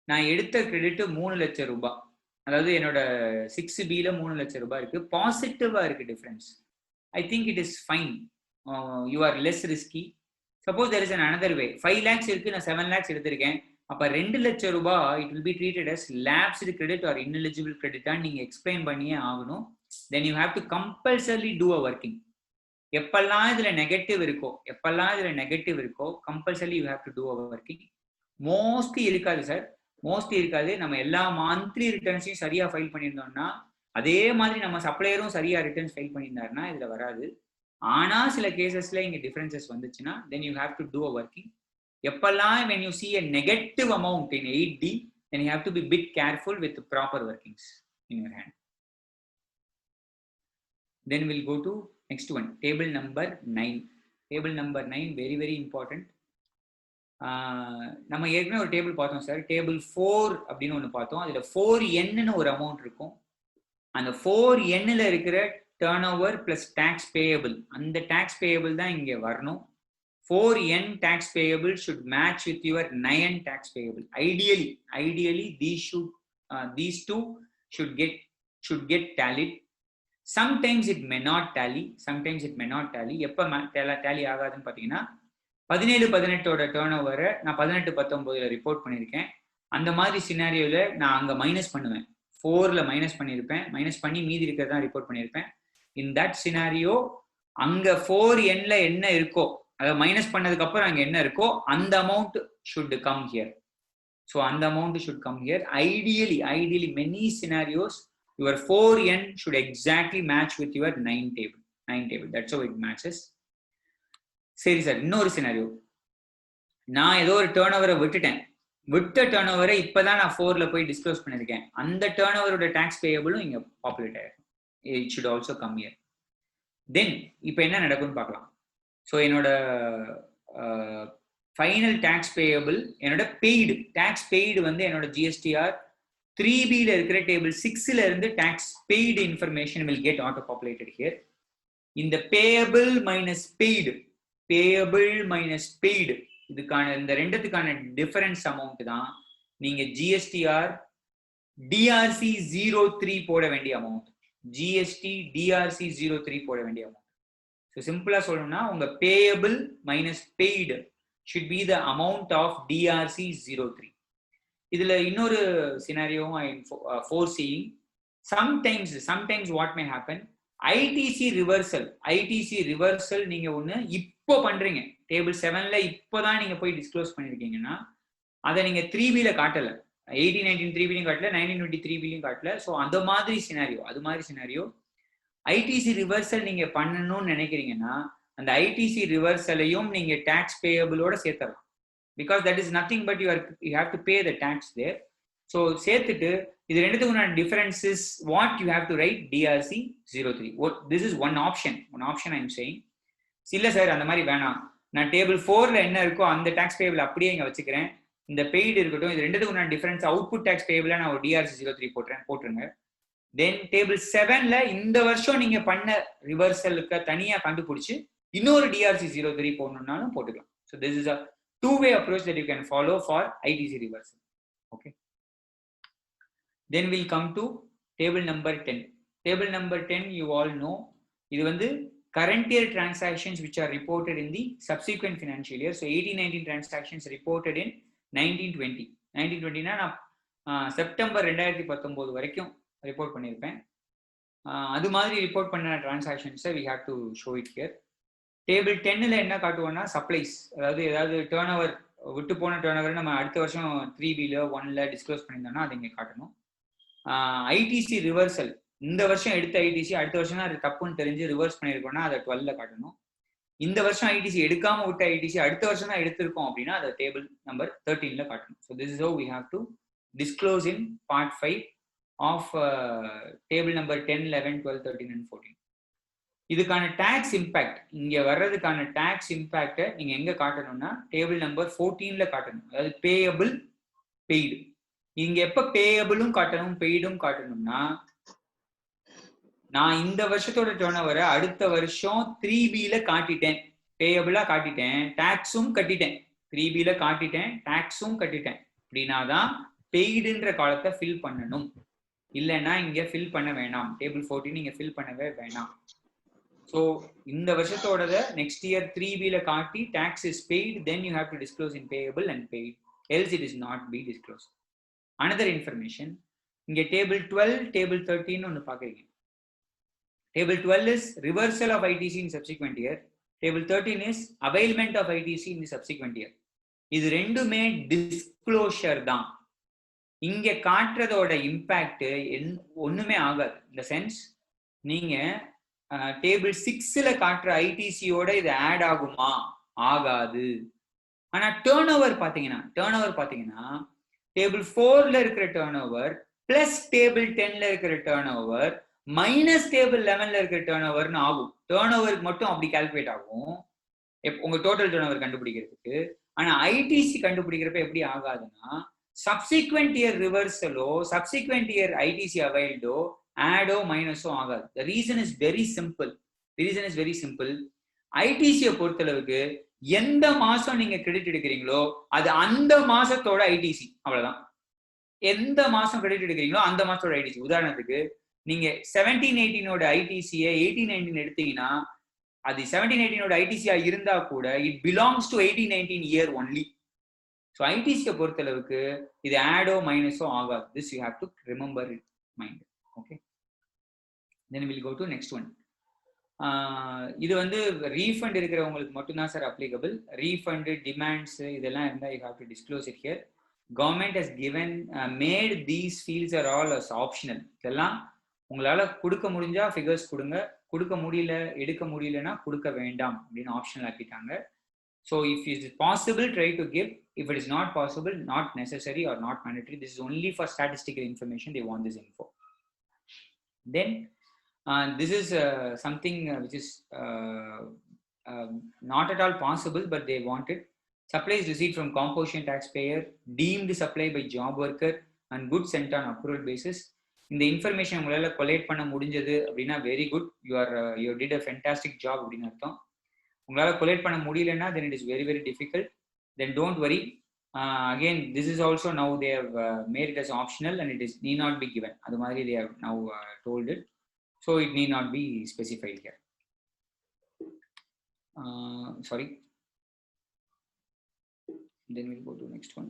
நான் எடுத்த கிரெடிட் 3 லட்சம் ரூபாய், அதாவது என்னோட 6Bல 3 லட்சம் ரூபாய் இருக்கு, பாசிட்டிவா இருக்கு difference. I think it is fine, you are less risky. Suppose there is an another way, 5 lakhs இருக்கு, நான் 7 lakhs எடுத்திருக்கேன், அப்ப 2 லட்சம் ரூபாய் it will be treated as lapsed credit or ineligible கிரெடிட்டா நீங்க எக்ஸ்பிளைன் பண்ணியே ஆகணும். Then you have to compulsorily do a working. எப்பெல்லாம் இதுல நெகட்டிவ் இருக்கோ compulsory you have to do a working. Mostly இருக்காது சார், மோஸ்ட்லி இருக்காது. நம்ம எல்லா மந்த்லி ரிட்டர்ன்ஸையும் சரியா ஃபைல் பண்ணியிருந்தோம்னா, அதே மாதிரி நம்ம சப்ளையரும் சரியா ரிட்டர்ன்ஸ் ஃபைல் பண்ணியிருந்தாருன்னா இதுல வராது. ஆனா சில கேசஸ்ல இங்க டிஃபரன்சஸ் வந்துச்சுன்னா then you have to do a working. எப்பெல்லாம் when you see a negative amount in 8D, then you have to be bit careful with the proper workings in your hand. Then we'll go to next one, table number 9. Table number 9 very very important. நம்ம ஏற்கனவே ஒரு table பார்த்தோம் sir, table 4 அப்படின்னு ஒன்று பார்த்தோம். அதுல 4N ஒரு amount இருக்கும். அந்த 4Nல இருக்கிற turnover plus tax payable, அந்த டேக்ஸ் பேயபிள் தான் இங்க வரணும். 4N tax payable should match with your 9 tax payable. Ideally these two should get tallied. Sometimes it may not tally. எப்ப tally ஆகாதுன்னு பாத்தீங்கன்னா 17-18 டர்ன் ஓவரை நான் 18-19 ரிப்போர்ட் பண்ணியிருக்கேன். அந்த மாதிரி சினாரியோல நான் அங்க மைனஸ் பண்ணுவேன், 4ல மைனஸ் பண்ணியிருப்பேன், மைனஸ் பண்ணி மீதி இருக்கிறதா ரிப்போர்ட் பண்ணியிருப்பேன். இன் தட் சினாரியோ அங்க 4Nல என்ன இருக்கோ, அதை மைனஸ் பண்ணதுக்கு அப்புறம் அங்க என்ன இருக்கோ அந்த amount should come here. So அந்த amount should come here. Ideally many scenarios your 4N should exactly match with your 9 table. That's how it matches. சரி சார், இன்னொரு சினாரியோ, நான் ஏதோ ஒரு டர்ன் ஓவரை விட்ட டர்ன் ஓவரை இப்பதான் நான் 4ல போய் டிஸ்க்ளோஸ் பண்ணிருக்கேன், அந்த டர்ன் ஓவரோட டாக்ஸ் பேயபிளும் இங்க பாப்புலேட் ஆயிருக்கும். It should also come here. தென் இப்போ என்ன நடக்கும்னு பார்க்கலாம். ஸோ என்னோட ஃபைனல் டேக்ஸ் பேயபிள், என்னோட டேக்ஸ் பெய்டு வந்து என்னோட ஜிஎஸ்டிஆர் 3Bல இருக்கிற டேபிள் 6ல இருந்து tax paid information will get auto populated here. இந்த பேயபிள் மைனஸ் பெய்டு இதுக்கான இந்த ரெண்டுத்துக்கான டிஃபரன்ஸ் அமௌண்ட் தான் நீங்க ஜிஎஸ்டிஆர் டிஆர்சி 03 போட வேண்டிய அமௌண்ட். டிஆர்சி 03 போட வேண்டிய அமௌண்ட். ஸோ சிம்பிளா சொல்லணும்னா உங்க payable minus paid should be the amount of DRC 03. இதுல இன்னொரு சினாரியோவும் I am foreseeing. Sometimes what may happen, ITC reversal நீங்க ஒண்ணு இப்போ பண்றீங்க, டேபிள் 7ல இப்போதான் நீங்க போய் டிஸ்க்ளோஸ் பண்ணிருக்கீங்கன்னா அதை நீங்க 3Bல காட்டல, 18-19 3Bலையும் காட்டல, 19-20 3Bலையும் காட்டல. ஸோ அது மாதிரி சினாரியோ ஐடிசி ரிவர்சல் நீங்க பண்ணணும்னு நினைக்கிறீங்கன்னா அந்த ஐடிசி ரிவர்சலையும் நீங்க டாக்ஸ் பேயபிளோட சேர்த்தலாம். Because that is nothing but you have to pay the tax there. So சேர்த்துட்டு இது ரெண்டுத்துக்குண்டான differences what you have to write DRC 03. This is one option I am saying. இல்ல சார் அந்த மாதிரி வேணாம், நான் டேபிள் 4ல என்ன இருக்கோ அந்த டாக்ஸ் பேயபிள் அப்படியே இங்க வச்சுக்கிறேன், இந்த பெய்டு இருக்கட்டும், இது ரெண்டுத்துக்குண்டான டிஃபரன்ஸ் அவுட்புட் டாக்ஸ் பேயபிளா நான் ஒரு டிஆர்சி 03 போட்டுருங்க. தென் டேபிள் 7ல இந்த வருஷம் நீங்க பண்ண ரிவர்சலுக்கு தனியா கண்டுபிடிச்சு இன்னொரு டிஆர்சி 03 போடணும்னாலும் போட்டுக்கலாம். So this is a two-way approach that you can follow for ITC reversal. Okay. Then we'll come to table number 10. Table number 10 you all know, இது வந்து current year transactions which are reported in the subsequent financial year. So 18-19 transactions reported in 19-20. 19-20 நான் September 2019 வரைக்கும் report பண்ணியிருப்பேன். அது மாதிரி report பண்ண டிரான்சாக்ஷன்ஸை we have to show it here. Table 10ல என்ன காட்டுவோம்னா சப்ளைஸ், அதாவது ஏதாவது டேர்ன் ஓவர் விட்டு போன டேர்ன் ஓவர் நம்ம அடுத்த வருஷம் 3Bல 1ல டிஸ்க்ளோஸ் பண்ணியிருந்தோம்னா அதை இங்கே காட்டணும். ஐடிசி ரிவர்சல், இந்த வருஷம் எடுத்த ஐடிசி அடுத்த வருஷம் தான் அது தப்புன்னு தெரிஞ்சு ரிவர்ஸ் பண்ணியிருக்கோம்னா அதை 12ல காட்டணும். இந்த வருஷம் ஐடிசி எடுக்காம விட்ட ஐடிசி அடுத்த வருஷம் தான் எடுத்திருக்கோம் அப்படின்னா அதை டேபிள் நம்பர் 13ல காட்டணும். So this is how we have to disclose in part 5 of table number 10, 11, 12, 13 and 14. இதுக்கான டாக்ஸ் இம்பாக்ட், இங்க வர்றதுக்கான டாக்ஸ் இம்பாக்டை நீங்க எங்க காட்டணும்னா டேபிள் நம்பர் 14ல காட்டணும். அதாவது பேயபிள் பெய்டு. இங்க எப்ப பேயபிளும் காட்டணும் பெய்டும் காட்டணும்னா, நான் இந்த வருஷத்தோட டர்ன் ஓவரை அடுத்த வருஷம் 3Bல காட்டிட்டேன், பேயபிளா காட்டிட்டேன், டாக்ஸும் கட்டிட்டேன், 3B காட்டிட்டேன், டாக்ஸும் கட்டிட்டேன் அப்படின்னாதான் பெய்டுன்ற காலத்தை ஃபில் பண்ணணும். இல்லைன்னா இங்க ஃபில் பண்ண வேணாம். டேபிள் 14 நீங்க ஃபில் பண்ணவே வேணாம். ஸோ இந்த வருஷத்தோட நெக்ஸ்ட் இயர் 3B காட்டி tax is paid, then you have to disclose in payable and paid, else it is not be disclose. Another information, இங்க டேபிள் 12 டேபிள் 13 ஒன்று பாக்குறீங்க. Table 12 is reversal of ITC in subsequent year, table 13 is availment of ITC in subsequent year. இது ரெண்டுமே disclosure தான். இங்க காட்டுறதோட impact ஒண்ணுமே ஆகாது. இந்த சென்ஸ் நீங்க டேபிள் 6 காட்டுற ஐடிசியோட இது ஆட் ஆகுமா? ஆகாது. ஆனா டேர்ன் ஓவர் பாத்தீங்கன்னா டேபிள் 4 இருக்கிற டேர்ன் ஓவர் பிளஸ் டேபிள் 10 இருக்கிற டேர்ன் ஓவர் மைனஸ் டேபிள் 11 இருக்கிற டேர்ன் ஓவர்னு ஆகும். டேர்ன் ஓவருக்கு மட்டும் அப்படி கால்குலேட் ஆகும் உங்க டோட்டல் டேர்ன் ஓவர் கண்டுபிடிக்கிறதுக்கு. ஆனா ஐடிசி கண்டுபிடிக்கிறப்ப எப்படி ஆகாதுன்னா, சப்சிக்வெண்ட் இயர் ரிவர்சலோ சப்சிக்வெண்ட் இயர் ஐடிசி அவைல்டோ ஆடோ மைனஸோ ஆகாது. The reason is very simple. ஐடிசியை பொறுத்தளவுக்கு எந்த மாசம் நீங்க கிரெடிட் எடுக்கிறீங்களோ அது அந்த மாசத்தோட ஐடிசி, அவ்வளவுதான். எந்த மாசம் கிரெடிட் எடுக்கிறீங்களோ அந்த மாசத்தோட ஐடிசி. உதாரணத்துக்கு நீங்க 17-18 ஐடிசியை 18-19 எடுத்தீங்கன்னா அது 17-18 ஐடிசியா இருந்தா கூட it belongs to 18-19 year only. So ஐடிசியை பொறுத்தளவுக்கு இது ஆடோ மைனஸோ ஆகாது. This you have to remember it mind. Okay, then will go to next one. இது வந்து ரீஃபண்ட் இருக்கிறவங்களுக்கு மட்டும்தான் சார் அப்ளிகபிள். ரீஃபண்ட் டிமாண்ட்ஸ் இதெல்லாம் இருந்தால் you have to disclose it here. Government has given made these fields are all as optional. இதெல்லாம் உங்களால கொடுக்க முடிஞ்சா ஃபிகர்ஸ் கொடுங்க, கொடுக்க முடியல எடுக்க முடியலன்னா கொடுக்க வேண்டாம் அப்படின்னு ஆப்ஷனல் ஆக்கிட்டாங்க. So if it is possible try to give. If it is not possible, not necessary or not mandatory. This is only for statistical information. They want this info. Then this is something which is not at all possible, but they want it. Supplies received from composition taxpayer, deemed supply by job worker and goods sent on accrual basis. இந்த information உங்களால collate பண்ண முடிஞ்சது அப்படின்னா very good, you did a fantastic job அப்படின்னு அர்த்தம். உங்களால collate பண்ண முடியலன்னா then it is very very difficult. Then don't worry. Again, this is also now they have made it as optional and it is need not be given. Adu madri they have now told it, so it need not be specified here. Sorry. Then we'll go to next one.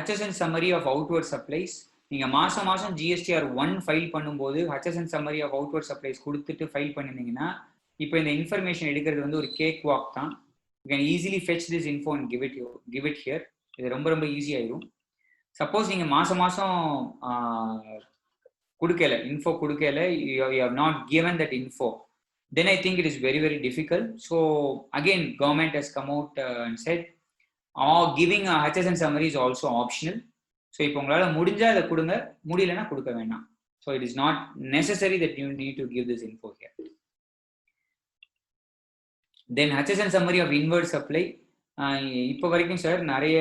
HSN summary of outward supplies. நீங்க மாசம் GSTR 1 file பண்ணும்போது HSN summary of outward supplies கொடுத்துட்டு file பண்ணிருந்தீங்கன்னா இப்போ இந்த information எடுக்கிறது வந்து ஒரு cake walk தான். You can easily fetch this info and give it here. இது ரொம்ப ஈஸி ஆயிடும். சப்போஸ் நீங்க மாசம் கொடுக்கல இன்ஃபோ கொடுக்கல, you have not given that info, then I think it is very very difficult. So again, government has come out and said giving a HSN summary is also optional. So இப்போ உங்களால முடிஞ்சா அதை கொடுங்க, முடியலன்னா கொடுக்க வேண்டாம். So it is not necessary that you need to give this info here. Then HSN summary of inward supply. இப்போ வரைக்கும் சார் நிறைய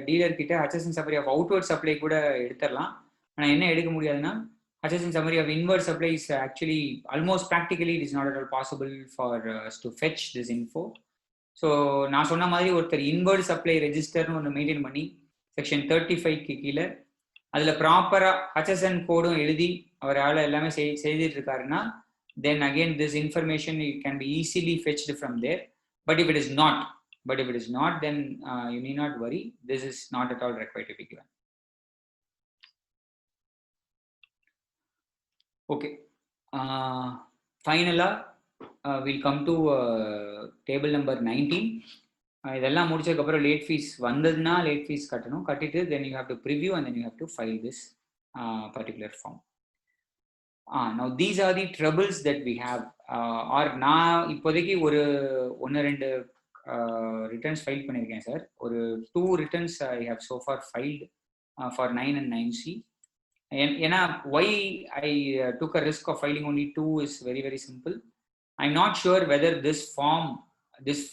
டீலர் கிட்ட HSN summary of outward supply கூட எடுத்துடலாம். ஆனால் என்ன எடுக்க முடியாதுன்னா HSN summary of inward supply is actually almost practically it is not at all possible for us to fetch this info. So நான் சொன்ன மாதிரி ஒருத்தர் inward supply ரெஜிஸ்டர்னு ஒன்று மெயின்டைன் பண்ணி செக்ஷன் 35க்கு கீழே அதில் ப்ராப்பராக HSN கோடும் எழுதி அவரால் எல்லாமே செய்துட்டு இருக்காருன்னா then again this information can be easily fetched from there. But if it is not, then you need not worry. This is not at all required to be given. Okay. Finally, we'll come to table number 19. இதெல்லாம் முடிச்சதுக்கு அப்புறம் late fees வந்ததுன்னா late fees கட்டணும். கட்டிட்டு then you have to preview and then you have to file this particular form. Now these are the troubles that we have. Or நான் இப்போதைக்கு ஒரு 1-2 returns file பண்ணியிருக்கேன் சார். ஒரு 2 returns I have so far filed for 9 and 9C. ஏன்னா why I took a risk of filing only 2 is very very simple. I'm not sure whether this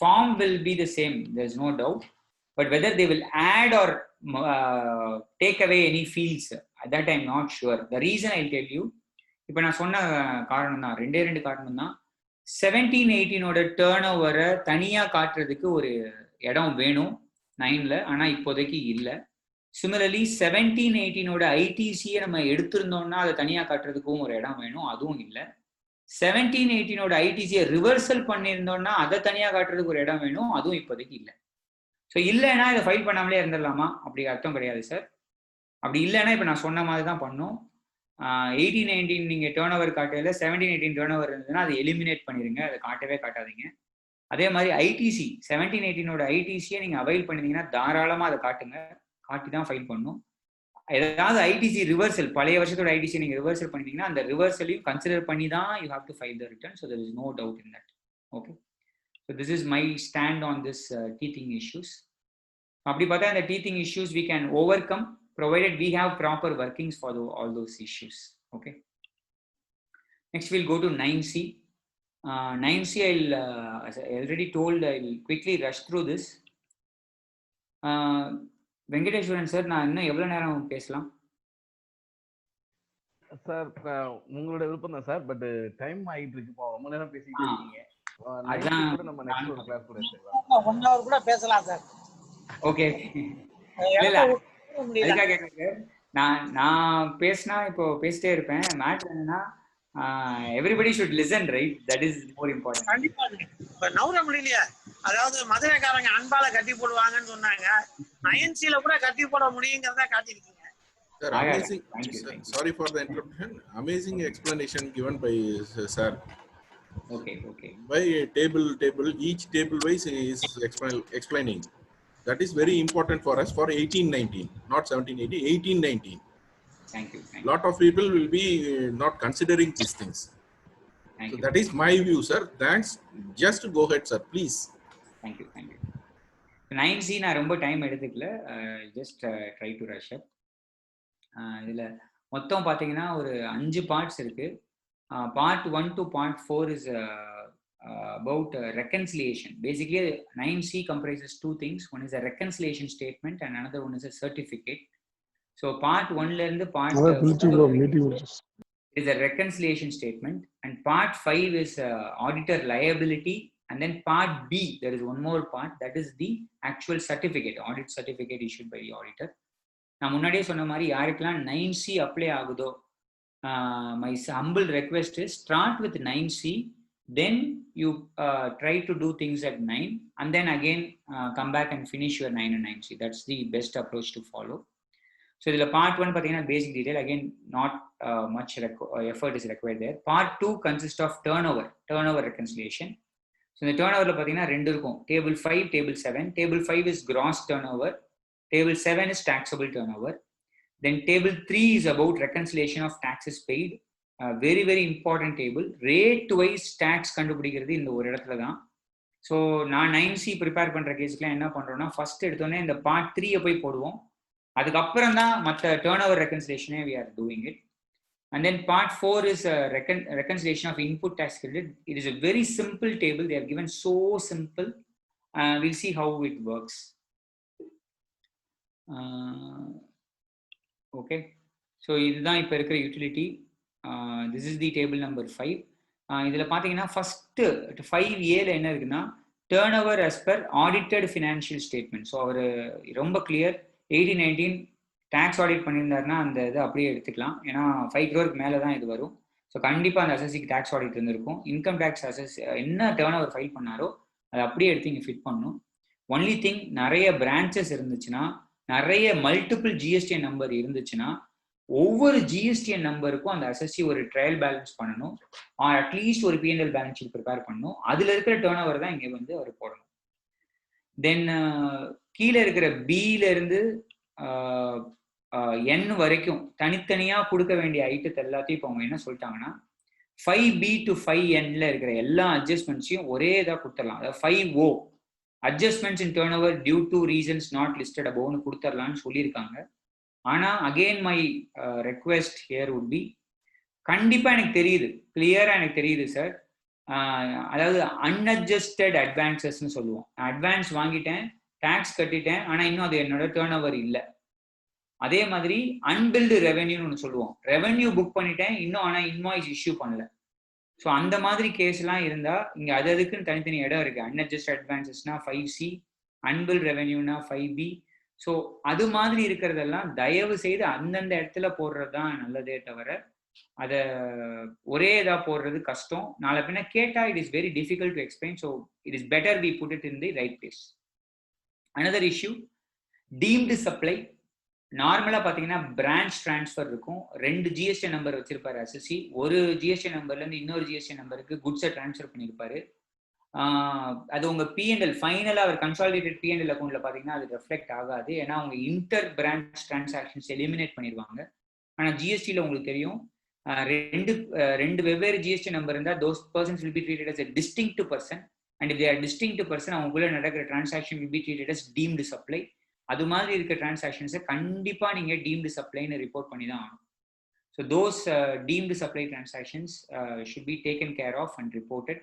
form will be the same, there's no doubt, but whether they will add or take away any fields, that I'm not sure. The reason I'll tell you, இப்போ நான் சொன்ன காரணம் தான் 2 காரணம் தான். 17-18 turn ஓவரை தனியா காட்டுறதுக்கு ஒரு இடம் வேணும் 9ல, ஆனா இப்போதைக்கு இல்லை. சிமிலர்லி 17-18 ஐடிசியை நம்ம எடுத்திருந்தோம்னா அதை தனியா காட்டுறதுக்கும் ஒரு இடம் வேணும், அதுவும் இல்லை. 17-18 ஐடிசியை ரிவர்சல் பண்ணியிருந்தோம்னா அதை தனியா காட்டுறதுக்கு ஒரு இடம் வேணும், அதுவும் இப்போதைக்கு இல்லை. ஸோ இல்லைன்னா இதை ஃபைல் பண்ணாமலே இருந்துடலாமா? அப்படி அர்த்தம் கிடையாது சார். அப்படி இல்லைன்னா இப்போ நான் சொன்ன மாதிரி தான் பண்ணும். 18-19 நீங்கள் டேர்ன் ஓவர் காட்டையில் 17-18 டேர்ன் ஓவர் இருந்ததுன்னா அதை எலிமினேட் பண்ணிடுங்க, அதை காட்டவே காட்டாதீங்க. அதே மாதிரி ஐடிசி 17-18 ஐடிசியை நீங்கள் அவைல் பண்ணிட்டீங்கன்னா தாராளமாக அதை காட்டுங்க, காட்டி தான் ஃபைல் பண்ணும். ஏதாவது ஐடிசி ரிவர்சல், பழைய வருஷத்தோட ஐடிசி நீங்கள் ரிவர்சல் பண்ணிட்டீங்கன்னா அந்த ரிவர்சலையும் கன்சிடர் பண்ணி தான் you have to file the return. So there is no doubt in that. Okay, so this is my stand on this teaching issues. அப்படி பார்த்தா இந்த teaching issues we can overcome provided we have proper workings for all those issues. Okay, next we'll go to 9C. 9C as I already told, I'll quickly rush through this. Venkateswaran sir, நான் இன்னும் எவ்வளவு நேரம் பேசலாம் sir? உங்களோட விருப்பம் தான் sir, but time ஆயிட்டு இருக்கு. ரொம்ப நேரம் பேசிக்கிட்டே இருக்கீங்க. அதான் நம்ம நெக்ஸ்ட் ஒரு கிளாஸ் கூட எடுத்துக்கலாம். 1 hour கூட பேசலாம் சார். ஓகே, நான் பேசினா இப்போ பேசிட்டே இருப்பேன். மேட்டர் என்னன்னா everybody should listen, right? That is more important. கண்டிப்பா இப்ப நவுற முடியலையா? அதாவது மதுரைக்காரங்க அன்பால கட்டி போடுவாங்கன்னு சொன்னாங்க, 9Cல கூட கட்டி போட முடியுங்கிறத காட்டிருக்கீங்க. Sir, amazing. Sorry for the interruption. Amazing explanation given by sir. Okay. By table, each table wise is explaining. That is very important for us for 18-19, not 17-18, 18-19. Thank you. Lot of people will be not considering these things. Thank you. That is my view, sir. Thanks. Just go ahead, sir, please. Thank you. 9C நான் ரொம்ப time எடுத்துக்கல, just try to rush up. இதுல மொத்தம் பாத்தீங்கன்னா ஒரு 5 parts இருக்கு. Part 1 to part 4 is about reconciliation. Basically 9C comprises 2 things. One is a reconciliation statement and another one is a certificate. So part 1 la irundhu part 4 is a reconciliation statement, and part 5 is auditor liability, and then part B, there is one more part, that is the actual certificate, audit certificate issued by the auditor. நான் முன்னாடியே சொன்ன மாதிரி யாருக்கெல்லாம் 9C apply ஆகுதோ, my humble request is start with 9C, then you try to do things at 9, and then again come back and finish your 9 and 9C. That's the best approach to follow. So the part 1 பார்த்தீங்கன்னா basic detail, again not much effort is required there. Part 2 consists of turnover reconciliation. So the turnover பார்த்தீங்கன்னா ரெண்டு இருக்கும், table 5, table 7. Table 5 is gross turnover, table 7 is taxable turnover. Then table 3 is about reconciliation of taxes paid. Very very important table. Rate wise tax கண்டுபிடிக்கிறது இந்த ஒரு இடத்துல தான். So நான் 9C prepare பண்ற கேஸ்க்குலாம் என்ன பண்றோம்னா, ஃபர்ஸ்ட் எடுத்தோடனே இந்த பார்ட் 3 போய் போடுவோம், அதுக்கப்புறம் தான் மற்ற டேர்ன் ஓவர் ரெக்கன்சிலேஷனே we are doing it. And then part 4 is reconciliation of input tax credit. It is a very simple table. They are given so simple. We'll see how it works. Okay. So இதுதான் இப்போ இருக்கிற utility. This is the table number 5. இதில் பார்த்தீங்கன்னா first 5Aல என்ன இருக்குன்னா, turnover as per audited financial statement. So அவர் ரொம்ப கிளியர், 18-19 டேக்ஸ் ஆடிட் பண்ணியிருந்தாருன்னா அந்த இது அப்படியே எடுத்துக்கலாம், ஏன்னா 5 crore மேலே தான் இது வரும். ஸோ கண்டிப்பாக அந்த அசஸிக்கு டேக்ஸ் ஆடிட் இருந்திருக்கும். இன்கம் டேக்ஸ் அசஸ் என்ன டேர்ன் ஓவர் ஃபைல் பண்ணாரோ அதை அப்படியே எடுத்து இங்கே ஃபிட் பண்ணணும். ஒன்லி திங், நிறைய பிரான்ச்சஸ் இருந்துச்சுன்னா, நிறைய மல்டிபிள் ஜிஎஸ்டிஎன் நம்பர் இருந்துச்சுன்னா, ஒவ்வொரு ஜிஎஸ்டிஎன் நம்பருக்கும் அந்த அசஸி ஒரு ட்ரையல் பேலன்ஸ் பண்ணணும், அட்லீஸ்ட் ஒரு பிஎன்எல் பேலன்ஸ் ஷீட் ப்ரிப்பேர் பண்ணணும். அதில் இருக்கிற டேர்ன் ஓவர் தான் இங்கே வந்து அவர் போடணும். தென் கீழே இருக்கிற பியில இருந்து என் வரைக்கும் தனித்தனியா கொடுக்க வேண்டிய ஐட்டத்தை எல்லாத்தையும் இப்போ அவங்க என்ன சொல்லிட்டாங்கன்னா, 5B to 5Nல இருக்கிற எல்லா அட்ஜஸ்ட்மெண்ட்ஸையும் ஒரே இதாக கொடுத்துடலாம். அதாவது 5O adjustments in turnover due to reasons not listed அபோவ்னு கொடுத்துடலான்னு சொல்லியிருக்காங்க. ஆனா again my request here would be, கண்டிப்பா எனக்கு தெரியுது, கிளியரா எனக்கு தெரியுது சார், அதாவது அன்அட்ஜஸ்டட் அட்வான்சஸ்ன்னு சொல்லுவோம். அட்வான்ஸ் வாங்கிட்டேன், டாக்ஸ் கட்டிட்டேன், ஆனா இன்னும் அது என்னோட டேர்ன் ஓவர் இல்லை. அதே மாதிரி அன்பில்டு ரெவென்யூன்னு ஒன்று சொல்லுவோம், ரெவென்யூ புக் பண்ணிட்டேன் இன்னும், ஆனா இன்வாய்ஸ் இஷ்யூ பண்ணல. ஸோ அந்த மாதிரி கேஸ்லாம் இருந்தால் இங்கே அதுக்குன்னு தனித்தனி இடம் இருக்குது. அன்அட்ஜஸ்ட் அட்வான்சஸ்னா 5C, அன்பில் ரெவென்யூனா 5B. ஸோ அது மாதிரி இருக்கிறதெல்லாம் தயவு செய்து அந்தந்த இடத்துல போடுறது தான் நல்லதே தவிர அதை ஒரே இதாக போடுறது கஷ்டம். நாளை பின்ன கேட்டால் it is very difficult to explain. So it is better we put it in the right place. Another issue, deemed supply. நார்மலாக பார்த்தீங்கன்னா பிரான்ச் டிரான்ஸ்ஃபர் இருக்கும். 2 ஜிஎஸ்டி நம்பர் வச்சிருப்பாரு எஸ்எஸ்சி. ஒரு ஜிஎஸ்டி நம்பர்லேருந்து இன்னொரு ஜிஎஸ்டி நம்பருக்கு குட்ஸை ட்ரான்ஸ்ஃபர் பண்ணியிருப்பாரு. அது உங்கள் பிஎன்எல் ஃபைனலாக அவர் கன்சாலிடேட்டட் பிஎன்எல் அக்கௌண்ட்டில் பார்த்தீங்கன்னா அது ரெஃப்ளெக்ட் ஆகாது. ஏன்னா அவங்க இன்டர் பிரான்ச் டிரான்சாக்ஷன்ஸ் எலிமினேட் பண்ணிடுவாங்க. ஆனால் ஜிஎஸ்டியில் உங்களுக்கு தெரியும், ரெண்டு வெவ்வேறு ஜிஎஸ்டி நம்பர் இருந்தால் those persons will be treated as a distinct person, and if they are distinct person அவங்களுக்குள்ள நடக்கிற transaction will be treated as deemed supply. அது மாதிரி இருக்க டிரான்சாக்ஷன்ஸை கண்டிப்பாக நீங்கள் டீம்டு சப்ளைன்னு ரிப்போர்ட் பண்ணி தான் ஆகணும். So those deemed supply transactions should be taken care of and reported.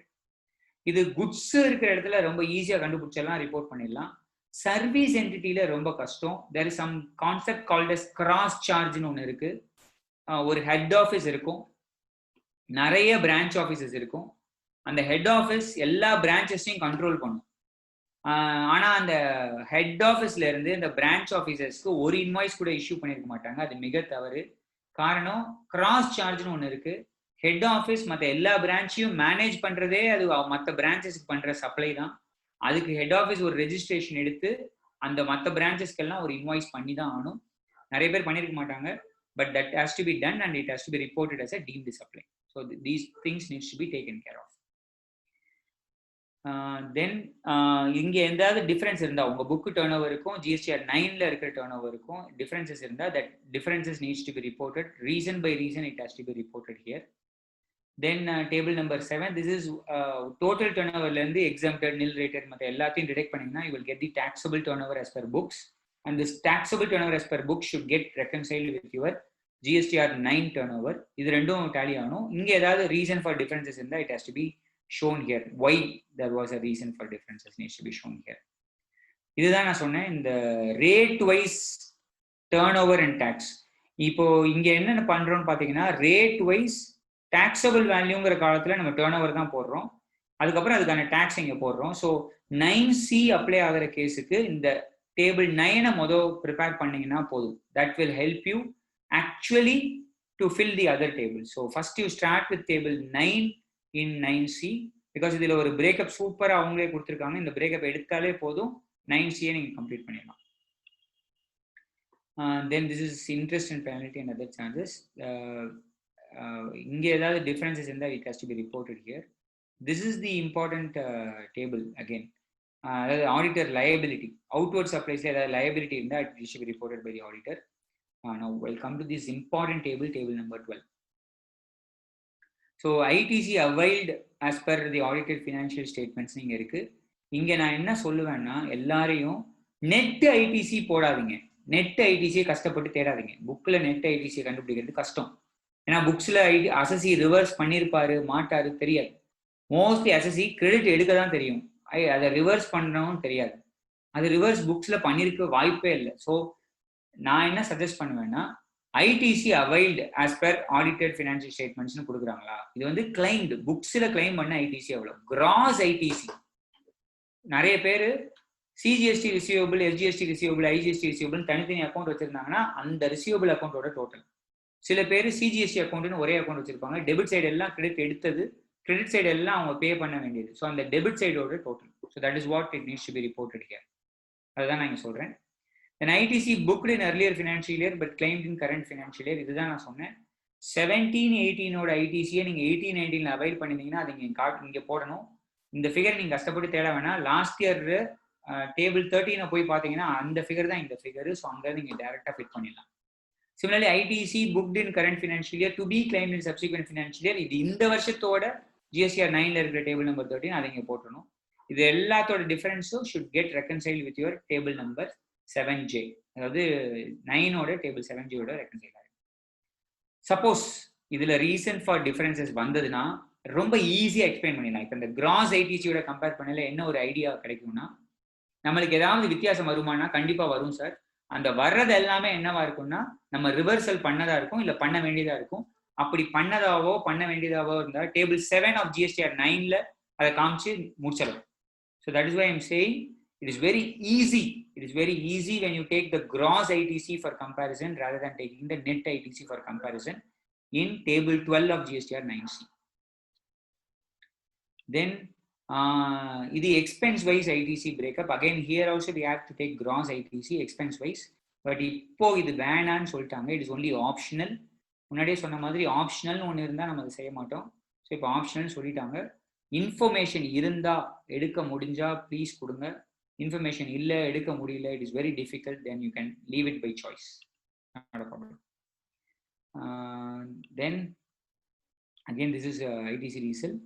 இது குட்ஸ் இருக்கிற இடத்துல ரொம்ப ஈஸியாக கண்டுபிடிச்செல்லாம் ரிப்போர்ட் பண்ணிடலாம். சர்வீஸ் என்டிட்டியில் ரொம்ப கஷ்டம். There is some concept called as cross சார்ஜ்னு ஒன்று இருக்குது. ஒரு ஹெட் ஆஃபீஸ் இருக்கும், நிறைய பிரான்ச் ஆஃபீஸஸ் இருக்கும். அந்த ஹெட் ஆஃபீஸ் எல்லா பிரான்ச்சஸையும் கண்ட்ரோல் பண்ணும். ஆனால் அந்த ஹெட் ஆஃபீஸ்ல இருந்து இந்த பிரான்ச் ஆஃபீஸர்ஸ்க்கு ஒரு இன்வாய்ஸ் கூட இஷ்யூ பண்ணியிருக்க மாட்டாங்க. அது மிக தவறு. காரணம், கிராஸ் சார்ஜ்னு ஒன்று இருக்கு. ஹெட் ஆஃபீஸ் மற்ற எல்லா பிரான்ச்சையும் மேனேஜ் பண்றதே அது மற்ற பிரான்ச்சஸ்க்கு பண்ற சப்ளை தான். அதுக்கு ஹெட் ஆஃபீஸ் ஒரு ரெஜிஸ்ட்ரேஷன் எடுத்து அந்த மற்ற பிரான்ச்சஸ்க்கெல்லாம் ஒரு இன்வாய்ஸ் பண்ணி தான் ஆகணும். நிறைய பேர் பண்ணியிருக்க மாட்டாங்க. But that has to be done and it has to be reported as a deemed supply. So these things needs to be taken care of. Then இங்கே எதாவது டிஃபரன்ஸ் இருந்தால் உங்கள் புக்கு டேர்ன் ஓவருக்கும் GSTR 9ல இருக்கிற டேர்ன் ஓவருக்கும் டிஃபரன்சஸ் இருந்தால் that differences needs to be reported. Reason by reason it has to be reported here. Then table number 7, this is total turnoverலேருந்து exempted, nil rated மற்ற எல்லாத்தையும் detect பண்ணிங்கன்னா you will get the taxable turnover as per books. And this taxable turnover as per book should get reconciled with your GSTR 9 turnover. இது ரெண்டும் tally ஆகணும். இங்கே ஏதாவது reason for differences இருந்தால் it has to be shown here. Why there was a reason for differences needs to be shown here. இதுதான் நான் சொன்னேன், இந்த rate wise turnover and tax. இப்போ இங்க என்னென்ன பண்றோம்னு பார்த்தீங்கன்னா, rate wise taxable வேல்யூங்கிற காலத்துல நம்ம டேர்ன் தான் போடுறோம். அதுக்கப்புறம் அதுக்கான டேக்ஸ் இங்க போடுறோம். ஸோ 9C அப்ளை ஆகிற கேஸுக்கு இந்த டேபிள் 9 மொதல் ப்ரிப்பேர் பண்ணீங்கன்னா போதும். That will help you actually to fill the other table. So first you start with table 9 in 9C, because இதில் ஒரு பிரேக்கப் சூப்பராக அவங்களே கொடுத்துருக்காங்க. இந்த பிரேக்கப் எடுத்தாலே போதும், 9C நீங்கள் கம்ப்ளீட் பண்ணிடலாம். Then this is interest and penalty and other charges. இங்கே ஏதாவது டிஃபரன்சஸ் இருந்தால் it has to be reported here. This is the important table again. அதாவது ஆடிட்டர் லயபிலிட்டி, அவுட்வர்ட் சப்ளைஸ்ல ஏதாவது லயபிலிட்டி இருந்தால் it should be reported by the auditor. Now we'll come to this important table, table number 12. So ITC availed as per the audited financial statements இங்க இருக்கு. இங்க நான் என்ன சொல்லுவேன்னா, எல்லாரையும் நெட் ஐடிசி போடாதீங்க. நெட் ஐடிசியை கஷ்டப்பட்டு தேடாதீங்க. புக்ல நெட் ஐடிசியை கண்டுபிடிக்கிறது கஷ்டம். ஏன்னா புக்ஸ்ல அசசி ரிவர்ஸ் பண்ணியிருப்பாரு மாட்டாரு தெரியாது. மோஸ்ட்லி அசசி கிரெடிட் எடுக்க தான் தெரியும், அதை ரிவர்ஸ் பண்ணணும்னு தெரியாது. அது ரிவர்ஸ் புக்ஸ்ல பண்ணியிருக்க வாய்ப்பே இல்லை. ஸோ நான் என்ன சஜஸ்ட் பண்ணுவேன்னா, ITC availed as per audited financial ஸ்டேட்மெண்ட்ஸ்னு கொடுக்குறாங்களா, இது வந்து கிளைம்டு புக்ஸில் கிளைம் பண்ண ஐடிசி எவ்வளோ, கிராஸ் ஐடிசி. நிறைய பேர் CGST receivable, SGST receivable, IGST receivable தனித்தனி அக்கௌண்ட் வச்சிருந்தாங்கன்னா அந்த ரிசீவபிள் அக்கௌண்ட்டோட டோட்டல். சில பேர் சிஜிஎஸ்டி அக்கௌண்ட்னு ஒரே அக்கௌண்ட் வச்சிருப்பாங்க. டெபிட் சைடு எல்லாம் கிரெடிட் எடுத்தது, கிரெடிட் சைடு எல்லாம் அவங்க பே பண்ண வேண்டியது. ஸோ அந்த டெபிட் சைடோட total. So that is what it needs to be reported here. அதுதான் நான் இங்கே சொல்கிறேன். An ITC booked in earlier financial year but claimed in current financial year. இதுதான் நான் சொன்னேன். 17-18 ஐடிசியை நீங்கள் 18-19 அவைல் பண்ணிருந்தீங்கன்னா அது இங்கே போடணும். இந்த ஃபிகர் நீங்கள் கஷ்டப்பட்டு தேட வேணாம். லாஸ்ட் இயர் டேபிள் 13 போய் பார்த்தீங்கன்னா அந்த ஃபிகர் தான் இந்த ஃபிகர். ஸோ அங்கே நீங்கள் டேரெக்டாக ஃபிட் பண்ணிடலாம். Similarly, ITC booked in current financial year to be claimed in subsequent financial year. இது இந்த வருஷத்தோட GSTR 9ல இருக்கிற டேபிள் நம்பர் 13 அதை இங்கே போட்டணும். இது எல்லாத்தோட டிஃபரன்ஸும் should get reconciled with your table number 7J. அதாவது 9ஓட டேபிள் 7Jயோட ரெக்கன்சைல் ஆகும். சப்போஸ் இதுல ரீசன் ஃபார் டிஃபரன்சஸ் வந்ததுன்னா ரொம்ப ஈஸியா எக்ஸ்பிளைன் பண்ணிடலாம். இப்போ இந்த கிராஸ் ஐடிசியோட கம்பேர் பண்ணல என்ன ஒரு ஐடியா கிடைக்கும்னா, நம்மளுக்கு ஏதாவது வித்தியாசம் வருமானா கண்டிப்பா வரும் சார். அந்த வர்றது எல்லாமே என்னவா இருக்கும்னா நம்ம ரிவர்சல் பண்ணதா இருக்கும், இல்ல பண்ண வேண்டியதா இருக்கும். அப்படி பண்ணதாவோ பண்ண வேண்டியதாவோ இருந்தால் டேபிள் 7 ஆஃப் ஜிஎஸ்டிஆர் 9ல அதை காமிச்சு முடிச்சிடலாம். So that is why I'm saying it is very easy. It is very easy when you take the gross ITC for comparison rather than taking the net ITC for comparison in table 12 of GSTR 9C. Then the expense wise ITC breakup, again here also we have to take gross ITC expense wise, but இப்போ இது வேணான்னு சொல்லிட்டாங்க. it is only optional. முன்னாடியே சொன்ன மாதிரி ஆப்ஷனல்னு ஒன்று இருந்தால் நம்ம அதை செய்ய மாட்டோம். ஸோ இப்போ ஆப்ஷனல் சொல்லிட்டாங்க. இன்ஃபர்மேஷன் இருந்தா எடுக்க முடிஞ்சா ப்ளீஸ் கொடுங்க. இன்ஃபர்மேஷன் இல்லை எடுக்க முடியல, it is very difficult, then you can leave it by choice, not a problem. Then again this is ITC result.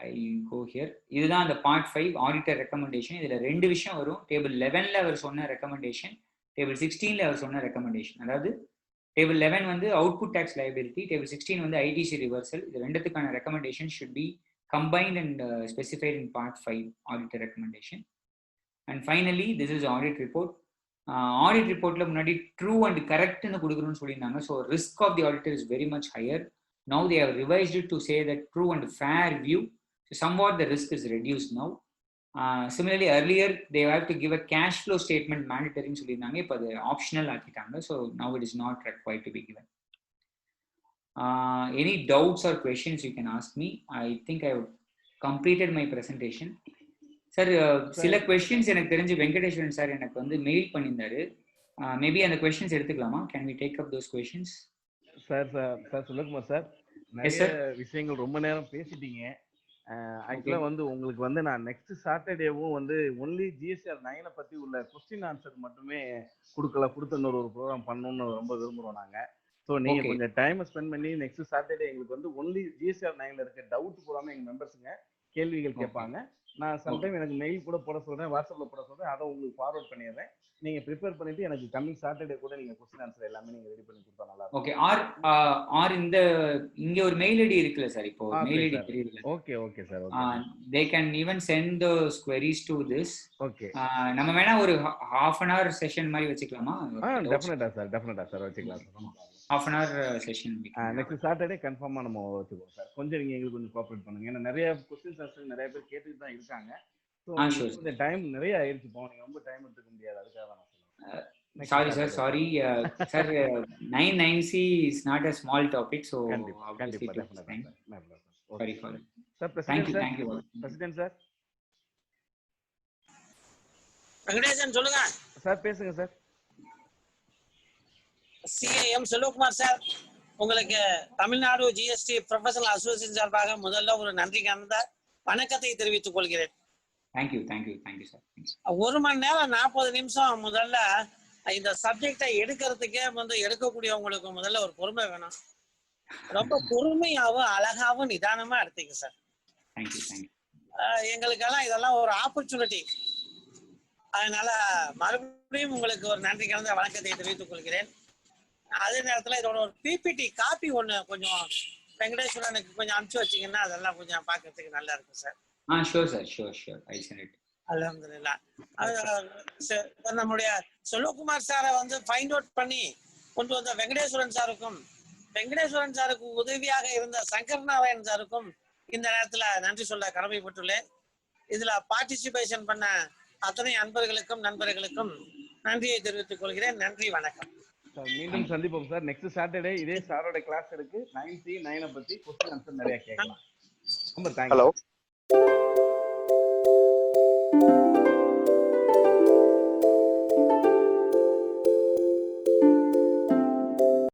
I go here. இதுதான் அந்த பார்ட் 5 ஆடிட்டர் ரெக்கமெண்டேஷன். இதில் 2 விஷயம் வரும். டேபிள் 11ல அவர் சொன்ன ரெக்கமெண்டேஷன், டேபிள் 16ல அவர் சொன்ன ரெக்கமெண்டேஷன். அதாவது டேபிள் 11 வந்து output tax liability, table 16 வந்து ஐடிசி ரிவர்சல். இது ரெண்டுத்துக்கான recommendation should be combined and specified in part 5 auditor recommendation. And finally this is audit report. Audit reportல முன்னாடி true and correct னு கொடுக்கணும்னு சொல்லியிருந்தாங்க. So risk of the auditor is very much higher. Now they have revised it to say that true and fair view. So somewhat the risk is reduced now. Similarly earlier they have to give a cash flow statement mandatory னு சொல்லியிருந்தாங்க. இப்போ அது optional ஆக்கிட்டாங்க. So now it is not required to be given. Any doubts or questions you can ask me. I think I have completed my presentation. Sir சில questions எனக்கு தெரிஞ்சு Venkateswaran sir எனக்கு வந்து மெயில் பண்ணியிருந்தாரு. மேபி அந்த கொஸ்டின்ஸ் எடுத்துக்கலாமா? Can we take up those questions? Sir Sulakumar sir, நிறைய விஷயங்கள் ரொம்ப நேரம் பேசிட்டீங்க. ஆக்சுவலா வந்து உங்களுக்கு வந்து நான் நெக்ஸ்ட் சாட்டர்டேவும் வந்து ஒன்லி ஜிஎஸ்டிஆர் 9 பத்தி உள்ள கொஸ்டின் ஆன்சர் மட்டுமே கொடுத்த இன்னொரு ப்ரோக்ராம் பண்ணணும்னு ரொம்ப விரும்புறோம் நாங்க. ஸோ நீங்க கொஞ்சம் டைம் ஸ்பெண்ட் பண்ணி நெக்ஸ்ட் சாட்டர்டே எங்களுக்கு வந்து ஒன்லி ஜிஎஸ்டிஆர் 9ல இருக்க டவுட் பூராம எங்க மெம்பர்ஸுங்க கேள்விகள் கேட்பாங்க. நான் சம்டைம் எனக்கு மெயில் கூட போட சொல்றேன், வாட்ஸ்அப்ல போட சொல்றேன், அதை உங்களுக்கு ஃபார்வர்ட் பண்ணிடுறேன். நீங்க ப்ரிப்பேர் பண்ணிட்டு எனக்கு கமிங் சாட்டர்டே கூட நீங்க क्वेश्चन ஆன்சர் எல்லாமே நீங்க ரெடி பண்ணி கொடுத்தா நல்லா இருக்கும். ஓகே. ஆர் இந்த இங்க ஒரு மெயில் ஐடி இருக்குல சார், இப்போ மெயில் ஐடி தெரியல. Okay sir, okay. they can even send those queries to this. Okay. நம்ம வேணா ஒரு half an hour செஷன் மாதிரி வச்சுக்கலாமா? டெஃபினட்டா சார் வச்சுக்கலாம் sir. half an hour session next Saturday கன்ஃபார்மா நம்ம வச்சுக்குவோம் சார். கொஞ்சம் நீங்க எங்களுக்கு கொஞ்சம் கோஆபரேட் பண்ணுங்க. ஏன்னா நிறைய क्वेश्चंस ஆன்சர் நிறைய பேர் கேட்டுட்டு தான் இருக்காங்க. சோ இந்த டைம் நிறைய ஆயிருச்சு, போங்க ரொம்ப டைம் எடுத்துக்க முடியாது, அதுக்காக தான் நான் சொல்றேன். sorry sir 9C is not a small topic, so கண்டிப்பா sorry for it. Sir, thank you President sir. Venkatesan சொல்லுங்க சார். பேசுங்க சார். சிஏஎம் செல்வகுமார் சார், உங்களுக்கு தமிழ்நாடு ஜிஎஸ்டி ப்ரொஃபஷனல் அசோசியேஷன் சார்பாக முதல்ல ஒரு நன்றி கலந்த வணக்கத்தை தெரிவித்துக் கொள்கிறேன். Thank you sir. 1 மணி நேரம் 40 நிமிஷம் முதல்ல இந்த சப்ஜெக்டை எடுக்கிறதுக்கே வந்து எடுக்கக்கூடியவங்களுக்கு முதல்ல ஒரு பொறுமை வேணும். ரொம்ப பொறுமையாவும் அழகாவும் நிதானமா எடுத்தீங்க சார். எங்களுக்கெல்லாம் இதெல்லாம் ஒரு ஆப்பர்ச்சுனிட்டி. அதனால மறுபடியும் உங்களுக்கு ஒரு நன்றி கலந்த வணக்கத்தை தெரிவித்துக் கொள்கிறேன். அதே நேரத்துல இதோட ஒரு பிபிடி காப்பி ஒண்ணு கொஞ்சம் வெங்கடேஸ்வரனுக்கு கொஞ்சம் அனுப்பிச்சு வச்சீங்கன்னா அதெல்லாம் கொஞ்சம் பாக்குறதுக்கு நல்லா இருக்கும் sir. Sure sir, sure I send it. அல்ஹம்துலில்லாஹ். நம்முடைய செல்வகுமார் சாரை வந்து ஃபைண்ட் அவுட் பண்ணி கொண்டு வந்த வெங்கடேஸ்வரன் சாருக்கு உதவியாக இருந்த சங்கர் நாராயணன் சாருக்கும் இந்த நேரத்துல நன்றி சொல்ல கடமைப்பட்டுள்ளேன். இதுல பார்ட்டிசிபேஷன் பண்ண அத்தனை அன்பர்களுக்கும் நண்பர்களுக்கும் நன்றியை தெரிவித்துக் கொள்கிறேன். நன்றி, வணக்கம். மீண்டும் சந்திப்போம் சார். நெக்ஸ்ட் சாட்டர்டே இதே சாரோட கிளாஸ் இருக்கு. 9C 9 பத்தி क्वेश्चन ஆன்சர் நிறைய கேட்கலாம். ரொம்ப தேங்க்ஸ். ஹலோ.